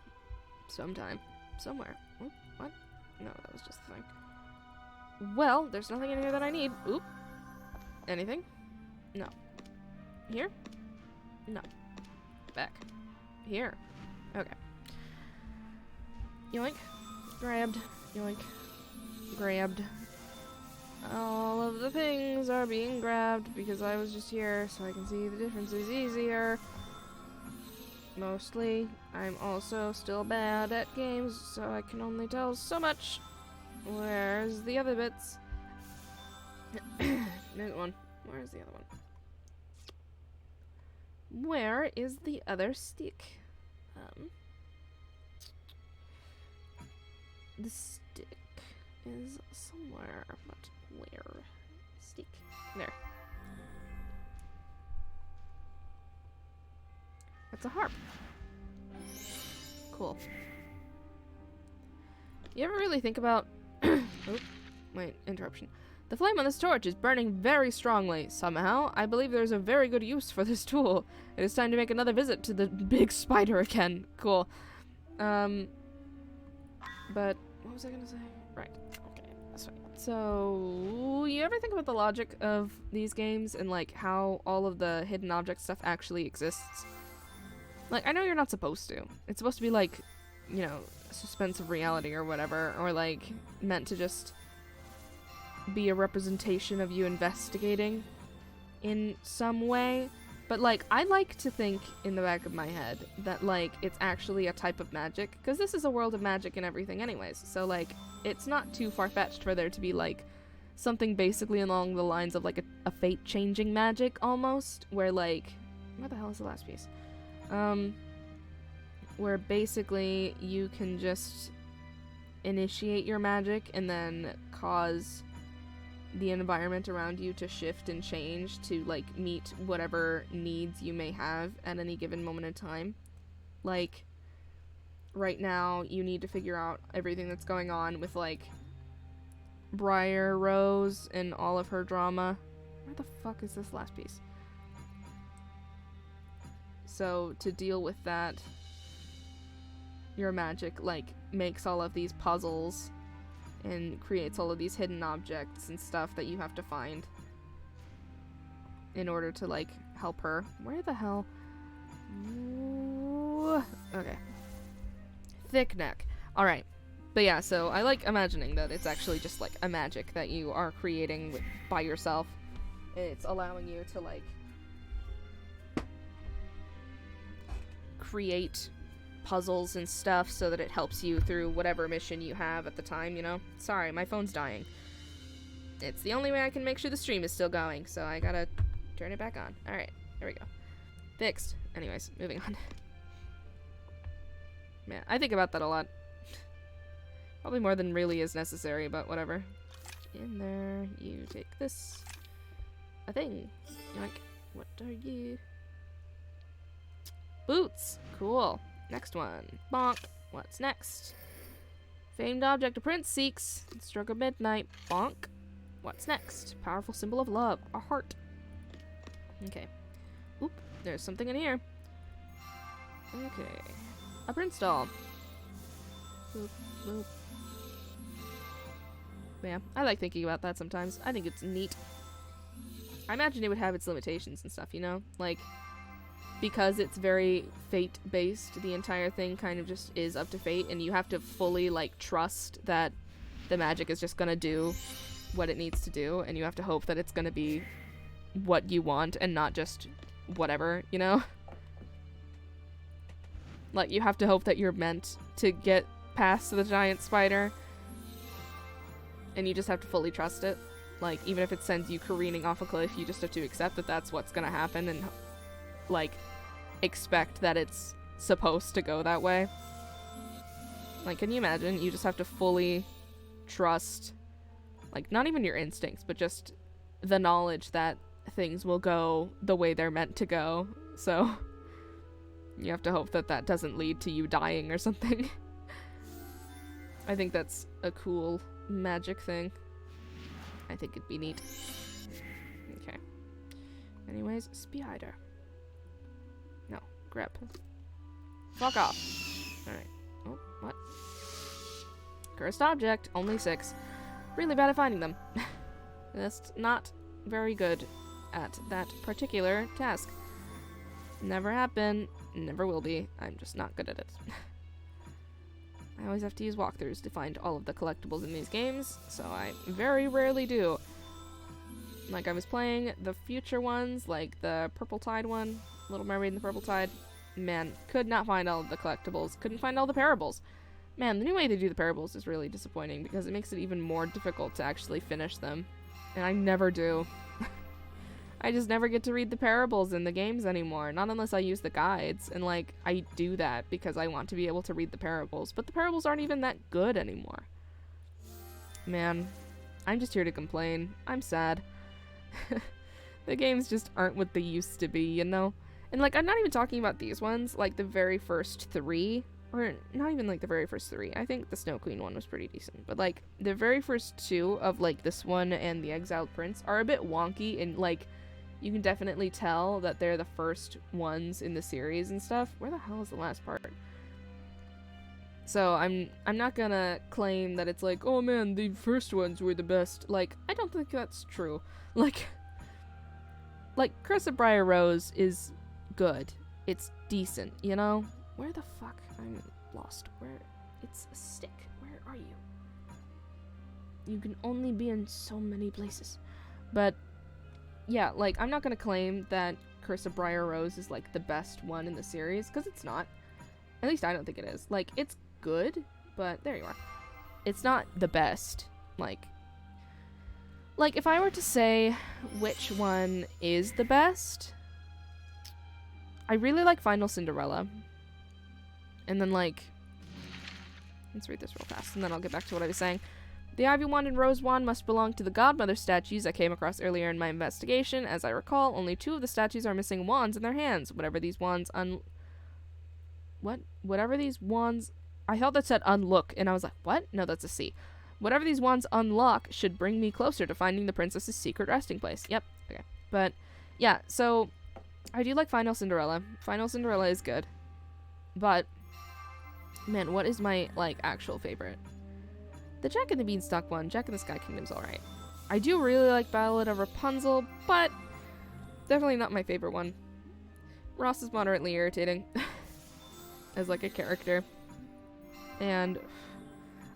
S1: Sometime. Somewhere. Oop, what? No, that was just the thing. Well, there's nothing in here that I need. Oop. Anything? No. Here? No. Back. Here. Okay. Yoink. Grabbed. Yoink. Grabbed. All of the things are being grabbed because I was just here, so I can see the difference is easier. Mostly. I'm also still bad at games, so I can only tell so much. Where's the other bits? There's one. Where's the other one? Where is the other stick? The stick is somewhere, but where? Stick. There. That's a harp. Cool. You ever really think about... Oh, wait, interruption. The flame on this torch is burning very strongly. Somehow, I believe there's a very good use for this tool. It is time to make another visit to the big spider again. Cool. But, what was I gonna say? Right. Okay, that's right. So, you ever think about the logic of these games and, like, how all of the hidden object stuff actually exists? Like, I know you're not supposed to. It's supposed to be, like, you know, suspense of reality or whatever, or, like, meant to just be a representation of you investigating in some way. But, like, I like to think in the back of my head that, like, it's actually a type of magic, because this is a world of magic and everything anyways, so, like, it's not too far-fetched for there to be, like, something basically along the lines of, like, a fate-changing magic, almost, where, like, where the hell is the last piece? Where basically you can just initiate your magic and then cause the environment around you to shift and change to, like, meet whatever needs you may have at any given moment in time. Like, right now, you need to figure out everything that's going on with, like, Briar Rose and all of her drama. Where the fuck is this last piece? So, to deal with that, your magic, like, makes all of these puzzles and creates all of these hidden objects and stuff that you have to find in order to, like, help her. Where the hell? Ooh. Okay. Thick neck. Alright. But yeah, so I like imagining that it's actually just, like, a magic that you are creating by yourself. It's allowing you to, like, create puzzles and stuff so that it helps you through whatever mission you have at the time, you know? Sorry, my phone's dying. It's the only way I can make sure the stream is still going, so I gotta turn it back on. Alright, there we go. Fixed. Anyways, moving on. Man, I think about that a lot. Probably more than really is necessary, but whatever. In there, you take this. A thing. Like, what are you? Boots. Cool. Next one. Bonk. What's next? Famed object a prince seeks. Stroke of midnight. Bonk. What's next? Powerful symbol of love. A heart. Okay. Oop. There's something in here. Okay. A prince doll. Boop, boop. Yeah, I like thinking about that sometimes. I think it's neat. I imagine it would have its limitations and stuff, you know? Like, because it's very fate-based, the entire thing kind of just is up to fate, and you have to fully, like, trust that the magic is just gonna do what it needs to do, and you have to hope that it's gonna be what you want and not just whatever, you know? Like, you have to hope that you're meant to get past the giant spider, and you just have to fully trust it. Like, even if it sends you careening off a cliff, you just have to accept that that's what's gonna happen and, like, expect that it's supposed to go that way. Like, can you imagine? You just have to fully trust, like, not even your instincts, but just the knowledge that things will go the way they're meant to go. So, you have to hope that that doesn't lead to you dying or something. I think that's a cool magic thing. I think it'd be neat. Okay. Anyways, spider. No, grip. Fuck off. Alright. Oh, what? Cursed object. Only 6. Really bad at finding them. Just not very good at that particular task. Never have been. Never will be. I'm just not good at it. I always have to use walkthroughs to find all of the collectibles in these games, so I very rarely do. Like, I was playing the future ones, like the Purple Tide one, Little Mermaid and the Purple Tide. Man, could not find all of the collectibles. Couldn't find all the parables. Man, the new way they do the parables is really disappointing because it makes it even more difficult to actually finish them. And I never do. I just never get to read the parables in the games anymore. Not unless I use the guides. And, like, I do that because I want to be able to read the parables. But the parables aren't even that good anymore. Man, I'm just here to complain. I'm sad. The games just aren't what they used to be, you know? And, like, I'm not even talking about these ones. Like, the very first 3. Or not even, like, the very first 3. I think the Snow Queen one was pretty decent. But, like, the very first 2 of, like, this one and the Exiled Prince are a bit wonky and, like, you can definitely tell that they're the first ones in the series and stuff. Where the hell is the last part? So I'm not gonna claim that it's like, oh man, the first ones were the best. Like, I don't think that's true. Like Curse of Briar Rose is good. It's decent, you know? Where the fuck? I'm lost. Where? It's a stick. Where are you? You can only be in so many places. But yeah, like, I'm not gonna claim that Curse of Briar Rose is, like, the best one in the series, because it's not. At least I don't think it is. Like, it's good, but there you are. It's not the best. Like, if I were to say which one is the best, I really like Final Cinderella. And then, like, let's read this real fast, and then I'll get back to what I was saying. The Ivy Wand and Rose Wand must belong to the Godmother statues I came across earlier in my investigation. As I recall, only 2 of the statues are missing wands in their hands. Whatever these wands I thought that said unlook, and I was like, what? No, that's a C. Whatever these wands unlock should bring me closer to finding the princess's secret resting place. Yep, okay. But, yeah, so I do like Final Cinderella. Final Cinderella is good. But, man, what is my, like, actual favorite? The Jack and the Beanstalk one, Jack and the Sky Kingdom's alright. I do really like Ballad of Rapunzel, but definitely not my favorite one. Ross is moderately irritating as, like, a character. And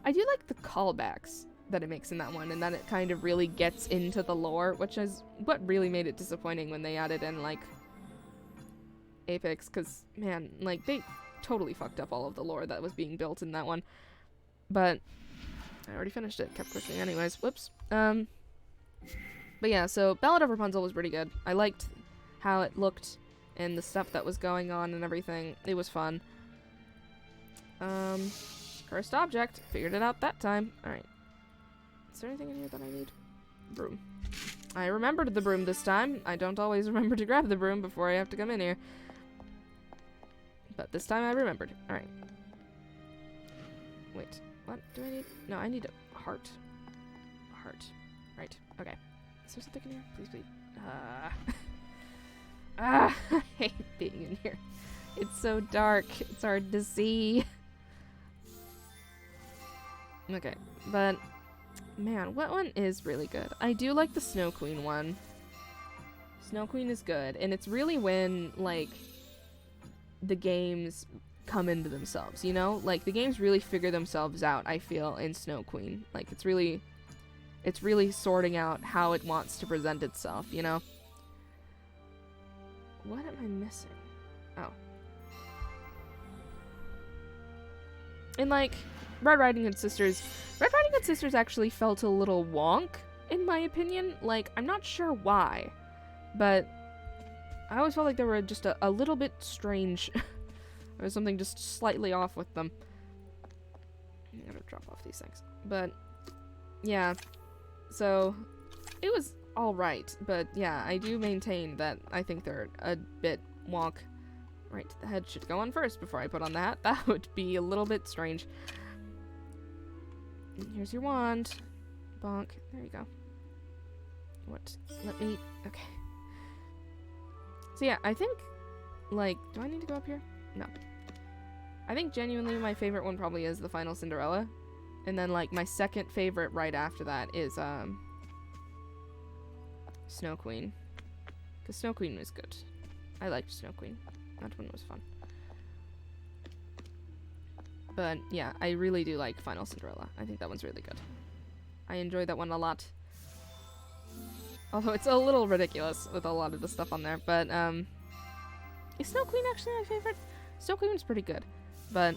S1: I do like the callbacks that it makes in that one, and that it kind of really gets into the lore, which is what really made it disappointing when they added in, like, Apex, because, man, like, they totally fucked up all of the lore that was being built in that one. But I already finished it. Kept pushing anyways. Whoops. But yeah, so Ballad of Rapunzel was pretty good. I liked how it looked and the stuff that was going on and everything. It was fun. Cursed object. Figured it out that time. Alright. Is there anything in here that I need? Broom. I remembered the broom this time. I don't always remember to grab the broom before I have to come in here. But this time I remembered. Alright. Wait. What do I need? No, I need a heart. A heart. Right. Okay. Is there something in here? Please, please. I hate being in here. It's so dark. It's hard to see. Okay, but man, what one is really good? I do like the Snow Queen one. Snow Queen is good, and it's really when, like, the games come into themselves, you know? Like, the games really figure themselves out, I feel, in Snow Queen. Like, it's really sorting out how it wants to present itself, you know? What am I missing? Oh. And, like, Red Riding Hood Sisters actually felt a little wonk, in my opinion. Like, I'm not sure why, but I always felt like they were just a little bit strange. There was something just slightly off with them. I'm gonna drop off these things. But, yeah. So, it was alright, but yeah, I do maintain that I think they're a bit wonk. Right, the head should go on first before I put on the hat. That would be a little bit strange. Here's your wand. Bonk. There you go. What? Let me... Okay. So yeah, I think, like... Do I need to go up here? No. I think genuinely my favorite one probably is the final Cinderella. And then, like, my second favorite right after that is, Snow Queen. Because Snow Queen was good. I liked Snow Queen. That one was fun. But, yeah, I really do like Final Cinderella. I think that one's really good. I enjoy that one a lot. Although it's a little ridiculous with a lot of the stuff on there. But, is Snow Queen actually my favorite? Snow Queen's pretty good. But,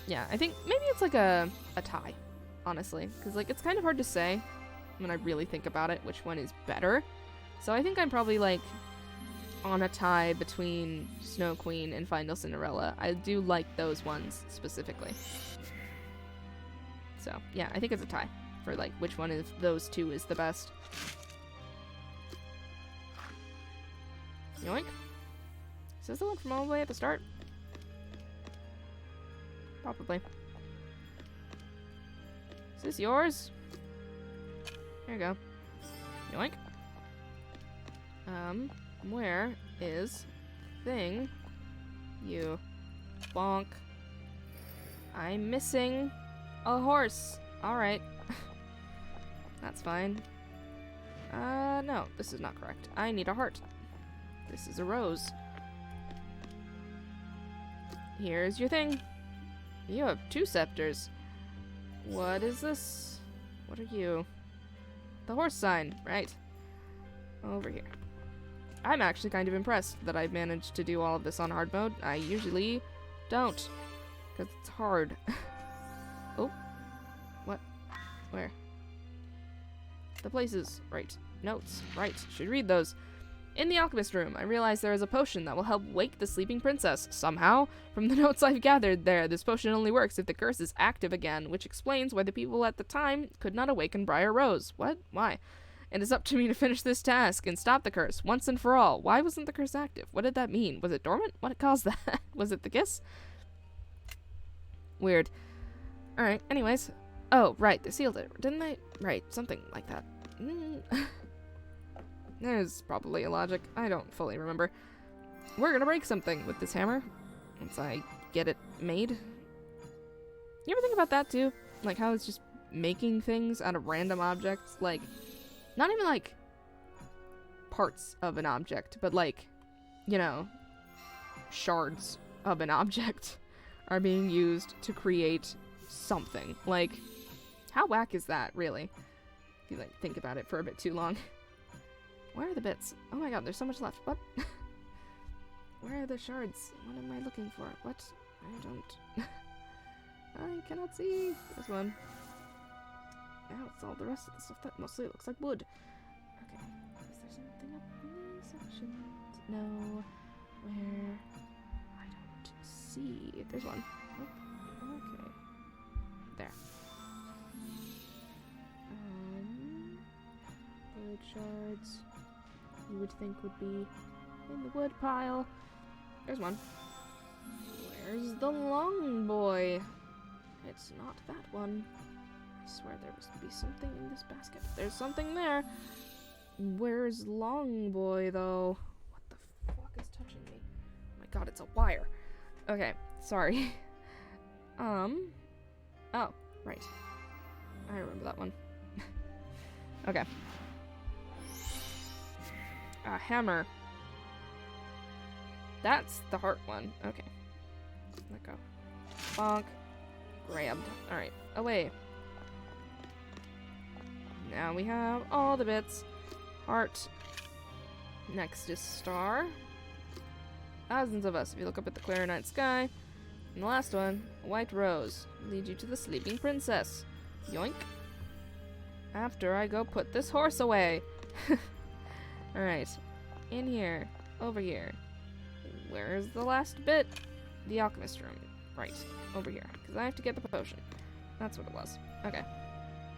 S1: yeah, I think maybe it's like a tie, honestly. Because, like, it's kind of hard to say when I really think about it which one is better. So I think I'm probably, like, on a tie between Snow Queen and Final Cinderella. I do like those ones specifically. So, yeah, I think it's a tie for, like, which one of those two is the best. Yoink. Is this the one from all the way at the start? Probably. Is this yours? There you go. Yoink. Where is thing? You bonk. I'm missing a horse. Alright. That's fine. No, this is not correct. I need a heart. This is a rose. Here's your thing. You have 2 scepters. What is this? What are you? The horse sign, right. Over here. I'm actually kind of impressed that I've managed to do all of this on hard mode. I usually don't, because it's hard. Oh. What? Where? The places. Right. Notes. Right. Should read those. In the alchemist room, I realized there is a potion that will help wake the sleeping princess, somehow. From the notes I've gathered there, this potion only works if the curse is active again, which explains why the people at the time could not awaken Briar Rose. What? Why? It is up to me to finish this task and stop the curse, once and for all. Why wasn't the curse active? What did that mean? Was it dormant? What caused that? Was it the kiss? Weird. Alright, anyways. Oh, right, they sealed it, didn't they? Right, something like that. There's probably a logic. I don't fully remember. We're gonna break something with this hammer once I get it made. You ever think about that too? Like how it's just making things out of random objects? Like, not even like parts of an object, but like, you know, shards of an object are being used to create something. Like, how whack is that, really? If you like think about it for a bit too long. Where are the bits? Oh my god, there's so much left. What? Where are the shards? What am I looking for? What? I don't... I cannot see this one. Now it's all the rest of the stuff that mostly looks like wood. Okay. Is there something up in these sections? No. Where? I don't see. There's one. Oh, okay. There. Wood shards. You would think would be in the wood pile. There's one. Where's the long boy? It's not that one. I swear there must be something in this basket. There's something there. Where's long boy though? What the fuck is touching me? Oh my god, it's a wire. Okay, sorry. Oh, right. I remember that one. Okay. A hammer. That's the heart one. Okay. Let go. Bonk. Grabbed. Alright. Away. Now we have all the bits. Heart. Next is star. Thousands of us if you look up at the clear night sky. And the last one, a white rose. Lead you to the sleeping princess. Yoink. After I go put this horse away. Alright. In here. Over here. Where's the last bit? The alchemist room. Right. Over here. Because I have to get the potion. That's what it was. Okay.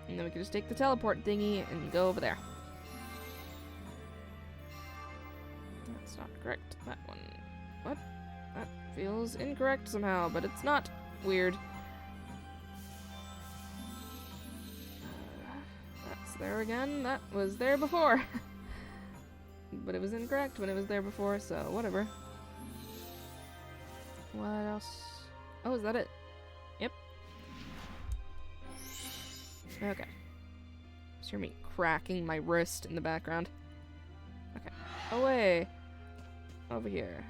S1: And then we can just take the teleport thingy and go over there. That's not correct. That one. What? That feels incorrect somehow, but it's not. Weird. That's there again. That was there before. But it was incorrect when it was there before, so whatever. What else? Oh, is that it? Yep. Okay. Just hear me cracking my wrist in the background. Okay. Away. Over here.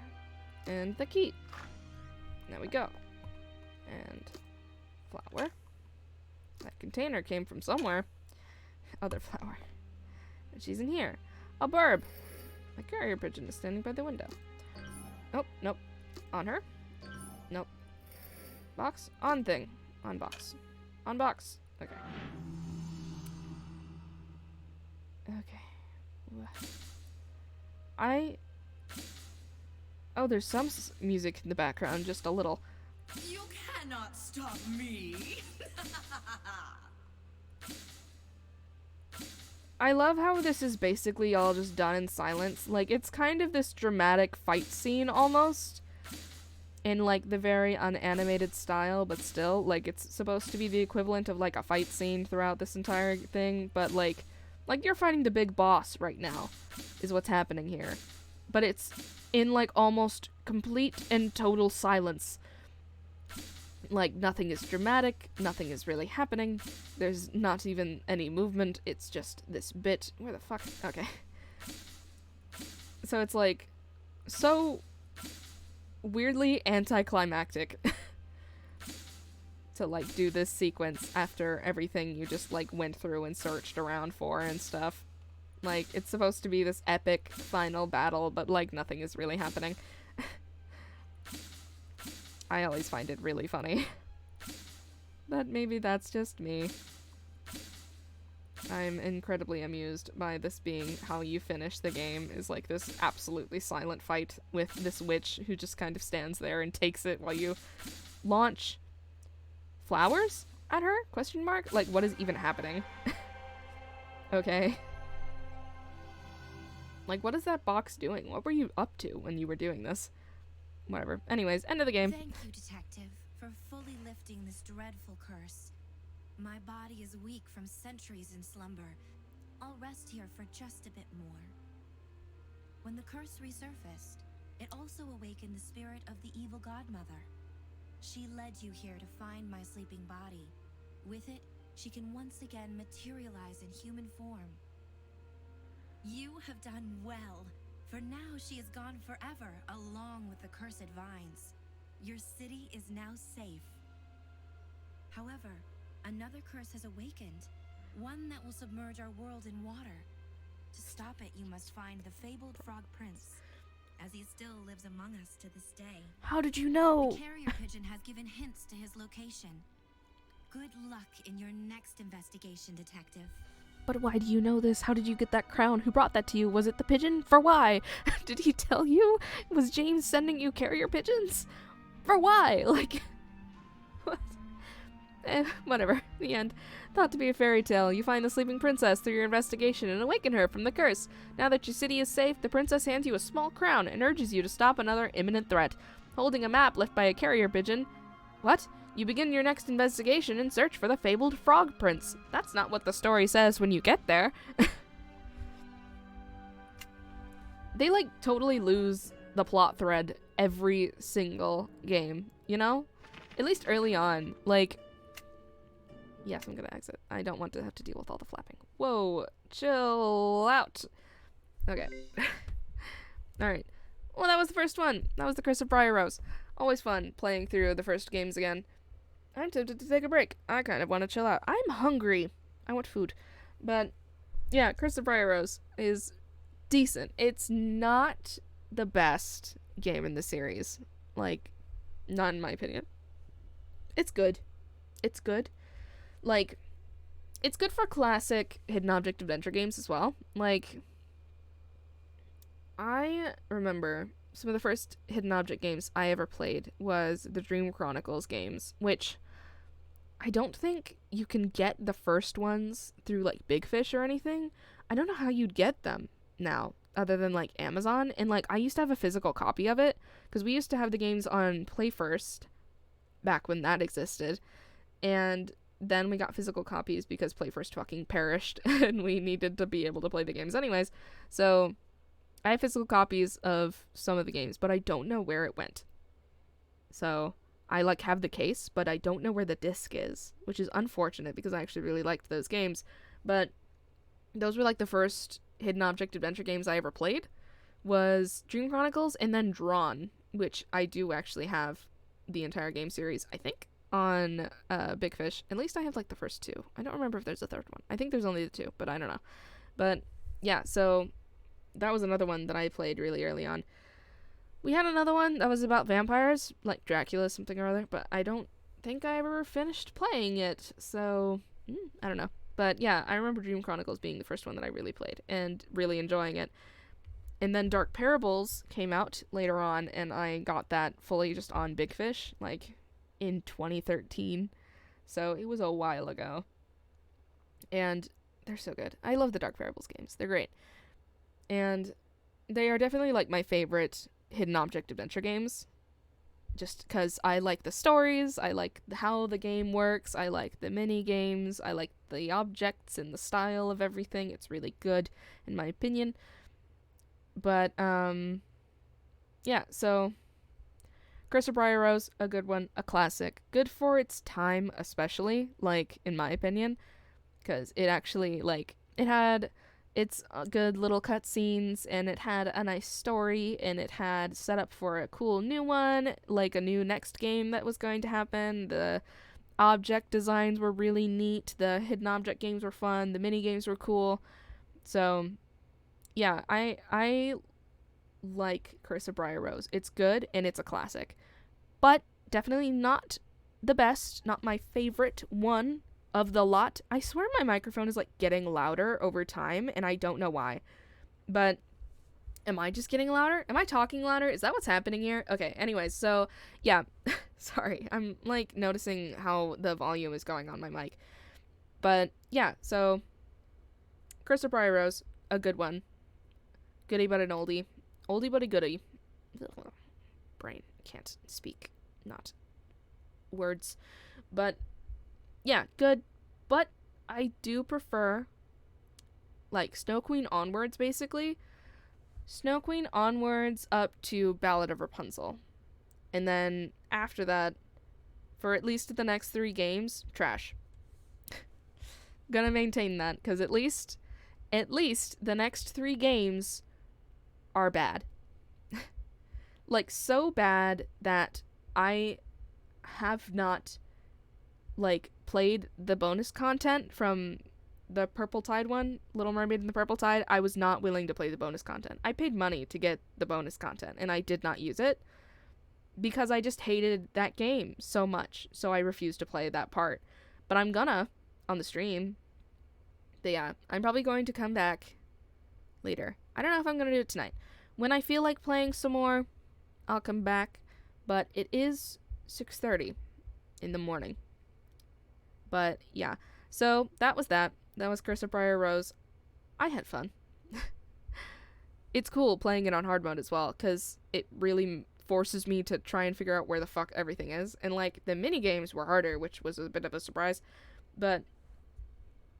S1: And the key. There we go. And flower. That container came from somewhere. Other flower. And she's in here. A burb. My carrier pigeon is standing by the window. Oh, nope. On her. Nope. Box. On thing. On box. On box. Okay. Okay. Oh, there's some music in the background, just a little.
S5: You cannot stop me.
S1: I love how this is basically all just done in silence. Like, it's kind of this dramatic fight scene almost. In, like, the very unanimated style, but still, like, it's supposed to be the equivalent of, like, a fight scene throughout this entire thing. But, like you're fighting the big boss right now, is what's happening here. But it's in, like, almost complete and total silence. Like, nothing is dramatic, nothing is really happening, there's not even any movement, it's just this bit. Where the fuck? Okay. So it's, like, so weirdly anticlimactic to, like, do this sequence after everything you just, like, went through and searched around for and stuff. Like, it's supposed to be this epic final battle, but, like, nothing is really happening. I always find it really funny. But maybe that's just me. I'm incredibly amused by this being how you finish the game, is like this absolutely silent fight with this witch who just kind of stands there and takes it while you launch flowers at her? Question mark? Like, what is even happening? Okay. Like, what is that box doing? What were you up to when you were doing this? Whatever. Anyways, end of the game.
S5: Thank you, Detective, for fully lifting this dreadful curse. My body is weak from centuries in slumber. I'll rest here for just a bit more. When the curse resurfaced, it also awakened the spirit of the evil godmother. She led you here to find my sleeping body. With it, she can once again materialize in human form. You have done well. For now, she is gone forever, along with the cursed vines. Your city is now safe. However, another curse has awakened, one that will submerge our world in water. To stop it, you must find the fabled Frog Prince, as he still lives among us to this day.
S1: How did you know?
S5: The carrier pigeon has given hints to his location. Good luck in your next investigation, Detective.
S1: But why do you know this? How did you get that crown? Who brought that to you? Was it the pigeon? For why? Did he tell you? Was James sending you carrier pigeons? For why? Like, what? Whatever. The end. Thought to be a fairy tale, you find the sleeping princess through your investigation and awaken her from the curse. Now that your city is safe, the princess hands you a small crown and urges you to stop another imminent threat. Holding a map left by a carrier pigeon. What? You begin your next investigation and search for the fabled frog prince. That's not what the story says when you get there. They, like, totally lose the plot thread every single game, you know? At least early on. Like, yes, I'm gonna exit. I don't want to have to deal with all the flapping. Whoa, chill out. Okay. Alright. Well, that was the first one. That was the Curse of Briar Rose. Always fun playing through the first games again. I'm tempted to take a break. I kind of want to chill out. I'm hungry. I want food. But, yeah, Curse of Briar Rose is decent. It's not the best game in the series. Like, not in my opinion. It's good. It's good. Like, it's good for classic hidden object adventure games as well. Like, I remember some of the first hidden object games I ever played was the Dream Chronicles games, which I don't think you can get the first ones through, like, Big Fish or anything. I don't know how you'd get them now, other than, like, Amazon. And, like, I used to have a physical copy of it, because we used to have the games on Play First, back when that existed. And then we got physical copies because Play First fucking perished, and we needed to be able to play the games anyways. So I have physical copies of some of the games, but I don't know where it went. So I, like, have the case, but I don't know where the disc is, which is unfortunate because I actually really liked those games. But those were, like, the first hidden object adventure games I ever played, was Dream Chronicles and then Drawn, which I do actually have the entire game series, I think, on Big Fish. At least I have, like, the first two. I don't remember if there's a third one. I think there's only the two, but I don't know. But yeah, so that was another one that I played really early on. We had another one that was about vampires, like Dracula something or other, but I don't think I ever finished playing it, so I don't know. But yeah, I remember Dream Chronicles being the first one that I really played and really enjoying it. And then Dark Parables came out later on, and I got that fully just on Big Fish, like, in 2013. So it was a while ago. And they're so good. I love the Dark Parables games. They're great. And they are definitely, like, my favorite hidden object adventure games. Just because I like the stories, I like how the game works, I like the mini games, I like the objects and the style of everything. It's really good, in my opinion. But, yeah, so Curse of Briar Rose, a good one, a classic. Good for its time, especially, like, in my opinion, because it actually, like, it had its good little cutscenes, and it had a nice story, and it had set up for a cool new one, like a new next game that was going to happen. The object designs were really neat, the hidden object games were fun, the mini games were cool. So yeah, I like Curse of Briar Rose. It's good, and it's a classic. But definitely not the best, not my favorite one of the lot. I swear my microphone is, like, getting louder over time, and I don't know why. But am I just getting louder? Am I talking louder? Is that what's happening here? Okay, anyways, so yeah. Sorry, I'm, like, noticing how the volume is going on my mic. But yeah, so Curse of Briar Rose, a good one. Goodie but an oldie. Oldie but a goodie. Ugh. Brain can't speak. Not words. But yeah, good. But I do prefer, like, Snow Queen onwards, basically. Snow Queen onwards up to Ballad of Rapunzel. And then after that, for at least the next 3 games, trash. Gonna maintain that, because at least the next 3 games are bad. Like, so bad that I have not, like, played the bonus content from the Purple Tide one, Little Mermaid and the Purple Tide. I was not willing to play the bonus content. I paid money to get the bonus content, and I did not use it because I just hated that game so much, so I refused to play that part. But I'm gonna on the stream, But yeah, I'm probably going to come back later. I don't know if I'm going to do it tonight. When I feel like playing some more, I'll come back. But it is 6:30 in the morning. But yeah, so that was that. That was Curse of Briar Rose. I had fun. It's cool playing it on hard mode as well, because it really forces me to try and figure out where the fuck everything is. And, like, the mini games were harder, which was a bit of a surprise. But,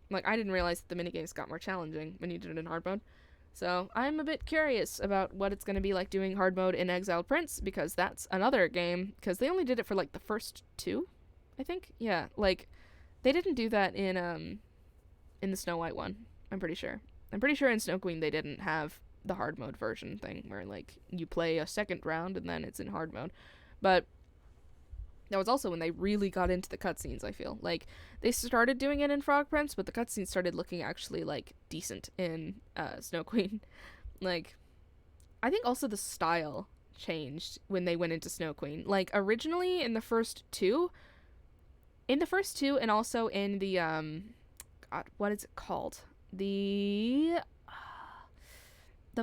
S1: like, I didn't realize that the mini games got more challenging when you did it in hard mode. So, I'm a bit curious about what it's going to be like doing hard mode in Exiled Prince, because that's another game, because they only did it for, like, the first 2, I think? Yeah, like, they didn't do that in the Snow White one, I'm pretty sure. I'm pretty sure in Snow Queen they didn't have the hard mode version thing where, like, you play a second round and then it's in hard mode. But that was also when they really got into the cutscenes, I feel. Like, they started doing it in Frog Prince, but the cutscenes started looking actually, like, decent in Snow Queen. Like, I think also the style changed when they went into Snow Queen. Like, originally in the first two and also in the, God, what is it called? The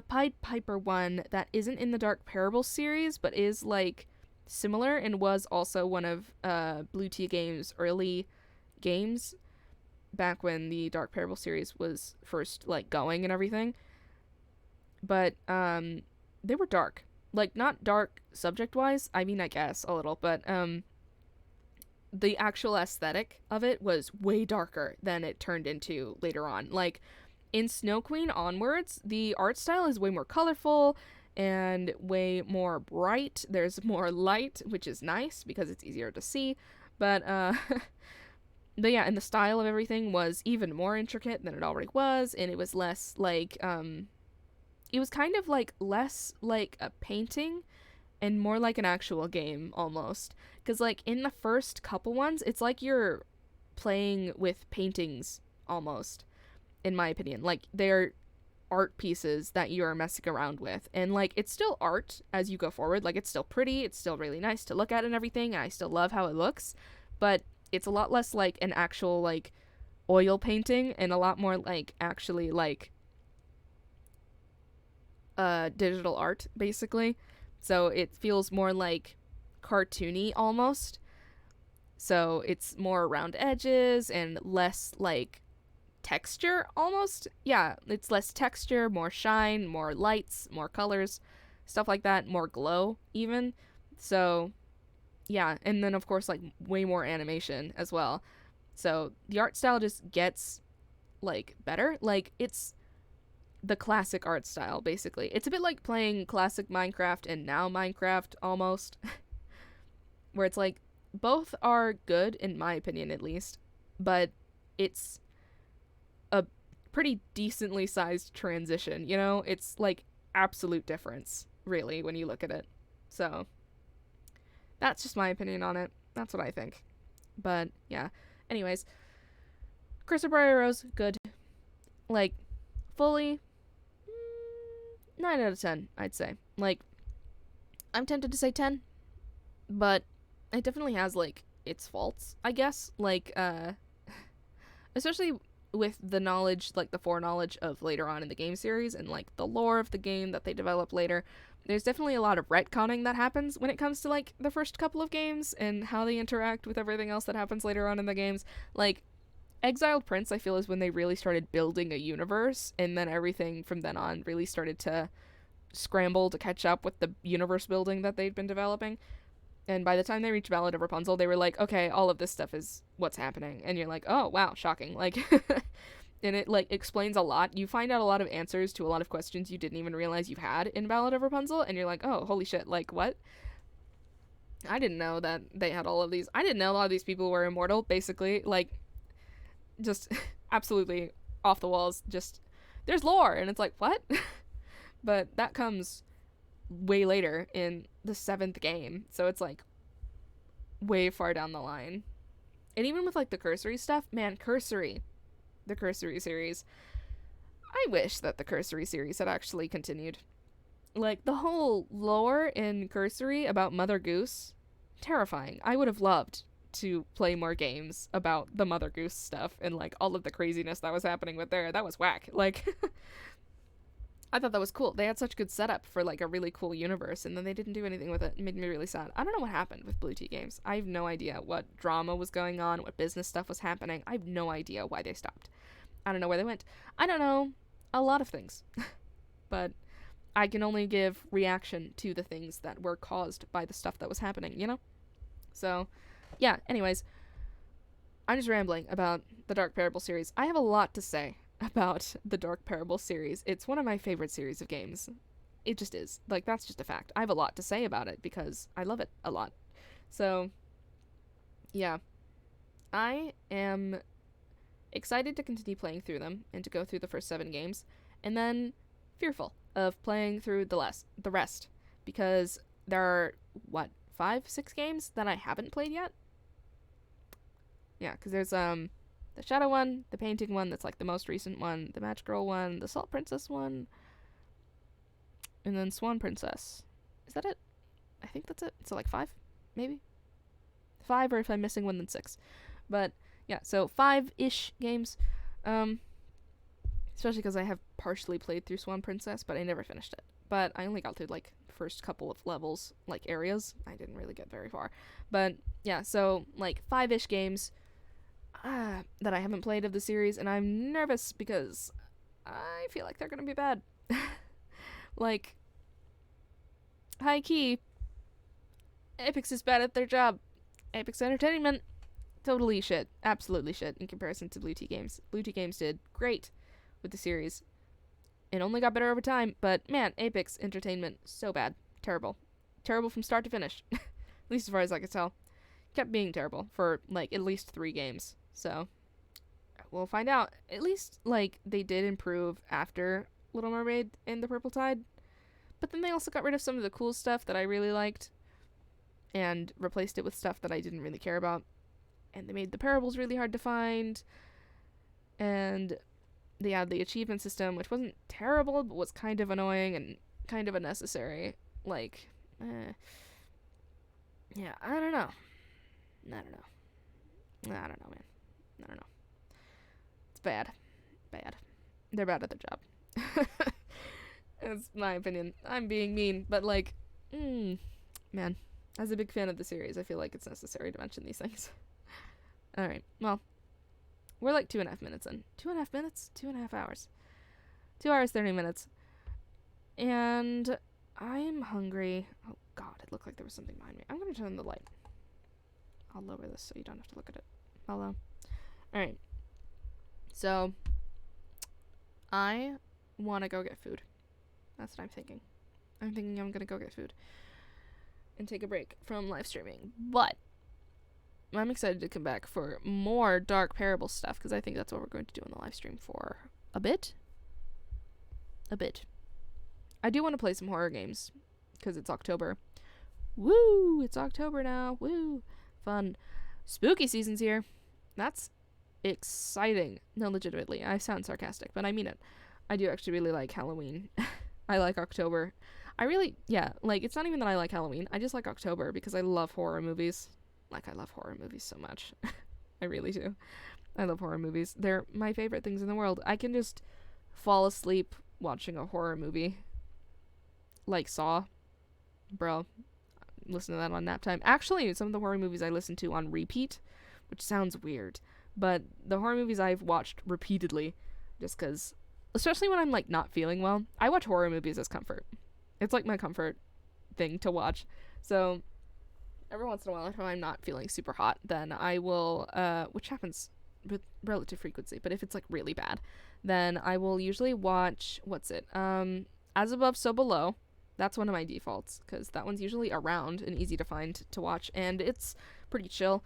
S1: Pied Piper one that isn't in the Dark Parable series, but is, like, similar and was also one of Blue Tea Games' early games back when the Dark Parable series was first, like, going and everything. But they were dark. Like, not dark subject-wise, I mean, I guess, a little, but the actual aesthetic of it was way darker than it turned into later on. Like, in Snow Queen onwards, the art style is way more colorful and way more bright. There's more light, which is nice because it's easier to see. But but yeah, and the style of everything was even more intricate than it already was, and it was less like it was kind of like less like a painting and more like an actual game almost. Because, like, in the first couple ones, it's like you're playing with paintings almost, in my opinion. Like, they're art pieces that you are messing around with. And, like, it's still art as you go forward. Like, it's still pretty. It's still really nice to look at and everything. And I still love how it looks. But it's a lot less like an actual, like, oil painting and a lot more like actually, like, digital art, basically. So it feels more like cartoony almost. So it's more around edges and less like texture almost. Yeah, it's less texture, more shine, more lights, more colors, stuff like that, more glow even. So yeah, and then of course like way more animation as well. So the art style just gets like better. Like, it's the classic art style, basically. It's a bit like playing classic Minecraft and now Minecraft, almost. Where it's like, both are good, in my opinion at least, but it's a pretty decently sized transition, you know? It's like absolute difference, really, when you look at it. So, that's just my opinion on it. That's what I think. But, yeah. Anyways, Curse of Briar Rose, good. Like, fully 9 out of 10, I'd say. Like, I'm tempted to say 10, but it definitely has, like, its faults, I guess. Like, especially with the knowledge, like, the foreknowledge of later on in the game series and, like, the lore of the game that they develop later. There's definitely a lot of retconning that happens when it comes to, like, the first couple of games and how they interact with everything else that happens later on in the games. Like, Exiled Prince, I feel, is when they really started building a universe, and then everything from then on really started to scramble to catch up with the universe building that they'd been developing. And by the time they reached Ballad of Rapunzel, they were like, okay, all of this stuff is what's happening. And you're like, oh, wow, shocking. Like, and it, like, explains a lot. You find out a lot of answers to a lot of questions you didn't even realize you had in Ballad of Rapunzel, and you're like, oh, holy shit, like, what? I didn't know that they had all of these. I didn't know a lot of these people were immortal, basically. Like, just absolutely off the walls. Just, there's lore, and it's like, what? But that comes way later in the 7th game, so it's like way far down the line. And even with like the cursory stuff, man, the cursory series, I wish that the cursory series had actually continued. Like, the whole lore in cursory about Mother Goose, terrifying. I would have loved to play more games about the Mother Goose stuff and like all of the craziness that was happening with there. That was whack. Like I thought that was cool. They had such good setup for like a really cool universe, and then they didn't do anything with it. It made me really sad. I don't know what happened with Blue Tea Games. I have no idea what drama was going on, what business stuff was happening. I have no idea why they stopped. I don't know where they went. I don't know a lot of things. But I can only give reaction to the things that were caused by the stuff that was happening, you know? So, yeah, anyways, I'm just rambling about the Dark Parable series. I have a lot to say about the Dark Parable series. It's one of my favorite series of games. It just is. Like, that's just a fact. I have a lot to say about it because I love it a lot. So, yeah. I am excited to continue playing through them and to go through the first 7 games, and then fearful of playing through the rest because there are, 5-6 games that I haven't played yet? Yeah, because there's, the Shadow one, the Painting one, that's like the most recent one, the Match Girl one, the Salt Princess one, and then Swan Princess. Is that it? I think that's it. So like 5, maybe? 5, or if I'm missing one, then 6. But, yeah, so 5-ish games, especially because I have partially played through Swan Princess, but I never finished it. But I only got through, like, first couple of levels, like, areas. I didn't really get very far. But, yeah, so, like, 5-ish games that I haven't played of the series, and I'm nervous because I feel like they're gonna be bad. Like, high key, Apex is bad at their job. Apex Entertainment, totally shit. Absolutely shit in comparison to Blue Tea Games. Blue Tea Games did great with the series. It only got better over time, but man, Apex Entertainment, so bad. Terrible. Terrible from start to finish. At least as far as I could tell. Kept being terrible for, like, at least 3 games. So, we'll find out. At least, like, they did improve after Little Mermaid and the Purple Tide. But then they also got rid of some of the cool stuff that I really liked and replaced it with stuff that I didn't really care about. And they made the parables really hard to find. And they had the achievement system, which wasn't terrible, but was kind of annoying and kind of unnecessary. Like, yeah, I don't know, man. I don't know. It's bad. They're bad at their job. That's my opinion. I'm being mean, but like, man, as a big fan of the series, I feel like it's necessary to mention these things. Alright, well, we're like 2.5 minutes in. 2.5 minutes? 2.5 hours. 2 hours, 30 minutes. And I'm hungry. Oh god, it looked like there was something behind me. I'm gonna turn on the light. I'll lower this so you don't have to look at it. Hello. Alright. So, I want to go get food. That's what I'm thinking. I'm thinking I'm gonna go get food. And take a break from live streaming. But I'm excited to come back for more Dark Parable stuff, because I think that's what we're going to do in the live stream for a bit. I do want to play some horror games, because it's October. Woo! It's October now. Woo! Fun. Spooky season's here. That's exciting. No, legitimately. I sound sarcastic, but I mean it. I do actually really like Halloween. I like October. Like, it's not even that I like Halloween. I just like October because I love horror movies. Like, I love horror movies so much. I really do. I love horror movies. They're my favorite things in the world. I can just fall asleep watching a horror movie. Like Saw. Bro, listen to that on nap time. Actually, some of the horror movies I listen to on repeat, which sounds weird, but the horror movies I've watched repeatedly, just because, especially when I'm, like, not feeling well, I watch horror movies as comfort. It's, like, my comfort thing to watch. So, every once in a while, if I'm not feeling super hot, then I will, which happens with relative frequency, but if it's, like, really bad, then I will usually watch, As Above, So Below. That's one of my defaults, because that one's usually around and easy to find to watch, and it's pretty chill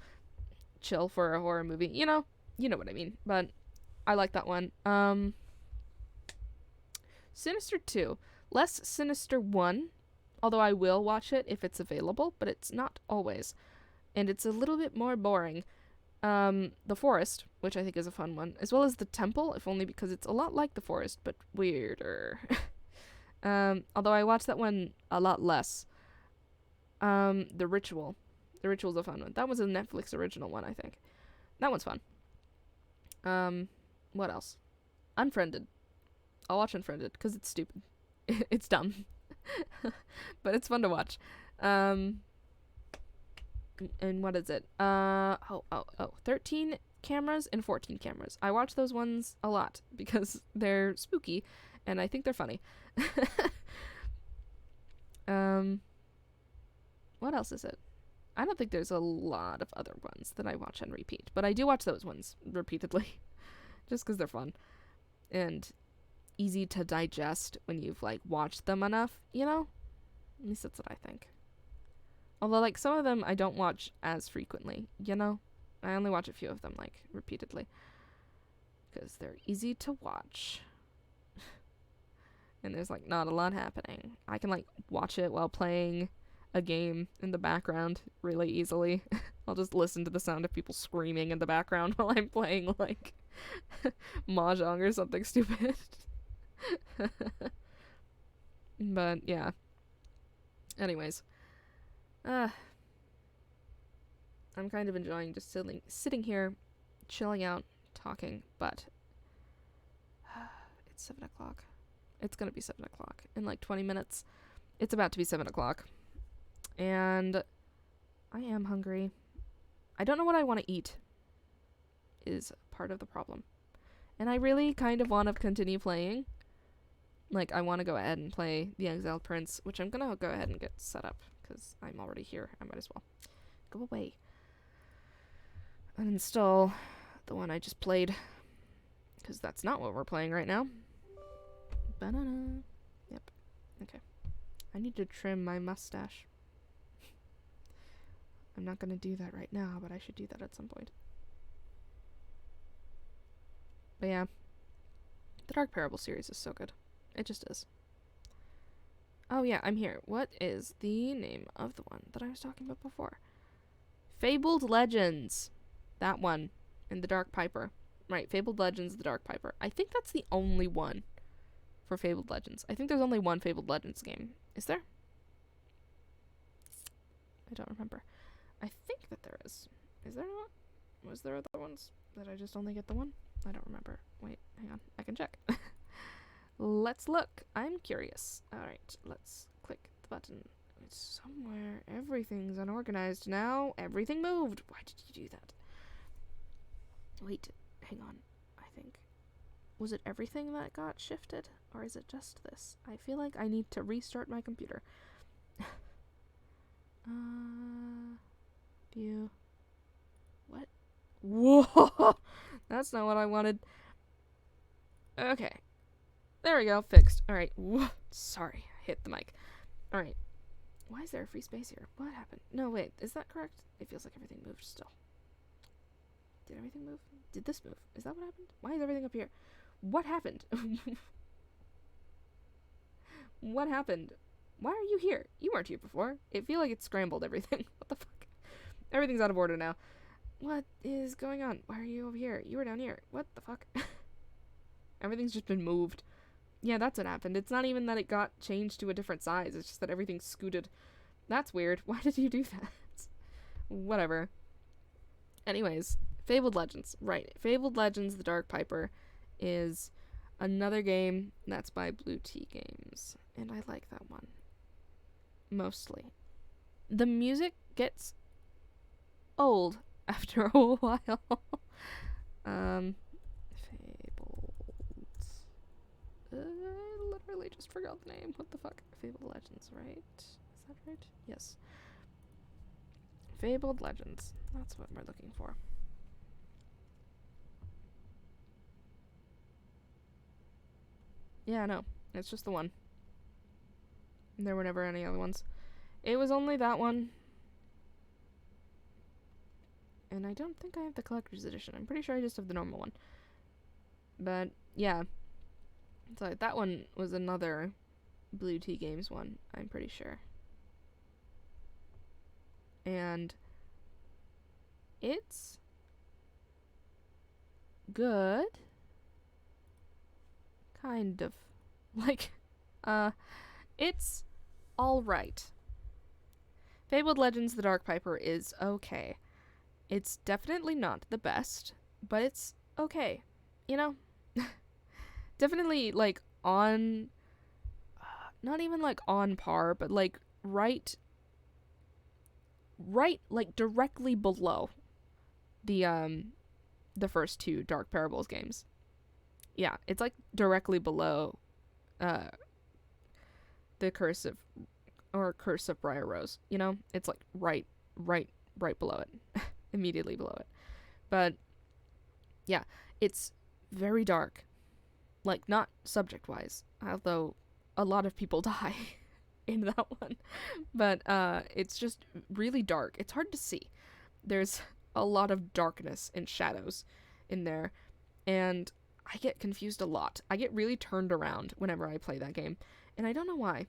S1: for a horror movie. You know what I mean, but I like that one. Sinister 2. Less Sinister 1, although I will watch it if it's available, but it's not always. And it's a little bit more boring. The Forest, which I think is a fun one, as well as The Temple, if only because it's a lot like The Forest, but weirder. Although I watched that one a lot less. The Ritual. The Ritual's a fun one. That was a Netflix original one, I think. That one's fun. What else? Unfriended. I'll watch Unfriended because it's stupid. It's dumb. But it's fun to watch. And what is it? 13 cameras and 14 cameras. I watch those ones a lot because they're spooky and I think they're funny. What else is it? I don't think there's a lot of other ones that I watch and repeat, but I do watch those ones repeatedly just because they're fun and easy to digest when you've like watched them enough, you know? At least that's what I think. Although like some of them I don't watch as frequently, you know? I only watch a few of them like repeatedly because they're easy to watch. And there's like not a lot happening. I can like watch it while playing a game in the background really easily. I'll just listen to the sound of people screaming in the background while I'm playing like Mahjong or something stupid. But yeah. Anyways. I'm kind of enjoying just sitting here, chilling out, talking, but it's 7 o'clock. It's gonna be 7 o'clock in like 20 minutes. It's about to be 7 o'clock. And I am hungry. I don't know what I want to eat is part of the problem. And I really kind of want to continue playing. Like, I want to go ahead and play The Exiled Prince, which I'm going to go ahead and get set up because I'm already here. I might as well go away. Uninstall the one I just played because that's not what we're playing right now. Banana. Yep. Okay. I need to trim my mustache. I'm not going to do that right now, but I should do that at some point. But yeah. The Dark Parable series is so good. It just is. Oh yeah, I'm here. What is the name of the one that I was talking about before? Fabled Legends. That one. And The Dark Piper. Right, Fabled Legends, The Dark Piper. I think that's the only one for Fabled Legends. I think there's only one Fabled Legends game. Is there? I don't remember. I think that there is. Is there not? Was there other ones? Did I just only get the one? I don't remember. Wait, hang on. I can check. Let's look. I'm curious. Alright, let's click the button. It's somewhere. Everything's unorganized now. Everything moved. Why did you do that? Wait, hang on. I think. Was it everything that got shifted? Or is it just this? I feel like I need to restart my computer. View. What? Whoa! That's not what I wanted. Okay. There we go. Fixed. Alright. Sorry. I hit the mic. Alright. Why is there a free space here? What happened? No, wait. Is that correct? It feels like everything moved still. Did everything move? Did this move? Is that what happened? Why is everything up here? What happened? What happened? Why are you here? You weren't here before. It feel like it scrambled everything. What the fuck? Everything's out of order now. What is going on? Why are you over here? You were down here. What the fuck? Everything's just been moved. Yeah, that's what happened. It's not even that it got changed to a different size. It's just that everything scooted. That's weird. Why did you do that? Whatever. Anyways, Fabled Legends. Right. Fabled Legends, The Dark Piper is another game that's by Blue Tea Games. And I like that one. Mostly. The music gets old after a while. Fabled. I literally just forgot the name. What the fuck? Fabled Legends, right? Is that right? Yes. Fabled Legends. That's what we're looking for. Yeah, no. It's just the one. There were never any other ones. It was only that one. And I don't think I have the collector's edition. I'm pretty sure I just have the normal one. But, yeah. So that one was another Blue Tea Games one, I'm pretty sure. And it's good. Kind of. Like, it's alright. Fabled Legends: The Dark Piper is okay. It's definitely not the best, but it's okay. You know? Definitely, like, on... not even, like, on par, but, like, right, like, directly below the first two Dark Parables games. Yeah, it's, like, directly below, the Curse of Briar Rose, you know? It's, like, right below it. Immediately below it. But, yeah, it's very dark. Like, not subject-wise, although a lot of people die in that one. But, it's just really dark. It's hard to see. There's a lot of darkness and shadows in there, and I get confused a lot. I get really turned around whenever I play that game, and I don't know why.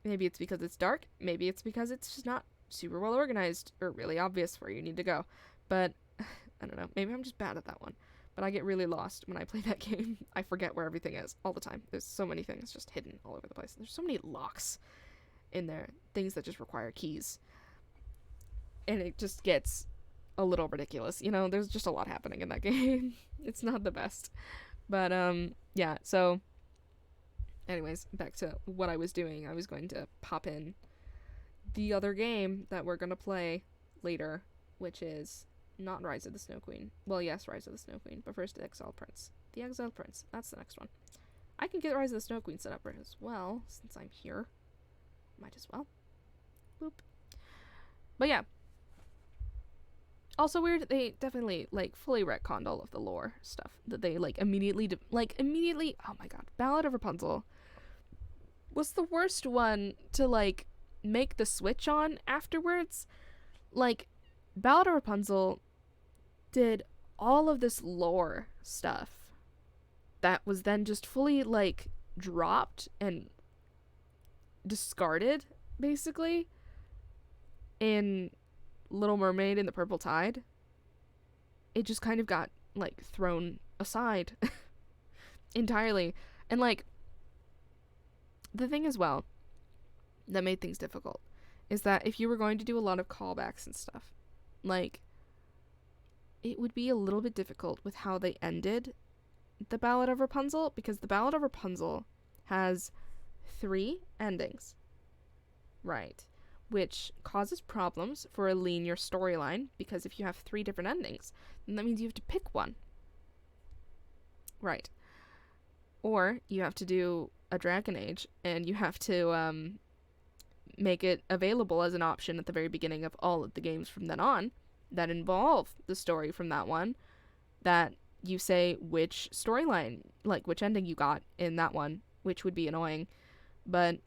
S1: Maybe it's because it's dark, maybe it's because it's just not super well organized or really obvious where you need to go. But, I don't know, maybe I'm just bad at that one. But I get really lost when I play that game. I forget where everything is all the time. There's so many things just hidden all over the place. There's so many locks in there, things that just require keys. And it just gets a little ridiculous. You know, there's just a lot happening in that game. It's not the best. But, yeah, so anyways, back to what I was doing. I was going to pop in the other game that we're going to play later, which is not Rise of the Snow Queen. Well, yes, Rise of the Snow Queen, but first the Exiled Prince. The Exiled Prince, that's the next one. I can get Rise of the Snow Queen set up as well, since I'm here. Might as well. Boop. But yeah. Also weird, they definitely, like, fully retconned all of the lore stuff. That they, like, immediately, oh my god, Ballad of Rapunzel was the worst one to, like, make the switch on afterwards. Like, Ballad of Rapunzel did all of this lore stuff that was then just fully, like, dropped and discarded, basically, in Little Mermaid and the Purple Tide. It just kind of got, like, thrown aside entirely. And, like, the thing as well that made things difficult is that if you were going to do a lot of callbacks and stuff, like, it would be a little bit difficult with how they ended the Ballad of Rapunzel, because the Ballad of Rapunzel has 3 endings, right? Which causes problems for a linear storyline, because if you have 3 different endings, then that means you have to pick one. Right. Or you have to do a Dragon Age, and you have to make it available as an option at the very beginning of all of the games from then on that involve the story from that one, that you say which storyline, like which ending you got in that one, which would be annoying. But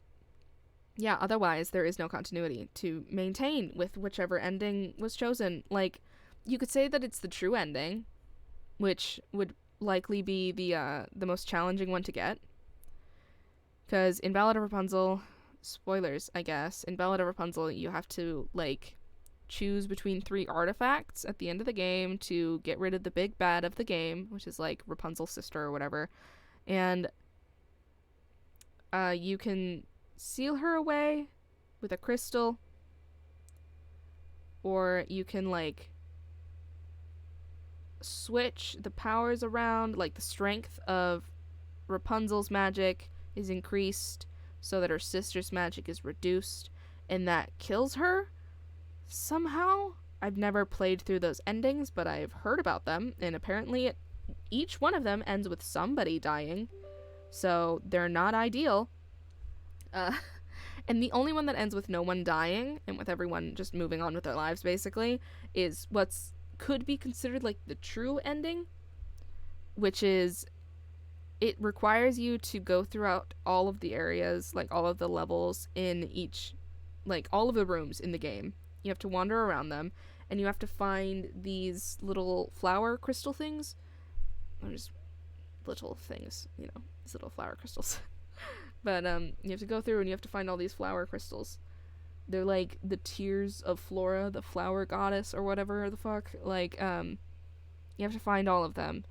S1: yeah, otherwise there is no continuity to maintain with whichever ending was chosen. Like, you could say that it's the true ending, which would likely be the most challenging one to get, because in Ballad of Rapunzel, spoilers, I guess, in Ballad of Rapunzel you have to, like, choose between 3 artifacts at the end of the game to get rid of the big bad of the game, which is, like, Rapunzel's sister or whatever, and you can seal her away with a crystal, or you can, like, switch the powers around, like, the strength of Rapunzel's magic is increased so that her sister's magic is reduced, and that kills her somehow. I've never played through those endings, but I've heard about them, and apparently each one of them ends with somebody dying, so they're not ideal. And the only one that ends with no one dying, and with everyone just moving on with their lives, basically, is what's could be considered, like, the true ending, which is, it requires you to go throughout all of the areas, like, all of the levels in each, like, all of the rooms in the game. You have to wander around them, and you have to find these little flower crystal things. They're just little things, you know, these little flower crystals. But, you have to go through and you have to find all these flower crystals. They're like the tears of Flora, the flower goddess, or whatever the fuck. Like, you have to find all of them.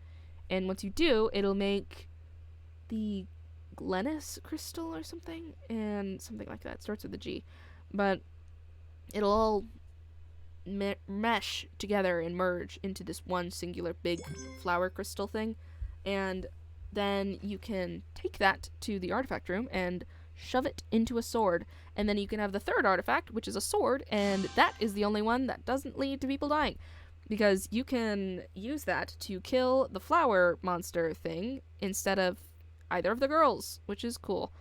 S1: And once you do, it'll make the Glennis crystal or something, and something like that. It starts with a G. But it'll all mesh together and merge into this one singular big flower crystal thing, and then you can take that to the artifact room and shove it into a sword, and then you can have the third artifact, which is a sword, and that is the only one that doesn't lead to people dying, because you can use that to kill the flower monster thing instead of either of the girls, which is cool.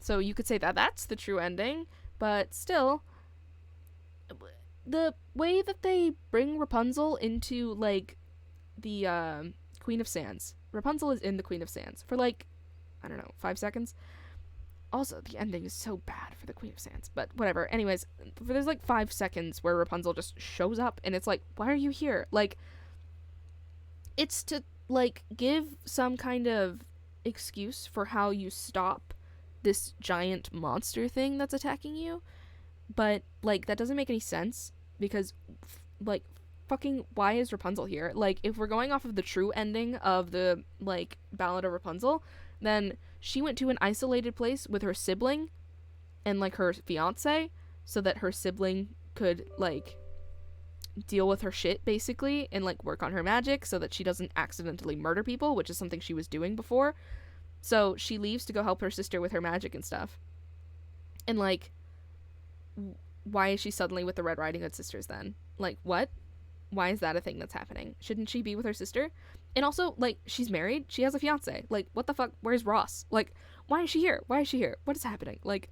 S1: So you could say that that's the true ending, but still, the way that they bring Rapunzel into, like, the Queen of Sands. Rapunzel is in the Queen of Sands for, like, I don't know, 5 seconds. Also, the ending is so bad for the Queen of Sands, but whatever. Anyways, there's like 5 seconds where Rapunzel just shows up, and it's like, why are you here? Like, it's to, like, give some kind of excuse for how you stop this giant monster thing that's attacking you, but, like, that doesn't make any sense, because, like, fucking why is Rapunzel here? Like, if we're going off of the true ending of the, like, Ballad of Rapunzel, then she went to an isolated place with her sibling and, like, her fiance, so that her sibling could, like, deal with her shit, basically, and, like, work on her magic so that she doesn't accidentally murder people, which is something she was doing before. So she leaves to go help her sister with her magic and stuff. And, like, why is she suddenly with the Red Riding Hood sisters then? Like, what? Why is that a thing that's happening? Shouldn't she be with her sister? And also, like, she's married. She has a fiance. Like, what the fuck? Where's Ross? Like, why is she here? Why is she here? What is happening? Like,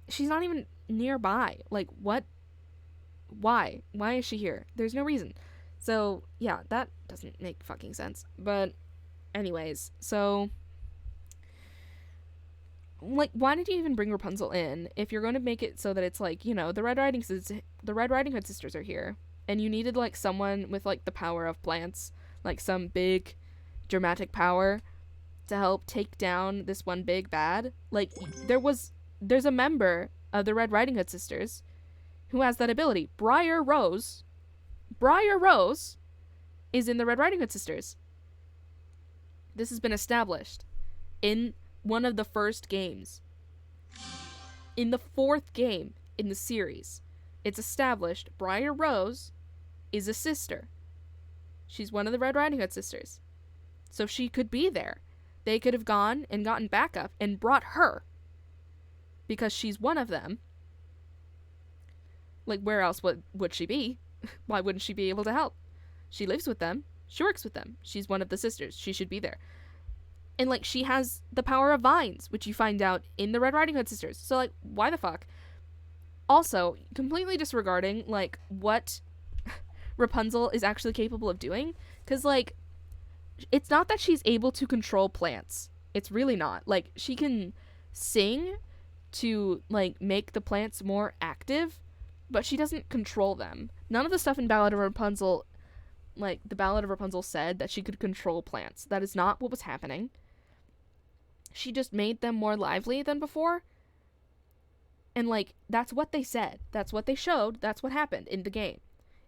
S1: she's not even nearby. Like, what? Why? Why is she here? There's no reason. So, yeah, that doesn't make fucking sense. But, anyways, so, like, why did you even bring Rapunzel in if you're going to make it so that it's like, you know, the Red Riding Hood sisters are here, and you needed, like, someone with, like, the power of plants, like, some big dramatic power to help take down this one big bad. Like, there's a member of the Red Riding Hood sisters who has that ability. Briar Rose is in the Red Riding Hood sisters. This has been established in one of the first games. In the 4th game in the series, it's established Briar Rose is a sister. She's one of the Red Riding Hood sisters. So she could be there. They could have gone and gotten backup and brought her, because she's one of them. Like, where else would she be? Why wouldn't she be able to help? She lives with them. She works with them. She's one of the sisters. She should be there. And, like, she has the power of vines, which you find out in the Red Riding Hood sisters. So, like, why the fuck? Also, completely disregarding, like, what Rapunzel is actually capable of doing. Because, like, it's not that she's able to control plants. It's really not. Like, she can sing to, like, make the plants more active, but she doesn't control them. None of the stuff in Ballad of Rapunzel, like, the Ballad of Rapunzel said that she could control plants. That is not what was happening. She just made them more lively than before. And, like, that's what they said. That's what they showed. That's what happened in the game.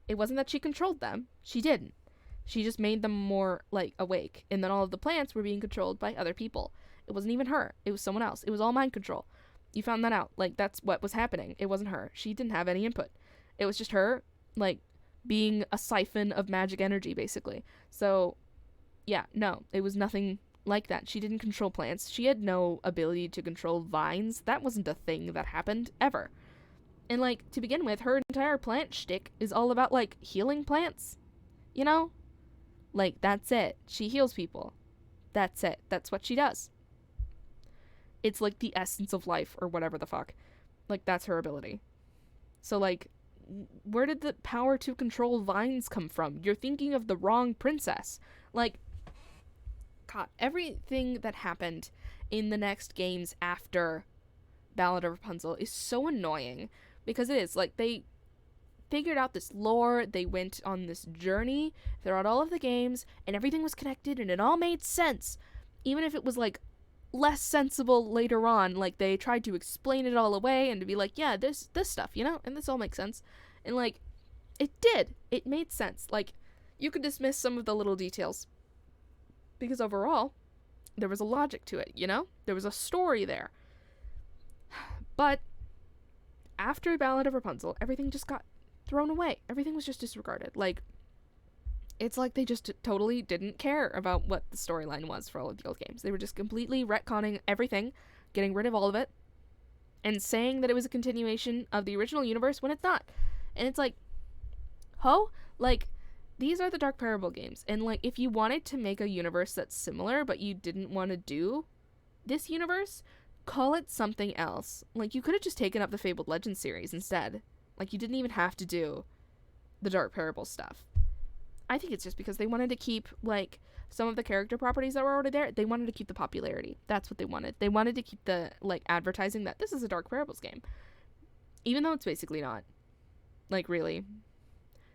S1: It wasn't that she controlled them. She didn't. She just made them more, like, awake. And then all of the plants were being controlled by other people. It wasn't even her. It was someone else. It was all mind control. You found that out. Like, that's what was happening. It wasn't her. She didn't have any input. It was just her, like, being a siphon of magic energy, basically. So, yeah, no, it was nothing like that. She didn't control plants. She had no ability to control vines. That wasn't a thing that happened, ever. And, like, to begin with, her entire plant shtick is all about, like, healing plants. You know? Like, that's it. She heals people. That's it. That's what she does. It's, like, the essence of life, or whatever the fuck. Like, that's her ability. So, like, where did the power to control vines come from? You're thinking of the wrong princess. Like, God, everything that happened in the next games after Ballad of Rapunzel is so annoying, because it is, like, they figured out this lore, they went on this journey throughout all of the games, and everything was connected, and it all made sense. Even if it was, like, less sensible later on, like, they tried to explain it all away and to be like, yeah, this stuff, you know, and this all makes sense. And, like, it did. It made sense. Like, you could dismiss some of the little details, because overall, there was a logic to it, you know? There was a story there. But after Ballad of Rapunzel, everything just got thrown away. Everything was just disregarded. Like, it's like they just totally didn't care about what the storyline was for all of the old games. They were just completely retconning everything, getting rid of all of it, and saying that it was a continuation of the original universe when it's not. And it's like, like, these are the Dark Parable games. And, like, if you wanted to make a universe that's similar, but you didn't want to do this universe, call it something else. Like, you could have just taken up the Fabled Legends series instead. Like, you didn't even have to do the Dark Parable stuff. I think it's just because they wanted to keep, like, some of the character properties that were already there. They wanted to keep the popularity. That's what they wanted. They wanted to keep the, like, advertising that this is a Dark Parables game. Even though it's basically not. Like, really.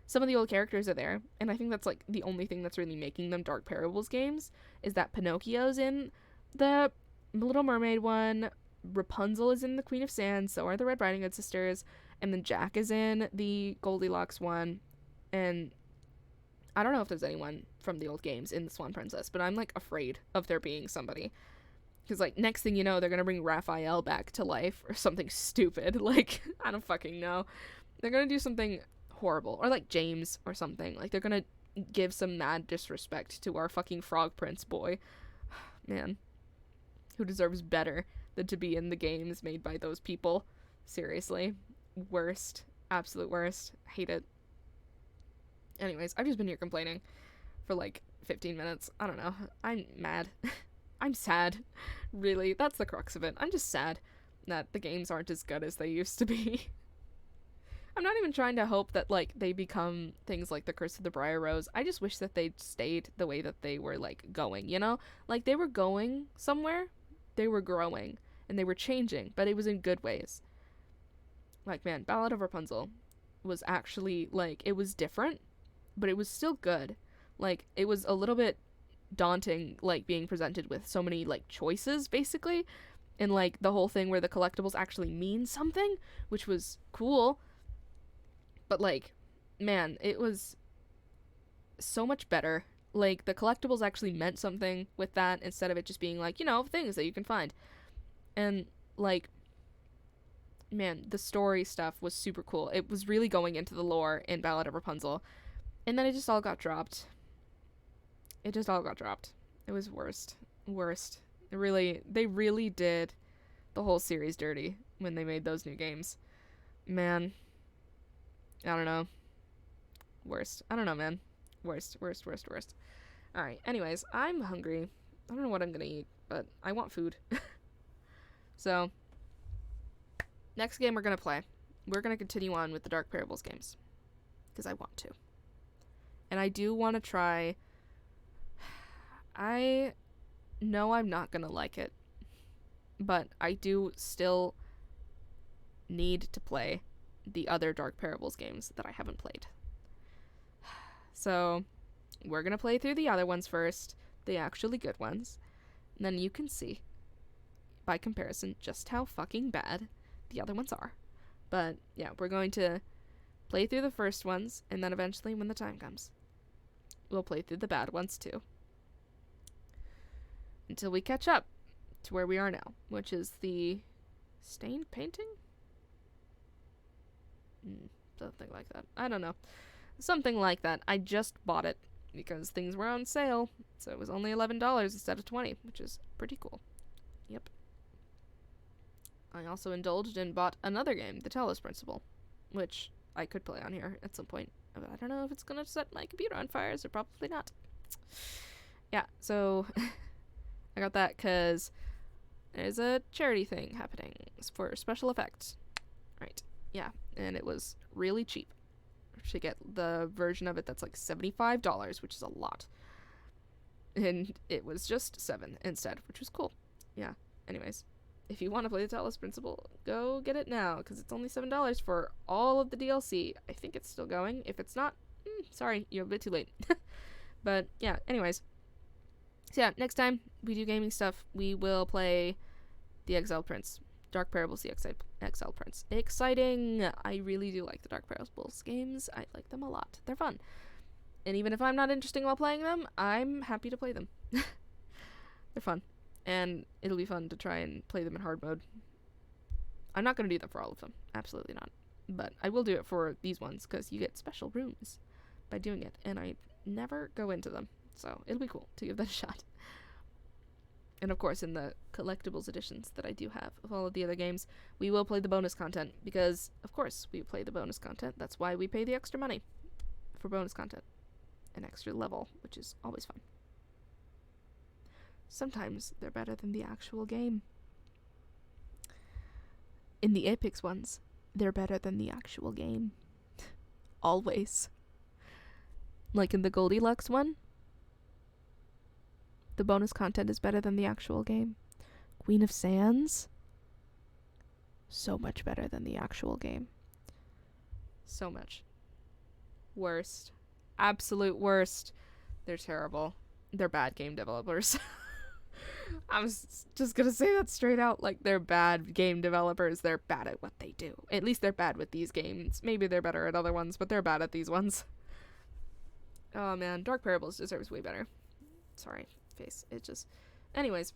S1: Some of the old characters are there, and I think that's, like, the only thing that's really making them Dark Parables games, is that Pinocchio's in the Little Mermaid one, Rapunzel is in the Queen of Sand, so are the Red Riding Hood sisters, and then Jack is in the Goldilocks one, and I don't know if there's anyone from the old games in the Swan Princess, but I'm, like, afraid of there being somebody. Because, like, next thing you know, they're gonna bring Raphael back to life, or something stupid. Like, I don't fucking know. They're gonna do something horrible, or like James or something. Like, they're gonna give some mad disrespect to our fucking Frog Prince boy. Man, who deserves better than to be in the games made by those people. Seriously, worst, absolute worst. Hate it. Anyways, I've just been here complaining for like 15 minutes. I don't know, I'm mad. I'm sad, really. That's the crux of it. I'm just sad that the games aren't as good as they used to be. I'm not even trying to hope that, like, they become things like the Curse of the Briar Rose. I just wish that they'd stayed the way that they were, like, going, you know? Like, they were going somewhere, they were growing, and they were changing, but it was in good ways. Like, man, Ballad of Rapunzel was actually, like, it was different, but it was still good. Like, it was a little bit daunting, like, being presented with so many, like, choices, basically, and, like, the whole thing where the collectibles actually mean something, which was cool. But, like, man, it was so much better. Like, the collectibles actually meant something with that, instead of it just being, like, you know, things that you can find. And, like, man, the story stuff was super cool. It was really going into the lore in Ballad of Rapunzel. And then it just all got dropped. It just all got dropped. It was worst. Worst. They really did the whole series dirty when they made those new games. Man. I don't know. Worst. I don't know, man. Worst. Alright, anyways, I'm hungry. I don't know what I'm gonna eat, but I want food. So, next game we're gonna play. We're gonna continue on with the Dark Parables games. Because I want to. And I do want to try... I know I'm not gonna like it. But I do still need to play the other Dark Parables games that I haven't played. So, we're gonna play through the other ones first, the actually good ones, and then you can see, by comparison, just how fucking bad the other ones are. But, yeah, we're going to play through the first ones, and then eventually, when the time comes, we'll play through the bad ones too. Until we catch up to where we are now, which is the stained painting? Something like that. I don't know. Something like that. I just bought it because things were on sale, so it was only $11 instead of $20, which is pretty cool. Yep. I also indulged and bought another game, The Talos Principle, which I could play on here at some point, but I don't know if it's gonna set my computer on fire, so probably not. Yeah, so I got that because there's a charity thing happening for special effects. Right. Yeah, and it was really cheap to get the version of it that's like $75, which is a lot. And it was just $7 instead, which was cool. Yeah, anyways, if you want to play the Talos Principle, go get it now, because it's only $7 for all of the DLC. I think it's still going. If it's not, sorry, you're a bit too late. But yeah, anyways. So yeah, next time we do gaming stuff, we will play The Exiled Prince. Dark Parables, The Exiled Prince. Exciting! I really do like the Dark Parables games. I like them a lot. They're fun. And even if I'm not interested while playing them, I'm happy to play them. They're fun. And it'll be fun to try and play them in hard mode. I'm not going to do that for all of them. Absolutely not. But I will do it for these ones because you get special rooms by doing it. And I never go into them. So it'll be cool to give that a shot. And of course, in the collectibles editions that I do have of all of the other games, we will play the bonus content. Because, of course, we play the bonus content. That's why we pay the extra money for bonus content. An extra level, which is always fun. Sometimes they're better than the actual game. In the Apex ones, they're better than the actual game. Always. Like in the Goldilocks one, the bonus content is better than the actual game. Queen of Sands, so much better than the actual game. So much. Worst. Absolute worst. They're terrible. They're bad game developers. I was just gonna say that straight out. Like, they're bad game developers. They're bad at what they do. At least they're bad with these games. Maybe they're better at other ones, but they're bad at these ones. Oh man, Dark Parables deserves way better. Sorry, face. It just... Anyways,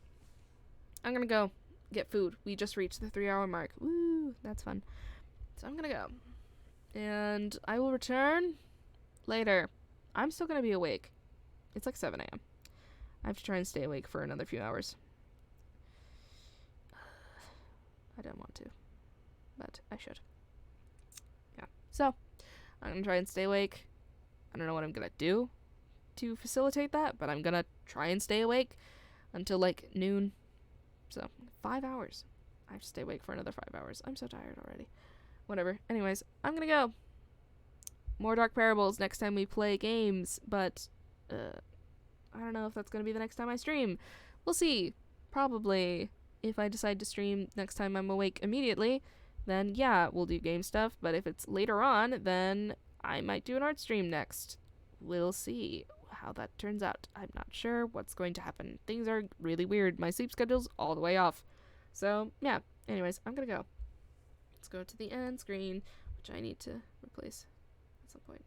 S1: I'm gonna go get food. We just reached the 3-hour mark. Woo, that's fun. So I'm gonna go. And I will return later. I'm still gonna be awake. It's like 7 a.m. I have to try and stay awake for another few hours. I don't want to, but I should. Yeah. So, I'm gonna try and stay awake. I don't know what I'm gonna do to facilitate that, but I'm gonna try and stay awake until like noon. So, 5 hours. I have to stay awake for another 5 hours. I'm so tired already. Whatever. Anyways, I'm gonna go. More Dark Parables next time we play games, but I don't know if that's gonna be the next time I stream. We'll see. Probably. If I decide to stream next time I'm awake immediately, then yeah, we'll do game stuff. But if it's later on, then I might do an art stream next. We'll see how that turns out. I'm not sure what's going to happen. Things are really weird. My sleep schedule's all the way off. So, yeah. Anyways, I'm gonna go. Let's go to the end screen, which I need to replace at some point.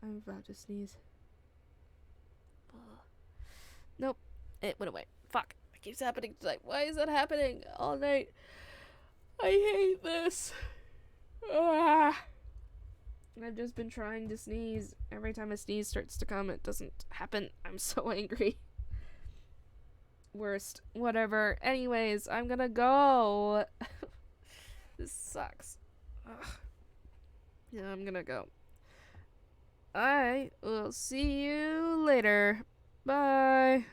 S1: I'm about to sneeze. Nope. It went away. Fuck. It keeps happening tonight. Why is that happening all night? I hate this. Ah. I've just been trying to sneeze. Every time a sneeze starts to come, it doesn't happen. I'm so angry. Worst. Whatever. Anyways, I'm gonna go. This sucks. Ugh. Yeah, I'm gonna go. I will see you later. Bye.